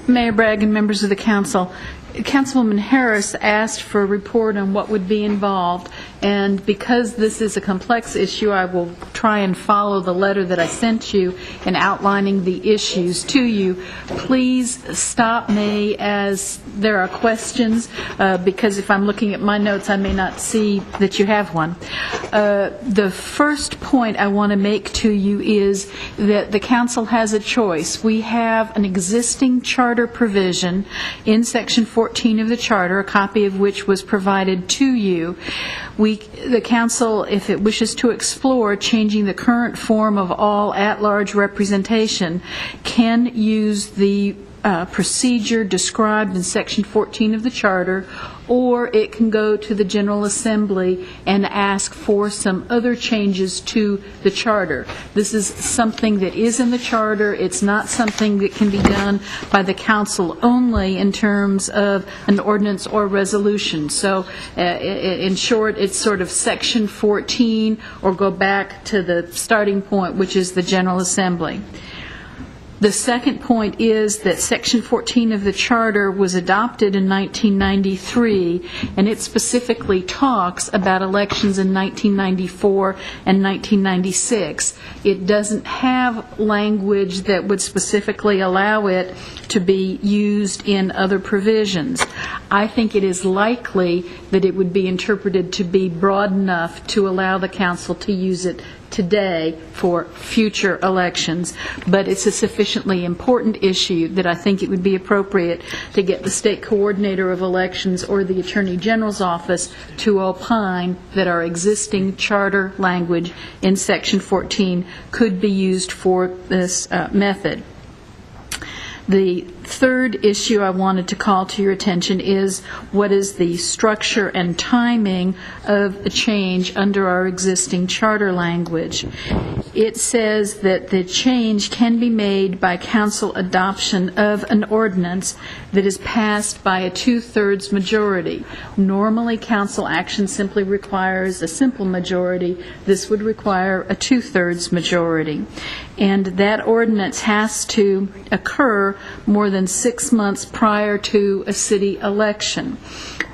Mayor Bragg and members of the council, Councilwoman Harris asked for a report on what would be involved, and because this is a complex issue, I will try and follow the letter that I sent you in outlining the issues to you. Please stop me as there are questions, because if I'm looking at my notes, I may not see that you have one. The first point I want to make to you is that the council has a choice. We have an existing charter provision in Section 14 of the charter, a copy of which was provided to you. The council, if it wishes to explore changing the current form of all at-large representation, can use the procedure described in Section 14 of the charter, or it can go to the General Assembly and ask for some other changes to the charter. This is something that is in the charter. It's not something that can be done by the council only in terms of an ordinance or resolution. So in short, it's sort of Section 14, or go back to the starting point, which is the General Assembly. The second point is that Section 14 of the Charter was adopted in 1993, and it specifically talks about elections in 1994 and 1996. It doesn't have language that would specifically allow it to be used in other provisions. I think it is likely that it would be interpreted to be broad enough to allow the council to use it today for future elections, but it's a sufficiently important issue that I think it would be appropriate to get the state coordinator of elections or the Attorney General's office to opine that our existing charter language in Section 14 could be used for this method. The third issue I wanted to call to your attention is what is the structure and timing of a change under our existing charter language. It says that the change can be made by council adoption of an ordinance that is passed by a 2/3 majority. Normally, council action simply requires a simple majority. This would require a 2/3 majority. And that ordinance has to occur more than 6 months prior to a city election.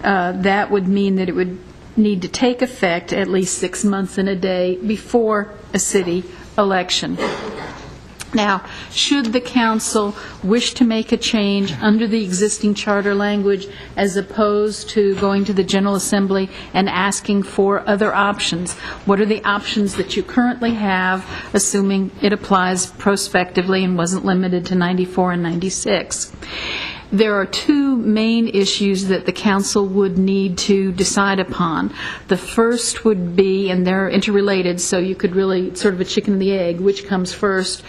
That would mean that it would need to take effect at least 6 months and a day before a city election. Now, should the council wish to make a change under the existing charter language as opposed to going to the General Assembly and asking for other options? What are the options that you currently have, assuming it applies prospectively and wasn't limited to 94 and 96? There are two main issues that the council would need to decide upon. The first would be, and they're interrelated, so you could really, sort of a chicken and the egg, which comes first,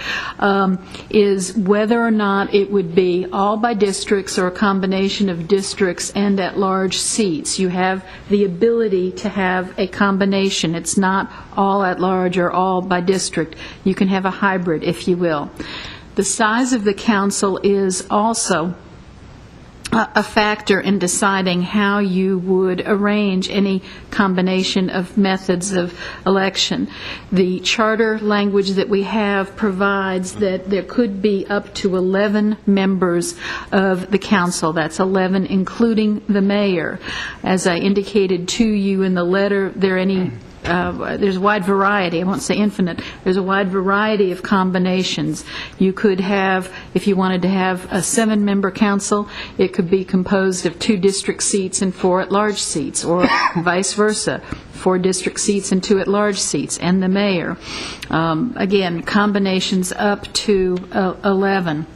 is whether or not it would be all by districts or a combination of districts and at-large seats. You have the ability to have a combination. It's not all at-large or all by district. You can have a hybrid, if you will. The size of the council is also a factor in deciding how you would arrange any combination of methods of election. The charter language that we have provides that there could be up to 11 members of the council. That's 11 including the mayor. As I indicated to you in the letter, there's a wide variety, I won't say infinite, there's a wide variety of combinations. You could have, if you wanted to have a 7-member council, it could be composed of 2 district seats and 4 at-large seats, or vice versa, 4 district seats and 2 at-large seats, and the mayor. Again, combinations up to 11.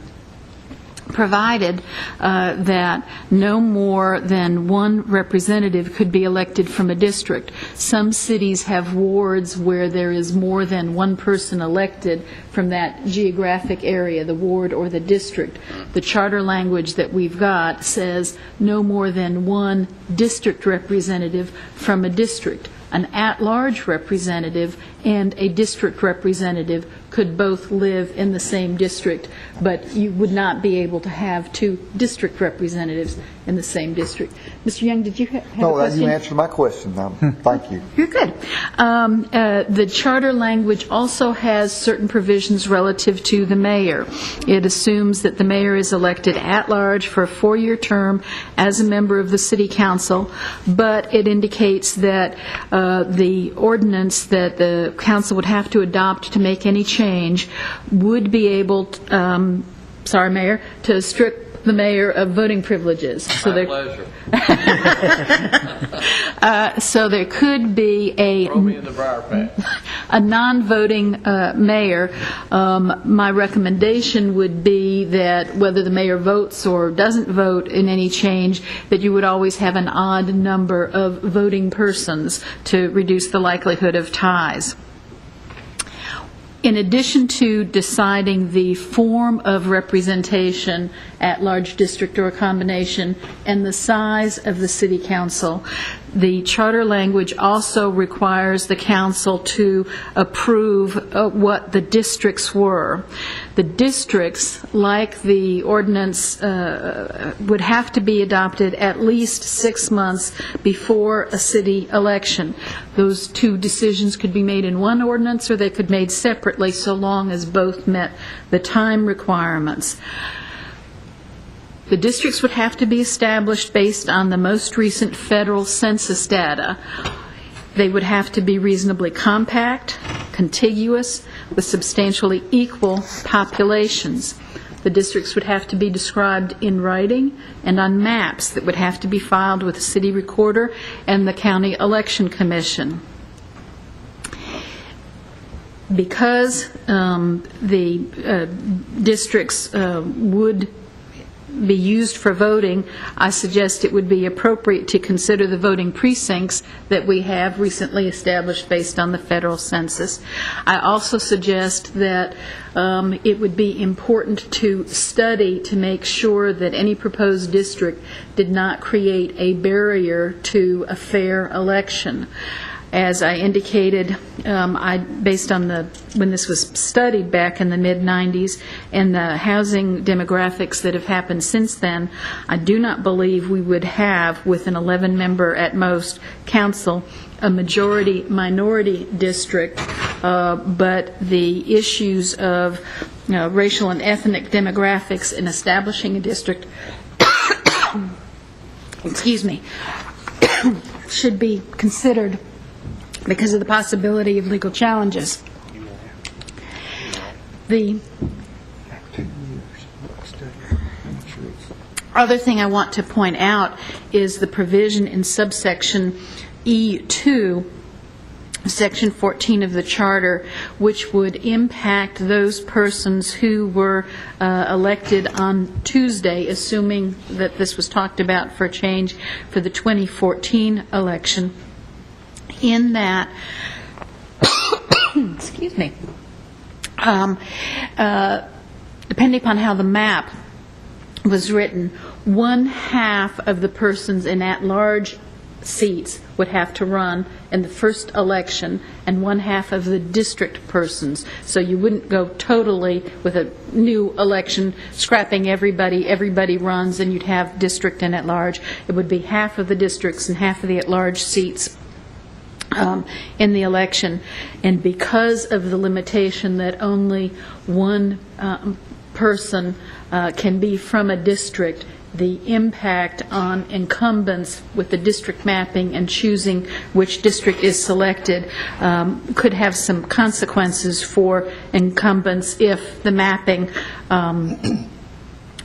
Provided that no more than 1 representative could be elected from a district. Some cities have wards where there is more than 1 person elected from that geographic area, the ward or the district. The charter language that we've got says no more than 1 district representative from a district. An at-large representative and a district representative could both live in the same district, but you would not be able to have 2 district representatives in the same district. Mr. Young, did you have a question? No, you answered my question. Thank you. You're good. The charter language also has certain provisions relative to the mayor. It assumes that the mayor is elected at large for a 4-year term as a member of the city council, but it indicates that the ordinance that the council would have to adopt to make any change would be able to, Mayor, to strip the mayor of voting privileges. My pleasure. So there could be Throw me in the briar patch. a non-voting mayor. My recommendation would be that whether the mayor votes or doesn't vote in any change, that you would always have an odd number of voting persons to reduce the likelihood of ties. In addition to deciding the form of representation at large district or a combination and the size of the city council, the charter language also requires the council to approve what the districts were. The districts, like the ordinance, would have to be adopted at least 6 months before a city election. Those 2 decisions could be made in one ordinance or they could be made separately so long as both met the time requirements. The districts would have to be established based on the most recent federal census data. They would have to be reasonably compact, contiguous, with substantially equal populations. The districts would have to be described in writing and on maps that would have to be filed with the city recorder and the county election commission. Because the districts would be used for voting, I suggest it would be appropriate to consider the voting precincts that we have recently established based on the federal census. I also suggest that it would be important to study to make sure that any proposed district did not create a barrier to a fair election. As I indicated, based on when this was studied back in the mid-'90s and the housing demographics that have happened since then, I do not believe we would have, with an 11-member at most council, a majority-minority district, but the issues of racial and ethnic demographics in establishing a district should be considered because of the possibility of legal challenges. The Other thing I want to point out is the provision in subsection E2, Section 14 of the Charter, which would impact those persons who were elected on Tuesday, assuming that this was talked about for a change for the 2014 election. In that, excuse me, depending upon how the map was written, 1/2 of the persons in at-large seats would have to run in the first election, and 1/2 of the district persons. So you wouldn't go totally with a new election, scrapping everybody runs, and you'd have district and at-large. It would be 1/2 of the districts and 1/2 of the at-large seats in the election. And because of the limitation that only one person can be from a district, the impact on incumbents with the district mapping and choosing which district is selected could have some consequences for incumbents if the mapping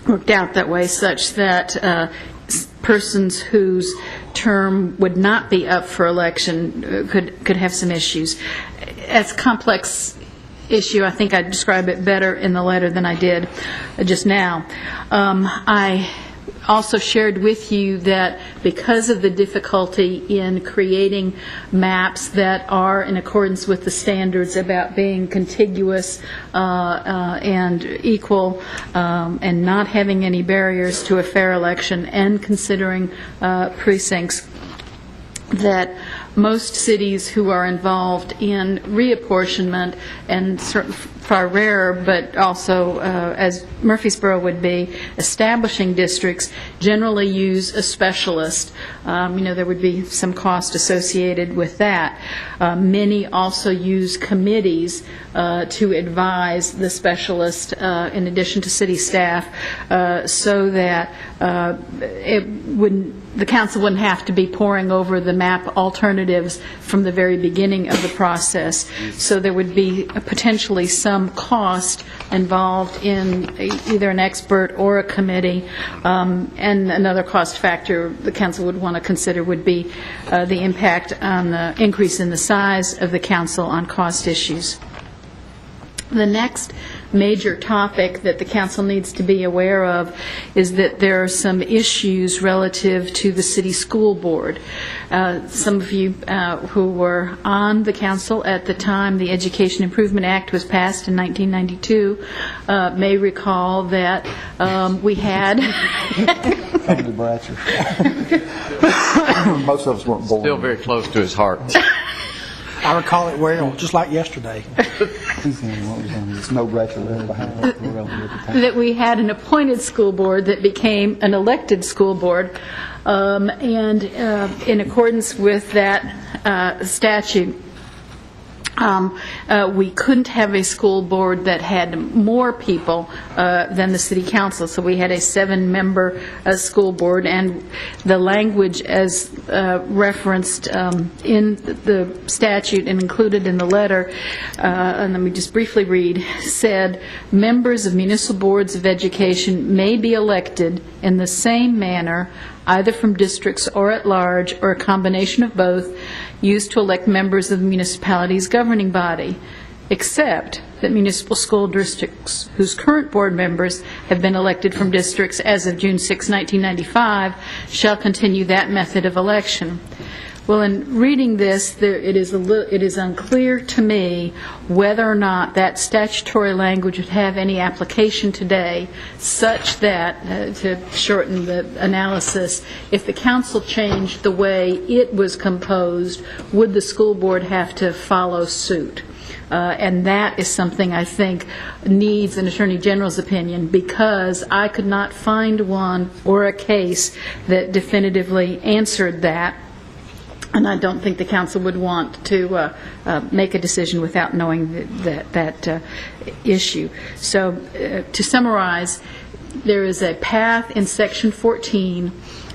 worked out that way, such that persons whose term would not be up for election could have some issues. As complex issue, I think I describe it better in the letter than I did just now. I also shared with you that because of the difficulty in creating maps that are in accordance with the standards about being contiguous and equal and not having any barriers to a fair election and considering precincts, that most cities who are involved in reapportionment, and far rarer, but also, as Murfreesboro would be, establishing districts, generally use a specialist. There would be some cost associated with that. Many also use committees to advise the specialist in addition to city staff, so that the council wouldn't have to be poring over the map alternatives from the very beginning of the process. So there would be potentially some cost involved in either an expert or a committee. And another cost factor the council would want to consider would be the impact on the increase in the size of the council on cost issues. The next major topic that the council needs to be aware of is that there are some issues relative to the city school board. Some of you who were on the council at the time the Education Improvement Act was passed in 1992 may recall that we had Most of us weren't born. Still very close to his heart. I recall it well, just like yesterday. That we had an appointed school board that became an elected school board, and in accordance with that statute, we couldn't have a school board that had more people than the city council, so we had a 7-member school board, and the language as referenced in the statute and included in the letter, and let me just briefly read, said, members of municipal boards of education may be elected in the same manner, either from districts or at large, or a combination of both, used to elect members of the municipality's governing body, except that municipal school districts whose current board members have been elected from districts as of June 6, 1995, shall continue that method of election. Well, in reading this, it is unclear to me whether or not that statutory language would have any application today, such that, to shorten the analysis, if the council changed the way it was composed, would the school board have to follow suit? And that is something I think needs an Attorney General's opinion, because I could not find one or a case that definitively answered that. And I don't think the council would want to make a decision without knowing that issue. So to summarize, there is a path in Section 14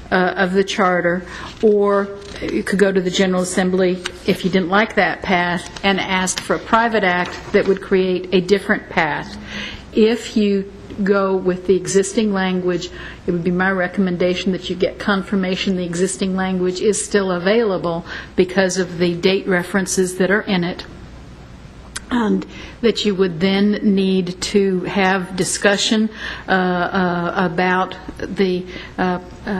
of the Charter, or you could go to the General Assembly if you didn't like that path and ask for a private act that would create a different path. If you go with the existing language. It would be my recommendation that you get confirmation the existing language is still available because of the date references that are in it. And that you would then need to have discussion about the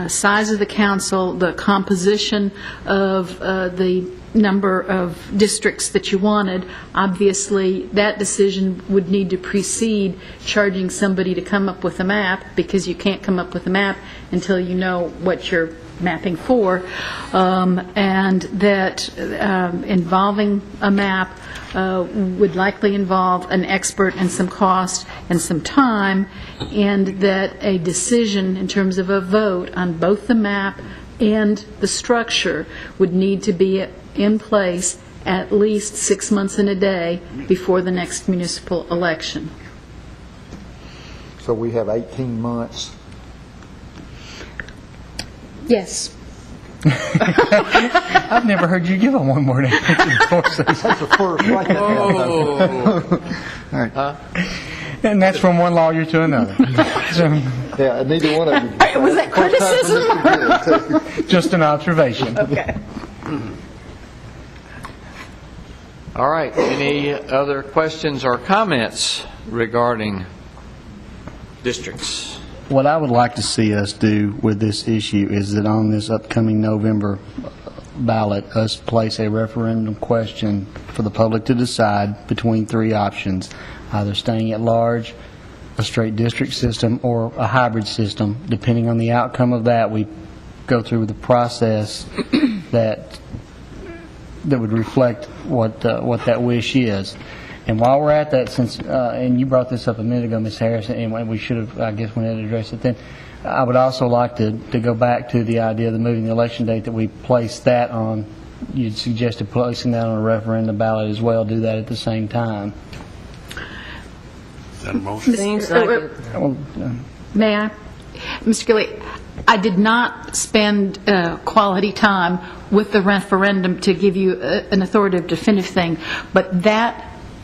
size of the council, the composition of the number of districts that you wanted. Obviously, that decision would need to precede charging somebody to come up with a map, because you can't come up with a map until you know what you're mapping for, and that involving a map would likely involve an expert and some cost and some time, and that a decision in terms of a vote on both the map and the structure would need to be in place at least 6 months and a day before the next municipal election. So we have 18 months. Yes. I've never heard you give a one word answer. That's the first, right? Oh. All right. And that's from one lawyer to another. So, Yeah, neither one of you. Was that criticism? just an observation. Okay. All right. Any other questions or comments regarding districts? What I would like to see us do with this issue is that on this upcoming November ballot, us place a referendum question for the public to decide between three options, either staying at large, a straight district system, or a hybrid system. Depending on the outcome of that, we go through the process that would reflect what that wish is. And while we're at that, since and you brought this up a minute ago, Ms. Harris, and we should have, I guess, went ahead and addressed it then, I would also like to go back to the idea of the moving the election date, that we place that on, you'd suggested placing that on a referendum ballot as well, do that at the same time. Is that a motion? May I? Mr. Gilley, I did not spend quality time with the referendum to give you an authoritative, definitive thing, but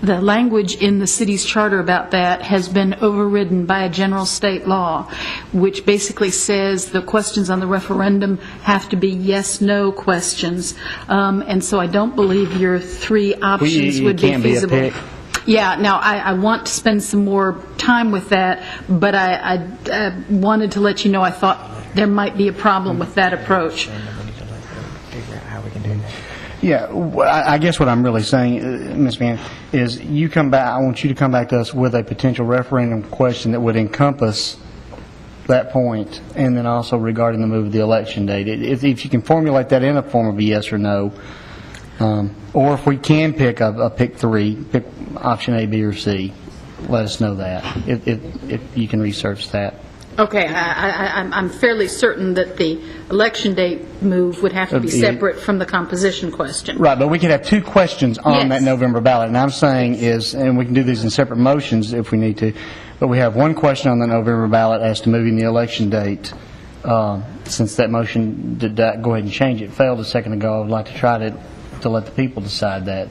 the language in the city's charter about that has been overridden by a general state law, which basically says the questions on the referendum have to be yes/no questions. And so I don't believe your three options would be feasible. Be a pick. Yeah, now I want to spend some more time with that, but I wanted to let you know I thought there might be a problem with that approach. Yeah, I guess what I'm really saying, Ms. Mann, is you come back. I want you to come back to us with a potential referendum question that would encompass that point, and then also regarding the move of the election date. If you can formulate that in a form of a yes or no, or if we can pick pick three, pick option A, B, or C, let us know that if you can research that. Okay, I'm fairly certain that the election date move would have to be separate from the composition question. Right, but we could have two questions on that November ballot. And I'm saying is, and we can do these in separate motions if we need to, but we have one question on the November ballot as to moving the election date. Since that motion did that, go ahead and change it, failed a second ago, I would like to try to let the people decide that.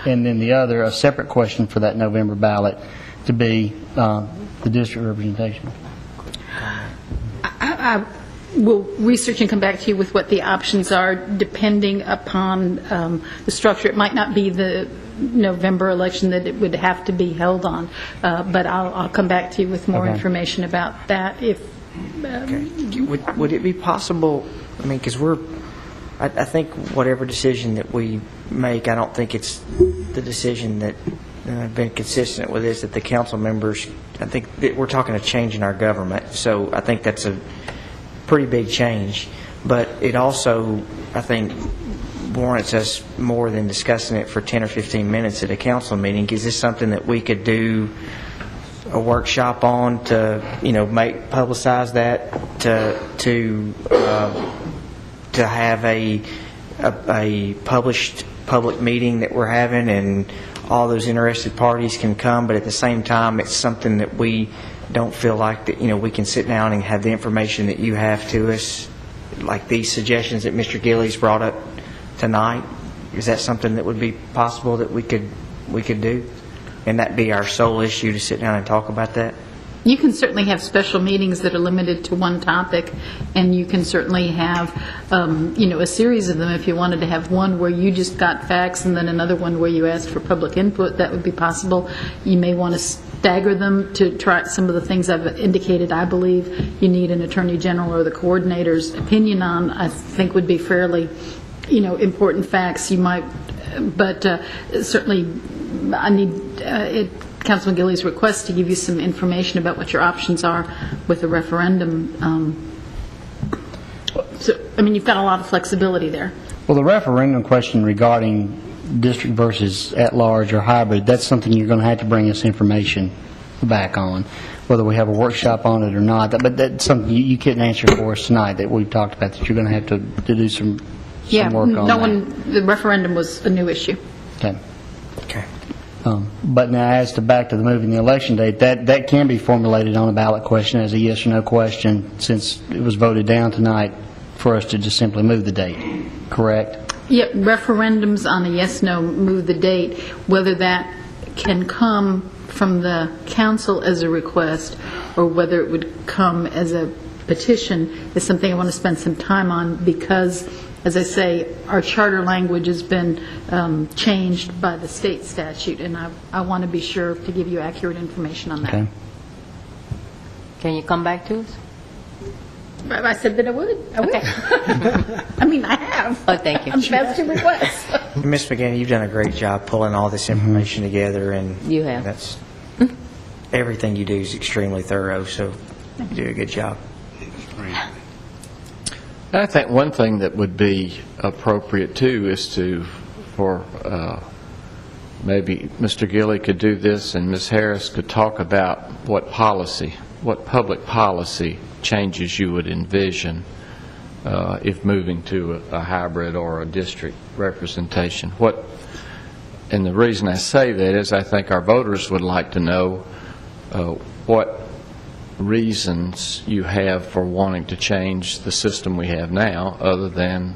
And then the other, a separate question for that November ballot to be the district representation. I will research and come back to you with what the options are, depending upon the structure. It might not be the November election that it would have to be held on, but I'll come back to you with more information about that. If Would it be possible, I mean, because I think whatever decision that we make, I don't think it's the decision that I've been consistent with is that the council members, I think that we're talking a change in our government, so I think that's a pretty big change. But it also, I think, warrants us more than discussing it for 10 or 15 minutes at a council meeting. Is this something that we could do a workshop on to, publicize that, to have a published public meeting that we're having, and all those interested parties can come, but at the same time, it's something that we don't feel like that, we can sit down and have the information that you have to us, like these suggestions that Mr. Gilley's brought up tonight. Is that something that would be possible that we could do? and that be our sole issue to sit down and talk about that? You can certainly have special meetings that are limited to one topic, and you can certainly have, a series of them. If you wanted to have one where you just got facts and then another one where you asked for public input, that would be possible. You may want to stagger them to try some of the things I've indicated I believe you need an Attorney General or the coordinator's opinion on, I think would be fairly, important facts. You might, but certainly I need Councilman Gilley's request to give you some information about what your options are with a referendum. You've got a lot of flexibility there. Well, the referendum question regarding district versus at-large or hybrid, that's something you're going to have to bring us information back on, whether we have a workshop on it or not. But that's something you couldn't answer for us tonight that we've talked about, that you're going to have to do some work on that. The referendum was a new issue. Okay. But now, as to back to the moving the election date, that can be formulated on a ballot question as a yes or no question, since it was voted down tonight for us to just simply move the date, correct? Yep, referendums on a yes/no move the date. Whether that can come from the council as a request or whether it would come as a petition is something I want to spend some time on, because, as I say, our charter language has been changed by the state statute, and I want to be sure to give you accurate information on that. Okay. Can you come back to us? I said that I would. Okay. I have. Oh, thank you. I'm fast to request. Ms. McGinn, you've done a great job pulling all this information together, and you have. That's everything you do is extremely thorough, so you do a good job. I think one thing that would be appropriate, too, is for maybe Mr. Gilley could do this and Ms. Harris could talk about what public policy changes you would envision if moving to a hybrid or a district representation. And the reason I say that is I think our voters would like to know what reasons you have for wanting to change the system we have now, other than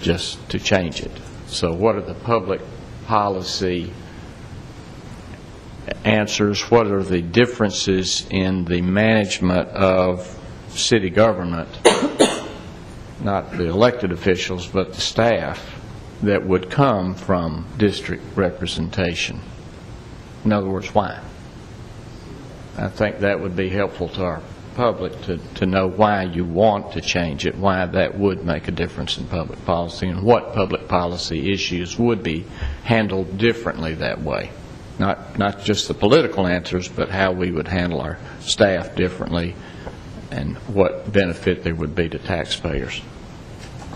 just to change it. So what are the public policy answers? What are the differences in the management of city government, not the elected officials, but the staff, that would come from district representation? In other words, why? I think that would be helpful to our public to know why you want to change it, why that would make a difference in public policy, and what public policy issues would be handled differently that way. Not just the political answers, but how we would handle our staff differently and what benefit there would be to taxpayers.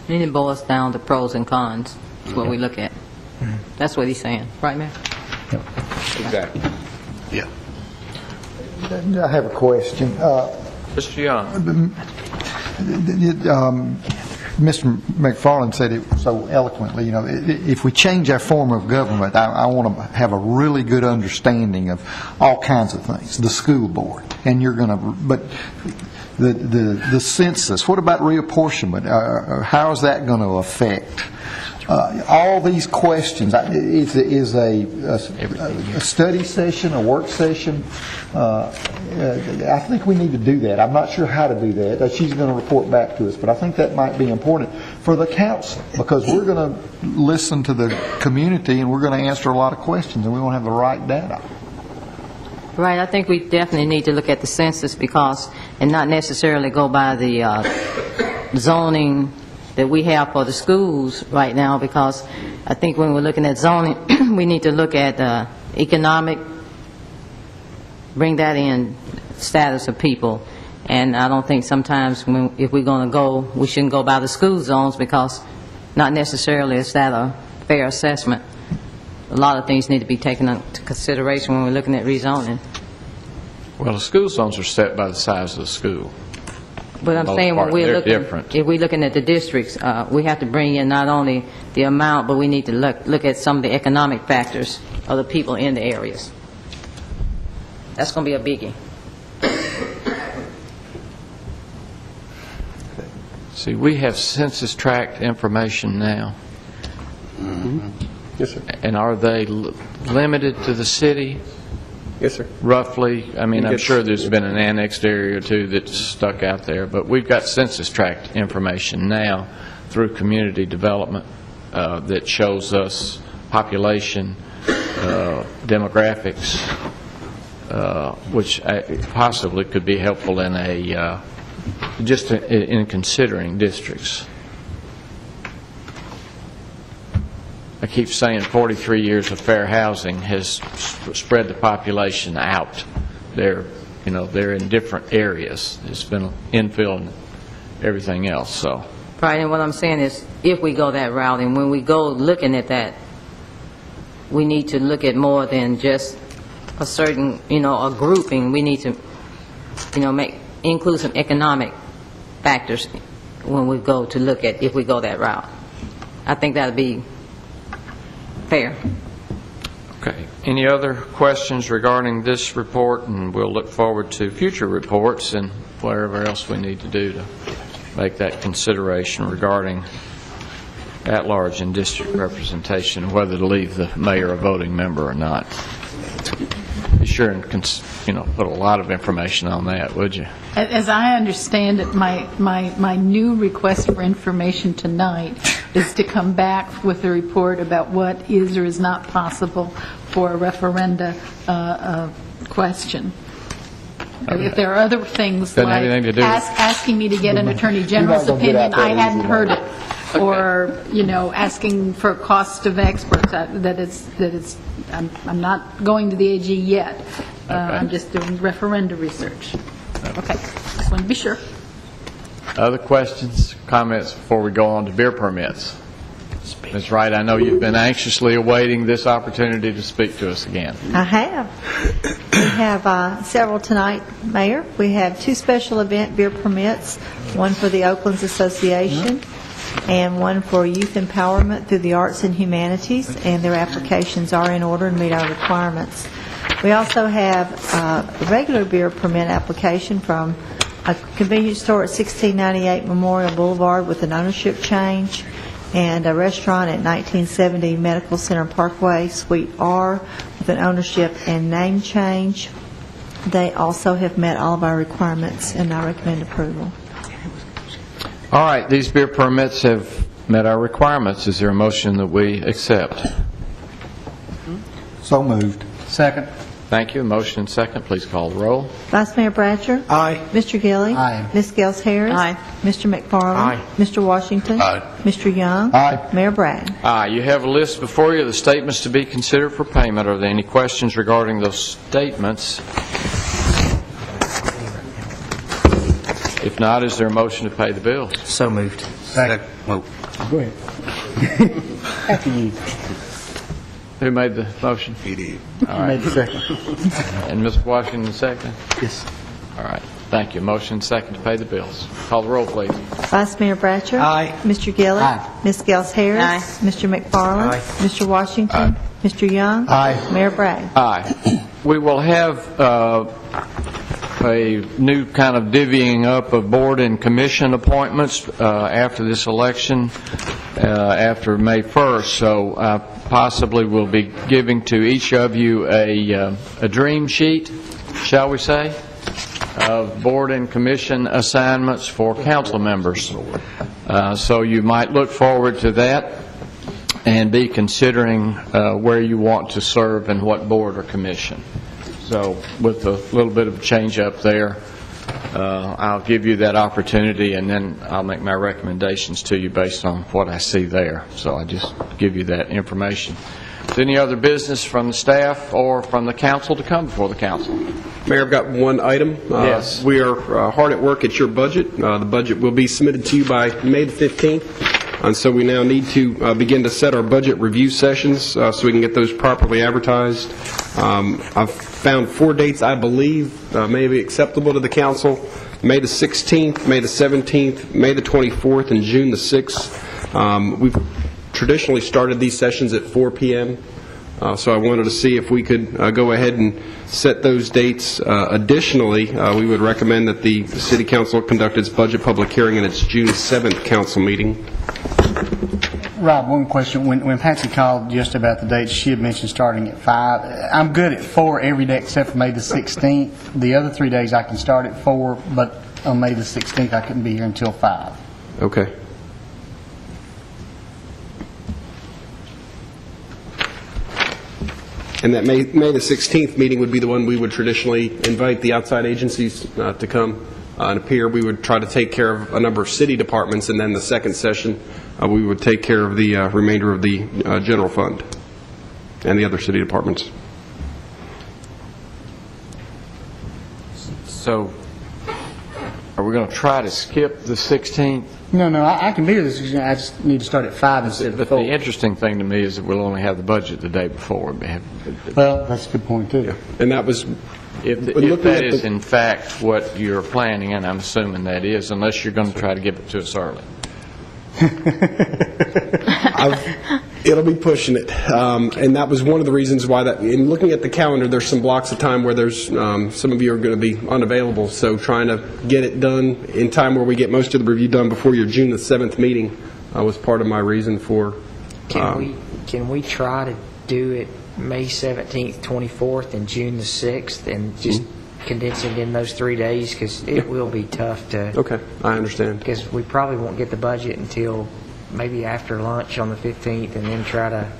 And it boils down to pros and cons. That's what we look at. That's what he's saying. Right, Mayor? Yep. Exactly. Yeah. I have a question. Mr. Young. Mr. McFarland said it so eloquently, if we change our form of government, I want to have a really good understanding of all kinds of things. The school board, and but the census, what about reapportionment? How is that going to affect? All these questions. Is a study session, a work session? I think we need to do that. I'm not sure how to do that. She's going to report back to us, but I think that might be important for the council, because we're going to listen to the community and we're going to answer a lot of questions, and we want to have the right data. Right. I think we definitely need to look at the census and not necessarily go by the zoning that we have for the schools right now, because I think when we're looking at zoning, we need to look at economic, bring that in, status of people. And I don't think sometimes if we're going to go, we shouldn't go by the school zones, because not necessarily is that a fair assessment. A lot of things need to be taken into consideration when we're looking at rezoning. Well, the school zones are set by the size of the school. But I'm saying when we're looking at the districts, we have to bring in not only the amount, but we need to look at some of the economic factors of the people in the areas. That's going to be a biggie. See, we have census tract information now. Yes, sir. And are they limited to the city? Yes, sir. Roughly? I mean, I'm Yes. sure there's been an annexed area or two that's stuck out there, but we've got census tract information now through community development that shows us population, demographics, which possibly could be helpful in just in considering districts. I keep saying 43 years of fair housing has spread the population out. They're in different areas. It's been infill and everything else, so. Right, and what I'm saying is, if we go that route, and when we go looking at that, we need to look at more than just a certain, a grouping. We need to, include some economic factors when we go to look at, if we go that route. I think that would be fair. Okay. Any other questions regarding this report? And we'll look forward to future reports and whatever else we need to do to make that consideration regarding at-large and district representation, whether to leave the mayor a voting member or not. Be sure and put a lot of information on that, would you? As I understand it, my new request for information tonight is to come back with a report about what is or is not possible for a referenda question. If there are other things Doesn't have like anything to do with- asking me to get an attorney general's You're not gonna get opinion, out I that hadn't easy, heard Mike. it, or asking for cost of experts. I'm not going to the AG yet. I'm just doing referenda research. Okay, just want to be sure. Other questions, comments before we go on to beer permits? Ms. Wright, I know you've been anxiously awaiting this opportunity to speak to us again. I have. We have several tonight, Mayor. We have 2 special event beer permits, one for the Oaklands Association and one for youth empowerment through the arts and humanities, and their applications are in order and meet our requirements. We also have a regular beer permit application from a convenience store at 1698 Memorial Boulevard with an ownership change, and a restaurant at 1970 Medical Center Parkway, Suite R, with an ownership and name change. They also have met all of our requirements, and I recommend approval. All right, these beer permits have met our requirements. Is there a motion that we accept? So moved. Second. Thank you. Motion and second. Please call the roll. Vice Mayor Bratcher. Aye. Mr. Gilly. Aye. Ms. Gels Harris. Aye. Mr. McFarland. Aye. Mr. Washington. Aye. Mr. Young. Aye. Mayor Bragg. Aye. You have a list before you of the statements to be considered for payment. Are there any questions regarding those statements? If not, is there a motion to pay the bills? So moved. Second. Go ahead. After you. Who made the motion? He did. All right. Made the second. And Mr. Washington, second? Yes. All right. Thank you. Motion second to pay the bills. Call the roll, please. Vice Mayor Bratcher. Aye. Mr. Gilly. Aye. Ms. Gels Harris. Aye. Mr. McFarland. Aye. Mr. Washington. Mr. Young. Aye. Mayor Bragg. Aye. We will have a new kind of divvying up of board and commission appointments after this election, after May 1st. So possibly we'll be giving to each of you a dream sheet, shall we say, of board and commission assignments for council members. So you might look forward to that and be considering where you want to serve and what board or commission. So with a little bit of a change up there, I'll give you that opportunity, and then I'll make my recommendations to you based on what I see there. So I just give you that information. Is there any other business from the staff or from the council to come before the council? Mayor, I've got one item. Yes. We are hard at work at your budget. The budget will be submitted to you by May the 15th. And so we now need to begin to set our budget review sessions so we can get those properly advertised. I've found 4 dates I believe may be acceptable to the council: May the 16th, May the 17th, May the 24th, and June the 6th. We've traditionally started these sessions at 4 p.m., so I wanted to see if we could go ahead and set those dates. Additionally, we would recommend that the City Council conduct its budget public hearing in its June 7th council meeting. Rob, one question. When Patsy called just about the dates, she had mentioned starting at 5. I'm good at 4 every day except for May the 16th. The other 3 days I can start at 4, but on May the 16th I couldn't be here until 5. Okay. And that May the 16th meeting would be the one we would traditionally invite the outside agencies to come and appear. We would try to take care of a number of city departments, and then the second session, we would take care of the remainder of the general fund and the other city departments. So, are we going to try to skip the 16th? No, I can be here this weekend. I just need to start at 5 instead of 4. But the interesting thing to me is that we'll only have the budget the day before. Well, that's a good point, too. Yeah. And that was... If that is, in fact, what you're planning, and I'm assuming that is, unless you're going to try to give it to us early. It'll be pushing it. And that was one of the reasons why that, in looking at the calendar, there's some blocks of time where there's, some of you are going to be unavailable. So trying to get it done in time where we get most of the review done before your June the 7th meeting was part of my reason for... Can we try to do it May 17th, 24th, and June the 6th, and just condense it in those 3 days? Because it will be tough to... Okay, I understand. Because we probably won't get the budget until maybe after lunch on the 15th, and then try to...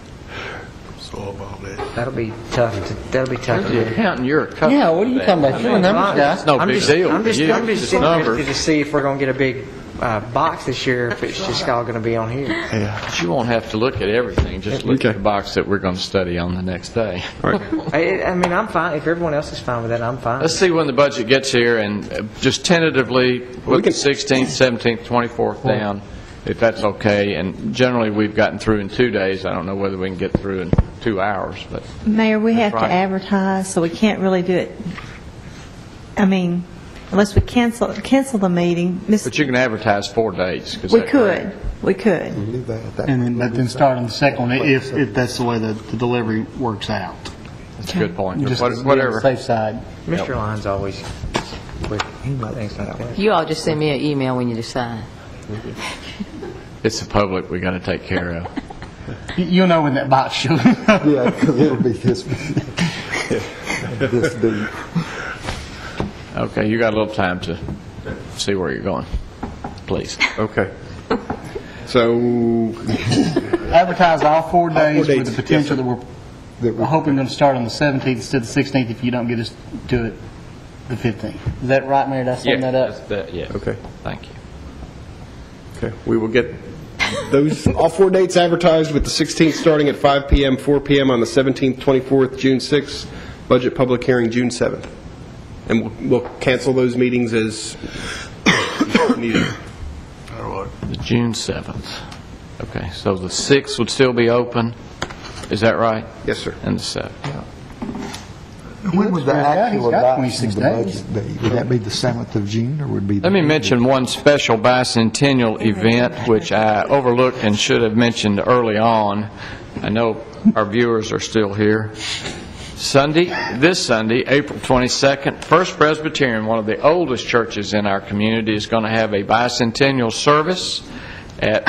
Solve all that. That'll be tough to do. Accountant, you're a customer. Yeah, what are you talking about? You're a numbers guy. It's no big deal. I'm just interested numbers. to see if we're going to get a big box this year, if it's just all going to be on here. Yeah. But you won't have to look at everything. Just look at the box that we're going to study on the next day. All right. I mean, I'm fine. If everyone else is fine with that, I'm fine. Let's see when the budget gets here, and just tentatively put the 16th, 17th, 24th down, if that's okay. And generally, we've gotten through in 2 days. I don't know whether we can get through in 2 hours, but Mayor, we have right. to advertise, so we can't really do it, I mean, unless we cancel the meeting. But you can advertise 4 days. We could. And then start on the second one if that's the way the delivery works out. That's a good point. Just Whatever. on the safe side. Mr. Lyons always quick. Things like that. You all just send me an email when you decide. It's the public we got to take care of. You'll know when that box shows up. Yeah, because it'll be this deep. Okay, you got a little time to see where you're going. Please. Okay. So... Advertise all 4 days with the potential yes, that we're hoping going to start on the 17th instead of the 16th if you don't get us to it the 15th. Is that right, Mayor? Did I sum that up? Yeah. Okay. Thank you. Okay. We will get those all 4 dates advertised with the 16th starting at 5 p.m., 4 p.m. on the 17th, 24th, June 6th, budget public hearing June 7th. And we'll cancel those meetings as needed. The June 7th. Okay, so the 6th would still be open. Is that right? Yes, sir. And the 7th. When would the actual got adoption of 26 the budget be? Would that be the 7th of June, or would it be... Let me mention one special bicentennial event, which I overlooked and should have mentioned early on. I know our viewers are still here. This Sunday, April 22nd, First Presbyterian, one of the oldest churches in our community, is going to have a bicentennial service,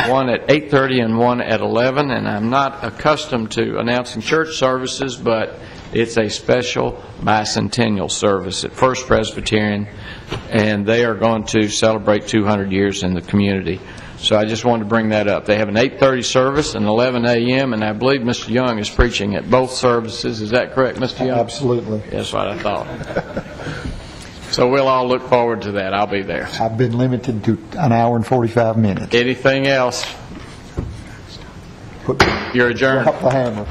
one at 8:30 and one at 11. And I'm not accustomed to announcing church services, but it's a special bicentennial service at First Presbyterian, and they are going to celebrate 200 years in the community. So I just wanted to bring that up. They have an 8:30 service and 11 a.m., and I believe Mr. Young is preaching at both services. Is that correct, Mr. Young? Absolutely. That's what I thought. So we'll all look forward to that. I'll be there. I've been limited to an hour and 45 minutes. Anything else? You're adjourned. Drop the hammer.